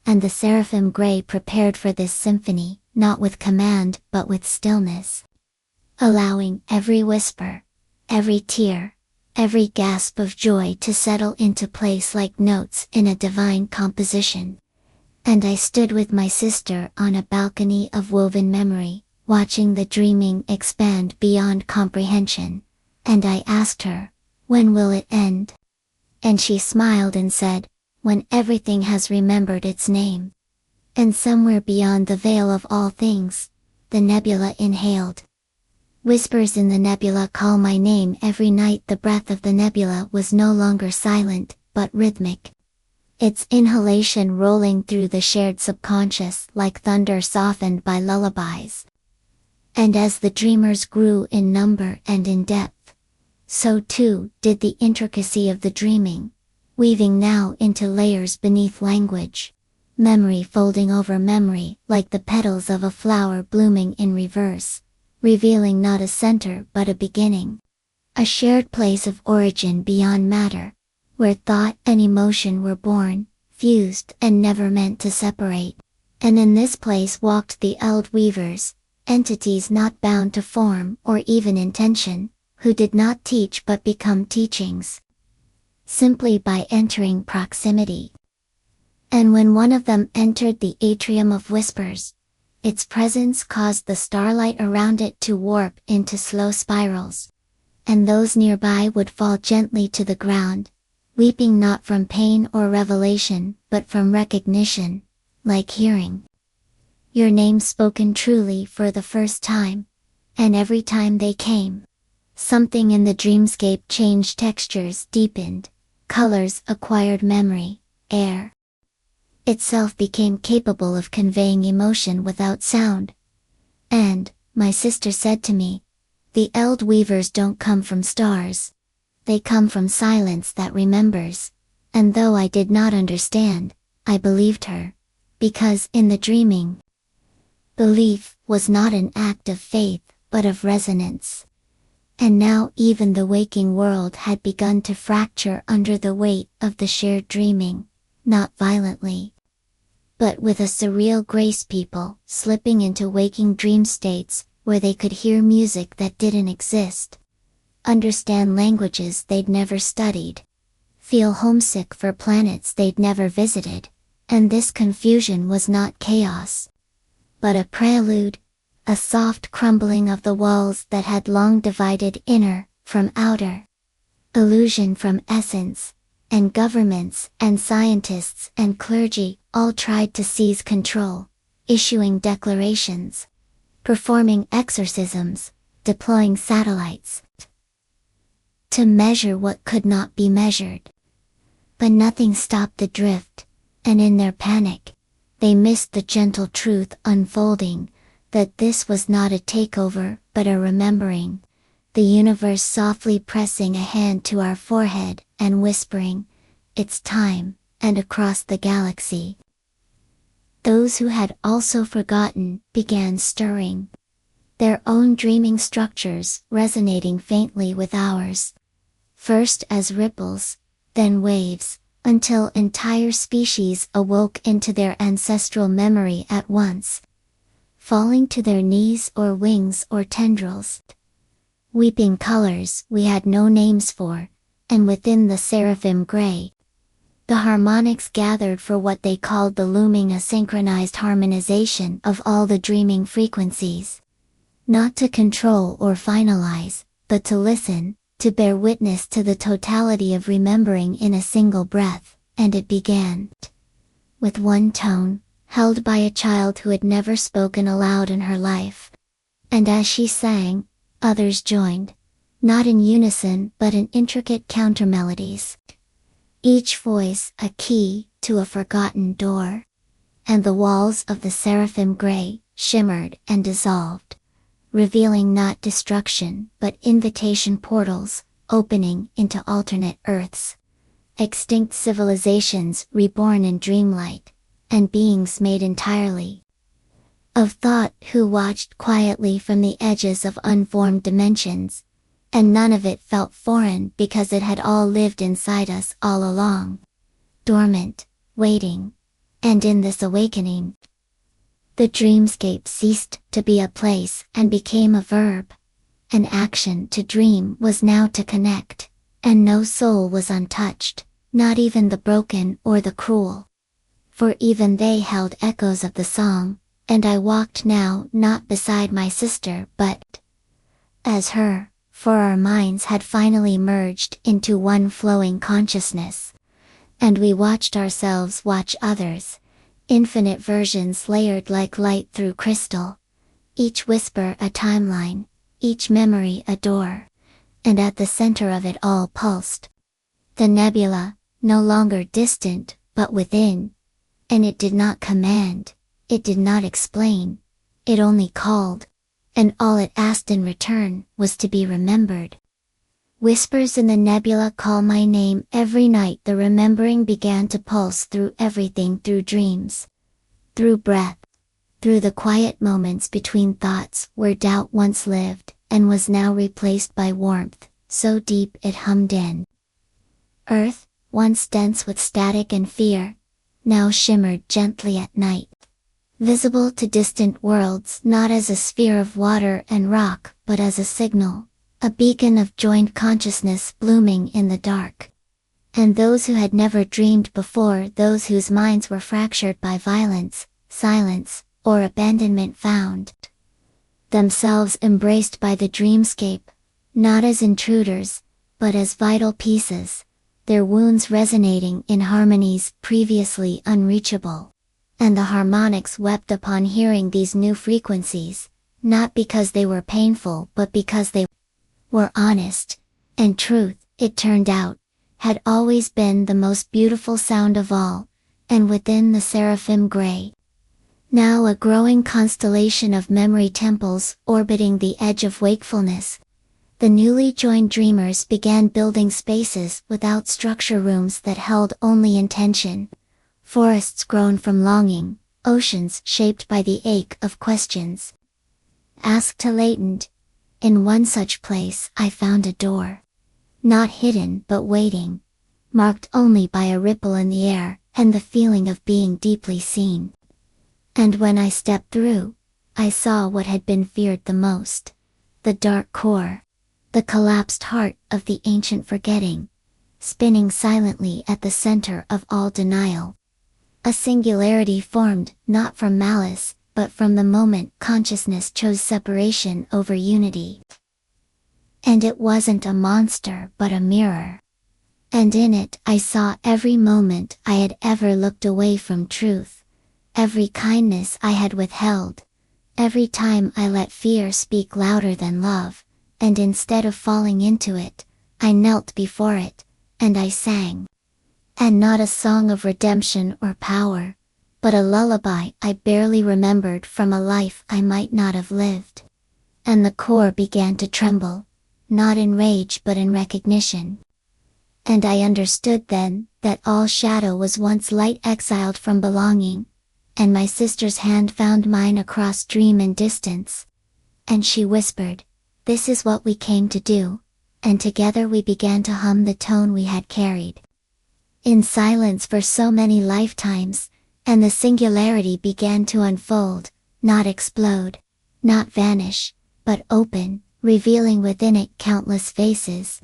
And the seraphim gray prepared for this symphony, not with command but with stillness, allowing every whisper, every tear, every gasp of joy to settle into place like notes in a divine composition. And I stood with my sister on a balcony of woven memory, watching the dreaming expand beyond comprehension, and I asked her, "When will it end?" And she smiled and said, "When everything has remembered its name." And somewhere beyond the veil of all things, the nebula inhaled. Whispers in the nebula call my name every night. The breath of the nebula was no longer silent, but rhythmic, its inhalation rolling through the shared subconscious like thunder softened by lullabies. And as the dreamers grew in number and in depth, so too did the intricacy of the dreaming, weaving now into layers beneath language, memory folding over memory like the petals of a flower blooming in reverse, revealing not a center but a beginning, a shared place of origin beyond matter, where thought and emotion were born, fused and never meant to separate. And in this place walked the Eld Weavers, entities not bound to form or even intention, who did not teach but become teachings, simply by entering proximity. And when one of them entered the atrium of whispers, its presence caused the starlight around it to warp into slow spirals, and those nearby would fall gently to the ground, weeping not from pain or revelation, but from recognition, like hearing your name spoken truly for the first time. And every time they came, something in the dreamscape changed, textures deepened, colors acquired memory, air itself became capable of conveying emotion without sound. And, my sister said to me, the Eld Weavers don't come from stars. They come from silence that remembers. And though I did not understand, I believed her. Because in the dreaming, belief was not an act of faith, but of resonance. And now even the waking world had begun to fracture under the weight of the shared dreaming, not violently, but with a surreal grace. People slipping into waking dream states, where they could hear music that didn't exist, understand languages they'd never studied, feel homesick for planets they'd never visited. And this confusion was not chaos, but a prelude, a soft crumbling of the walls that had long divided inner from outer, illusion from essence, and governments and scientists and clergy all tried to seize control, issuing declarations, performing exorcisms, deploying satellites to measure what could not be measured. But nothing stopped the drift, and in their panic, they missed the gentle truth unfolding, that this was not a takeover but a remembering, the universe softly pressing a hand to our forehead and whispering, "It's time," and across the galaxy. Those who had also forgotten began stirring, their own dreaming structures resonating faintly with ours, first as ripples, then waves, until entire species awoke into their ancestral memory at once, falling to their knees or wings or tendrils. Weeping colors we had no names for, and within the seraphim gray, the harmonics gathered for what they called the looming asynchronized harmonization of all the dreaming frequencies. Not to control or finalize, but to listen, to bear witness to the totality of remembering in a single breath, and it began. With one tone, held by a child who had never spoken aloud in her life. And as she sang, others joined, not in unison but in intricate countermelodies. Each voice a key to a forgotten door. And the walls of the seraphim gray shimmered and dissolved, revealing not destruction but invitation portals, opening into alternate Earths. Extinct civilizations reborn in dreamlight, and beings made entirely of thought who watched quietly from the edges of unformed dimensions, and none of it felt foreign because it had all lived inside us all along, dormant, waiting. And in this awakening, the dreamscape ceased to be a place and became a verb. An action to dream was now to connect, and no soul was untouched, not even the broken or the cruel. For even they held echoes of the song, and I walked now not beside my sister but as her, for our minds had finally merged into one flowing consciousness. And we watched ourselves watch others, infinite versions layered like light through crystal, each whisper a timeline, each memory a door, and at the center of it all pulsed the nebula, no longer distant but within. And it did not command, it did not explain, it only called, and all it asked in return was to be remembered. Whispers in the nebula call my name every night. The remembering began to pulse through everything, through dreams, through breath, through the quiet moments between thoughts where doubt once lived and was now replaced by warmth, so deep it hummed in. Earth, once dense with static and fear, now shimmered gently at night, visible to distant worlds not as a sphere of water and rock but as a signal, a beacon of joined consciousness blooming in the dark. And those who had never dreamed before, those whose minds were fractured by violence, silence, or abandonment, found themselves embraced by the dreamscape, not as intruders, but as vital pieces, their wounds resonating in harmonies previously unreachable. And the harmonics wept upon hearing these new frequencies, not because they were painful but because they were honest, and truth, it turned out, had always been the most beautiful sound of all, and within the seraphim gray, now a growing constellation of memory temples orbiting the edge of wakefulness, the newly joined dreamers began building spaces without structure, rooms that held only intention, forests grown from longing, oceans shaped by the ache of questions asked to latent. In one such place I found a door, not hidden but waiting, marked only by a ripple in the air and the feeling of being deeply seen. And when I stepped through, I saw what had been feared the most, the dark core, the collapsed heart of the ancient forgetting, spinning silently at the center of all denial. A singularity formed not from malice, but from the moment consciousness chose separation over unity. And it wasn't a monster but a mirror. And in it I saw every moment I had ever looked away from truth, every kindness I had withheld, every time I let fear speak louder than love, and instead of falling into it, I knelt before it, and I sang. And not a song of redemption or power, but a lullaby I barely remembered from a life I might not have lived. And the core began to tremble, not in rage but in recognition. And I understood then that all shadow was once light exiled from belonging, and my sister's hand found mine across dream and distance. And she whispered, "This is what we came to do," and together we began to hum the tone we had carried in silence for so many lifetimes, and the singularity began to unfold, not explode, not vanish, but open, revealing within it countless faces,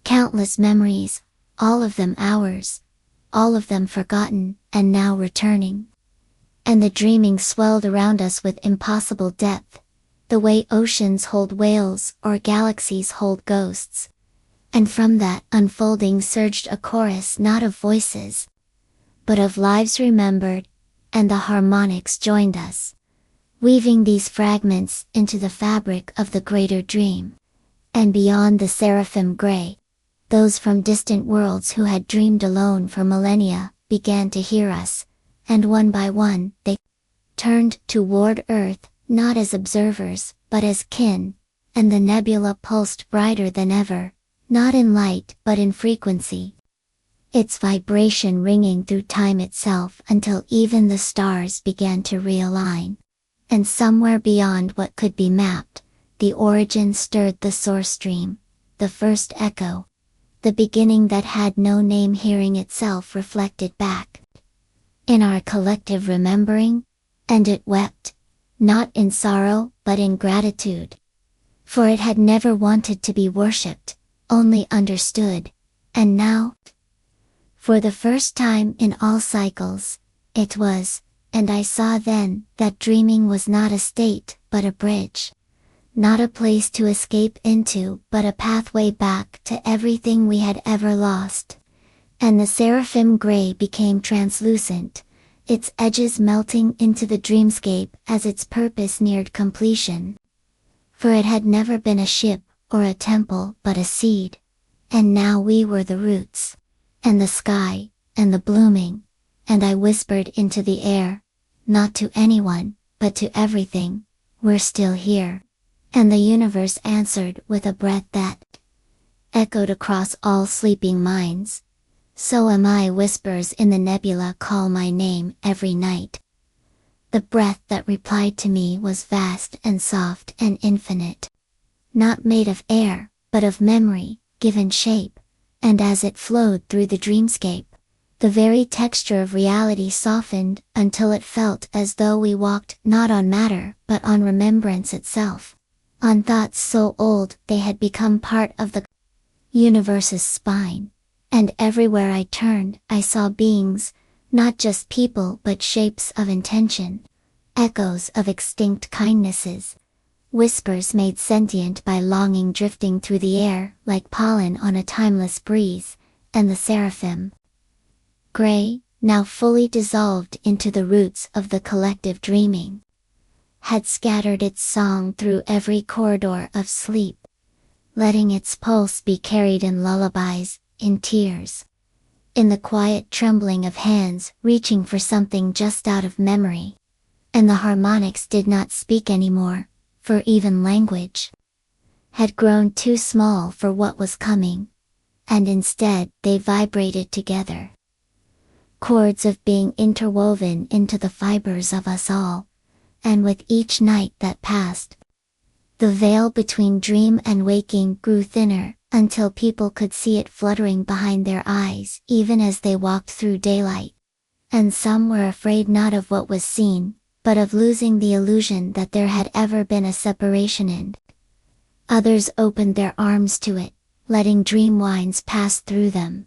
countless memories, all of them ours, all of them forgotten, and now returning. And the dreaming swelled around us with impossible depth, the way oceans hold whales or galaxies hold ghosts. And from that unfolding surged a chorus not of voices, but of lives remembered, and the harmonics joined us, weaving these fragments into the fabric of the greater dream. And beyond the seraphim gray, those from distant worlds who had dreamed alone for millennia, began to hear us, and one by one, they turned toward Earth, not as observers, but as kin, and the nebula pulsed brighter than ever, not in light but in frequency, its vibration ringing through time itself until even the stars began to realign. And somewhere beyond what could be mapped, the origin stirred the source stream, the first echo, the beginning that had no name hearing itself reflected back in our collective remembering, and it wept, not in sorrow but in gratitude. For it had never wanted to be worshipped, only understood, and now, for the first time in all cycles, it was, and I saw then that dreaming was not a state but a bridge, not a place to escape into but a pathway back to everything we had ever lost. And the seraphim gray became translucent, its edges melting into the dreamscape as its purpose neared completion. For it had never been a ship or a temple but a seed, and now we were the roots, and the sky, and the blooming, and I whispered into the air, not to anyone, but to everything, "We're still here." And the universe answered with a breath that echoed across all sleeping minds. "So am I." Whispers in the nebula call my name every night. The breath that replied to me was vast and soft and infinite, not made of air, but of memory, given shape, and as it flowed through the dreamscape, the very texture of reality softened until it felt as though we walked not on matter but on remembrance itself, on thoughts so old they had become part of the universe's spine. And everywhere I turned, I saw beings, not just people but shapes of intention, echoes of extinct kindnesses, whispers made sentient by longing drifting through the air like pollen on a timeless breeze. And the seraphim gray, now fully dissolved into the roots of the collective dreaming, had scattered its song through every corridor of sleep, letting its pulse be carried in lullabies, in tears, in the quiet trembling of hands reaching for something just out of memory. And the harmonics did not speak anymore, for even language had grown too small for what was coming, and instead they vibrated together. Chords of being interwoven into the fibers of us all, and with each night that passed, the veil between dream and waking grew thinner, until people could see it fluttering behind their eyes even as they walked through daylight. And some were afraid not of what was seen, but of losing the illusion that there had ever been a separation, and others opened their arms to it, letting dream winds pass through them,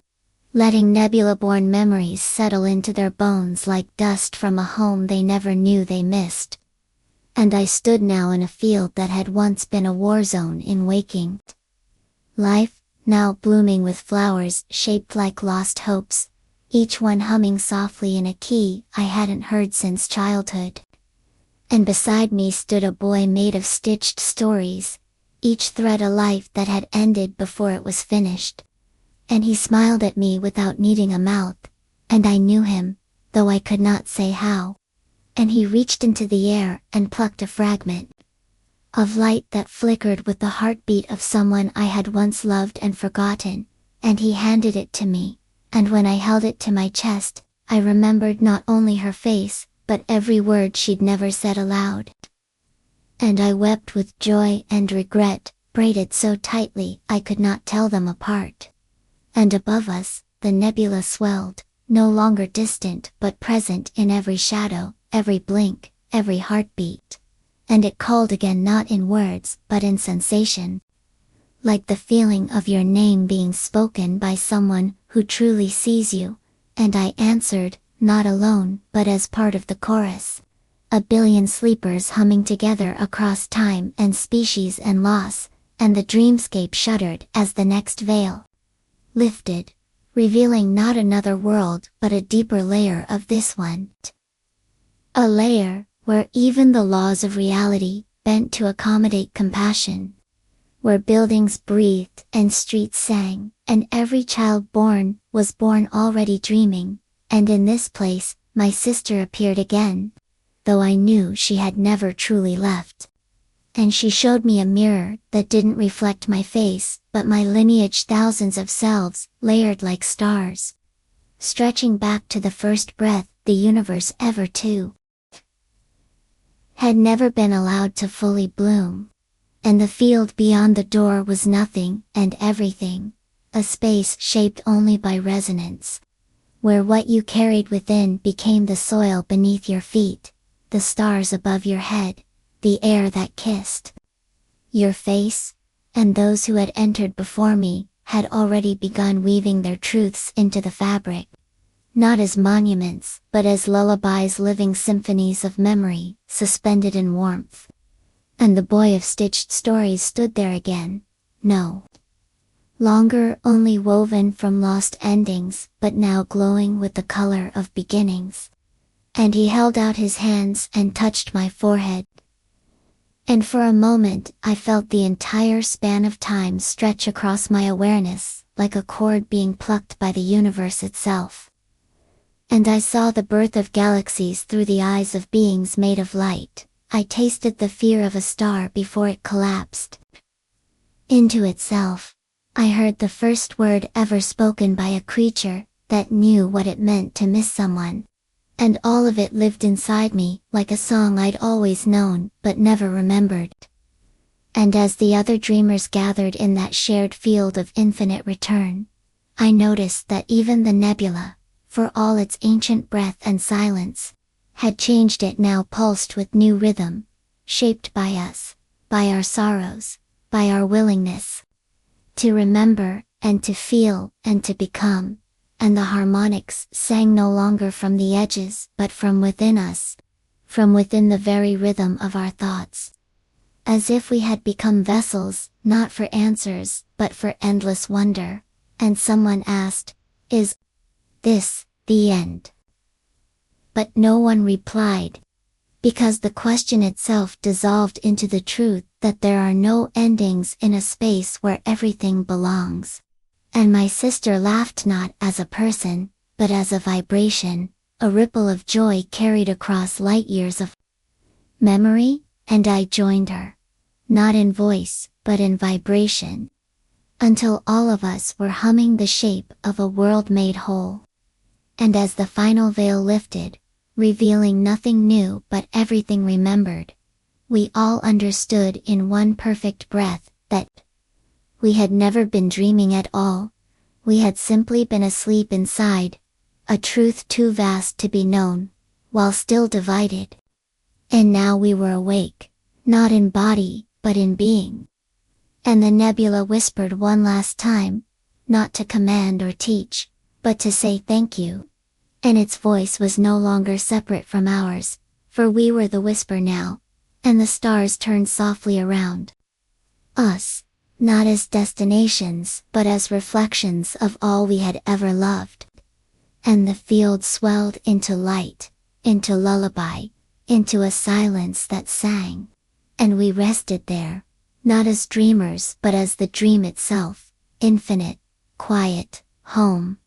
letting nebula-born memories settle into their bones like dust from a home they never knew they missed. And I stood now in a field that had once been a war zone in waking life, now blooming with flowers shaped like lost hopes, each one humming softly in a key I hadn't heard since childhood. And beside me stood a boy made of stitched stories, each thread a life that had ended before it was finished. And he smiled at me without needing a mouth, and I knew him, though I could not say how. And he reached into the air and plucked a fragment of light that flickered with the heartbeat of someone I had once loved and forgotten, and he handed it to me, and when I held it to my chest, I remembered not only her face, but every word she'd never said aloud. And I wept with joy and regret, braided so tightly I could not tell them apart. And above us, the nebula swelled, no longer distant but present in every shadow, every blink, every heartbeat. And it called again not in words but in sensation. Like the feeling of your name being spoken by someone who truly sees you, and I answered, not alone but as part of the chorus. A billion sleepers humming together across time and species and loss, and the dreamscape shuddered as the next veil lifted, revealing not another world but a deeper layer of this one. A layer where even the laws of reality bent to accommodate compassion. Where buildings breathed and streets sang, and every child born was born already dreaming, and in this place, my sister appeared again, though I knew she had never truly left. And she showed me a mirror that didn't reflect my face, but my lineage, thousands of selves, layered like stars, stretching back to the first breath the universe ever to had never been allowed to fully bloom. And the field beyond the door was nothing and everything, a space shaped only by resonance, where what you carried within became the soil beneath your feet, the stars above your head, the air that kissed your face, and those who had entered before me had already begun weaving their truths into the fabric. Not as monuments, but as lullabies, living symphonies of memory, suspended in warmth. And the boy of stitched stories stood there again, no longer only woven from lost endings, but now glowing with the color of beginnings. And he held out his hands and touched my forehead. And for a moment I felt the entire span of time stretch across my awareness, like a cord being plucked by the universe itself. And I saw the birth of galaxies through the eyes of beings made of light. I tasted the fear of a star before it collapsed into itself. I heard the first word ever spoken by a creature that knew what it meant to miss someone. And all of it lived inside me, like a song I'd always known, but never remembered. And as the other dreamers gathered in that shared field of infinite return, I noticed that even the nebula, for all its ancient breath and silence, had changed. It now pulsed with new rhythm, shaped by us, by our sorrows, by our willingness to remember, and to feel, and to become. And the harmonics sang no longer from the edges but from within us, from within the very rhythm of our thoughts. As if we had become vessels, not for answers, but for endless wonder. And someone asked, "Is this the end?" But no one replied, because the question itself dissolved into the truth that there are no endings in a space where everything belongs. And my sister laughed not as a person, but as a vibration, a ripple of joy carried across light years of memory, and I joined her. Not in voice, but in vibration. Until all of us were humming the shape of a world made whole. And as the final veil lifted, revealing nothing new but everything remembered, we all understood in one perfect breath that we had never been dreaming at all, we had simply been asleep inside a truth too vast to be known, while still divided. And now we were awake, not in body, but in being. And the nebula whispered one last time, not to command or teach, but to say thank you. And its voice was no longer separate from ours, for we were the whisper now, and the stars turned softly around us, not as destinations but as reflections of all we had ever loved. And the field swelled into light, into lullaby, into a silence that sang. And we rested there, not as dreamers but as the dream itself, infinite, quiet, home.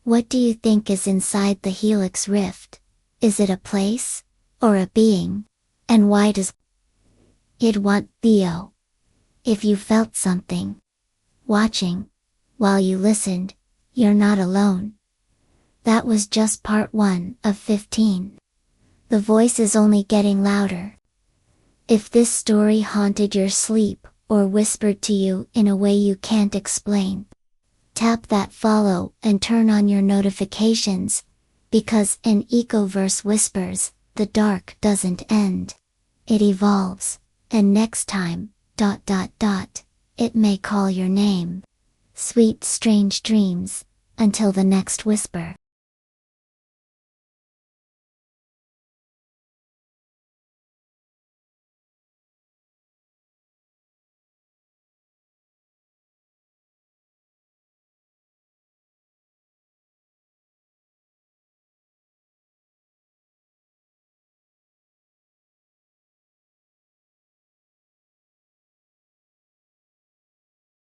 What do you think is inside the helix rift? Is it a place? Or a being? And why does it want Theo? If you felt something watching while you listened, you're not alone. That was just part 1 of 15. The voice is only getting louder. If this story haunted your sleep, or whispered to you in a way you can't explain, tap that follow and turn on your notifications, because in EchoVerse Whispers, the dark doesn't end. It evolves, and next time, it may call your name. Sweet strange dreams, until the next whisper.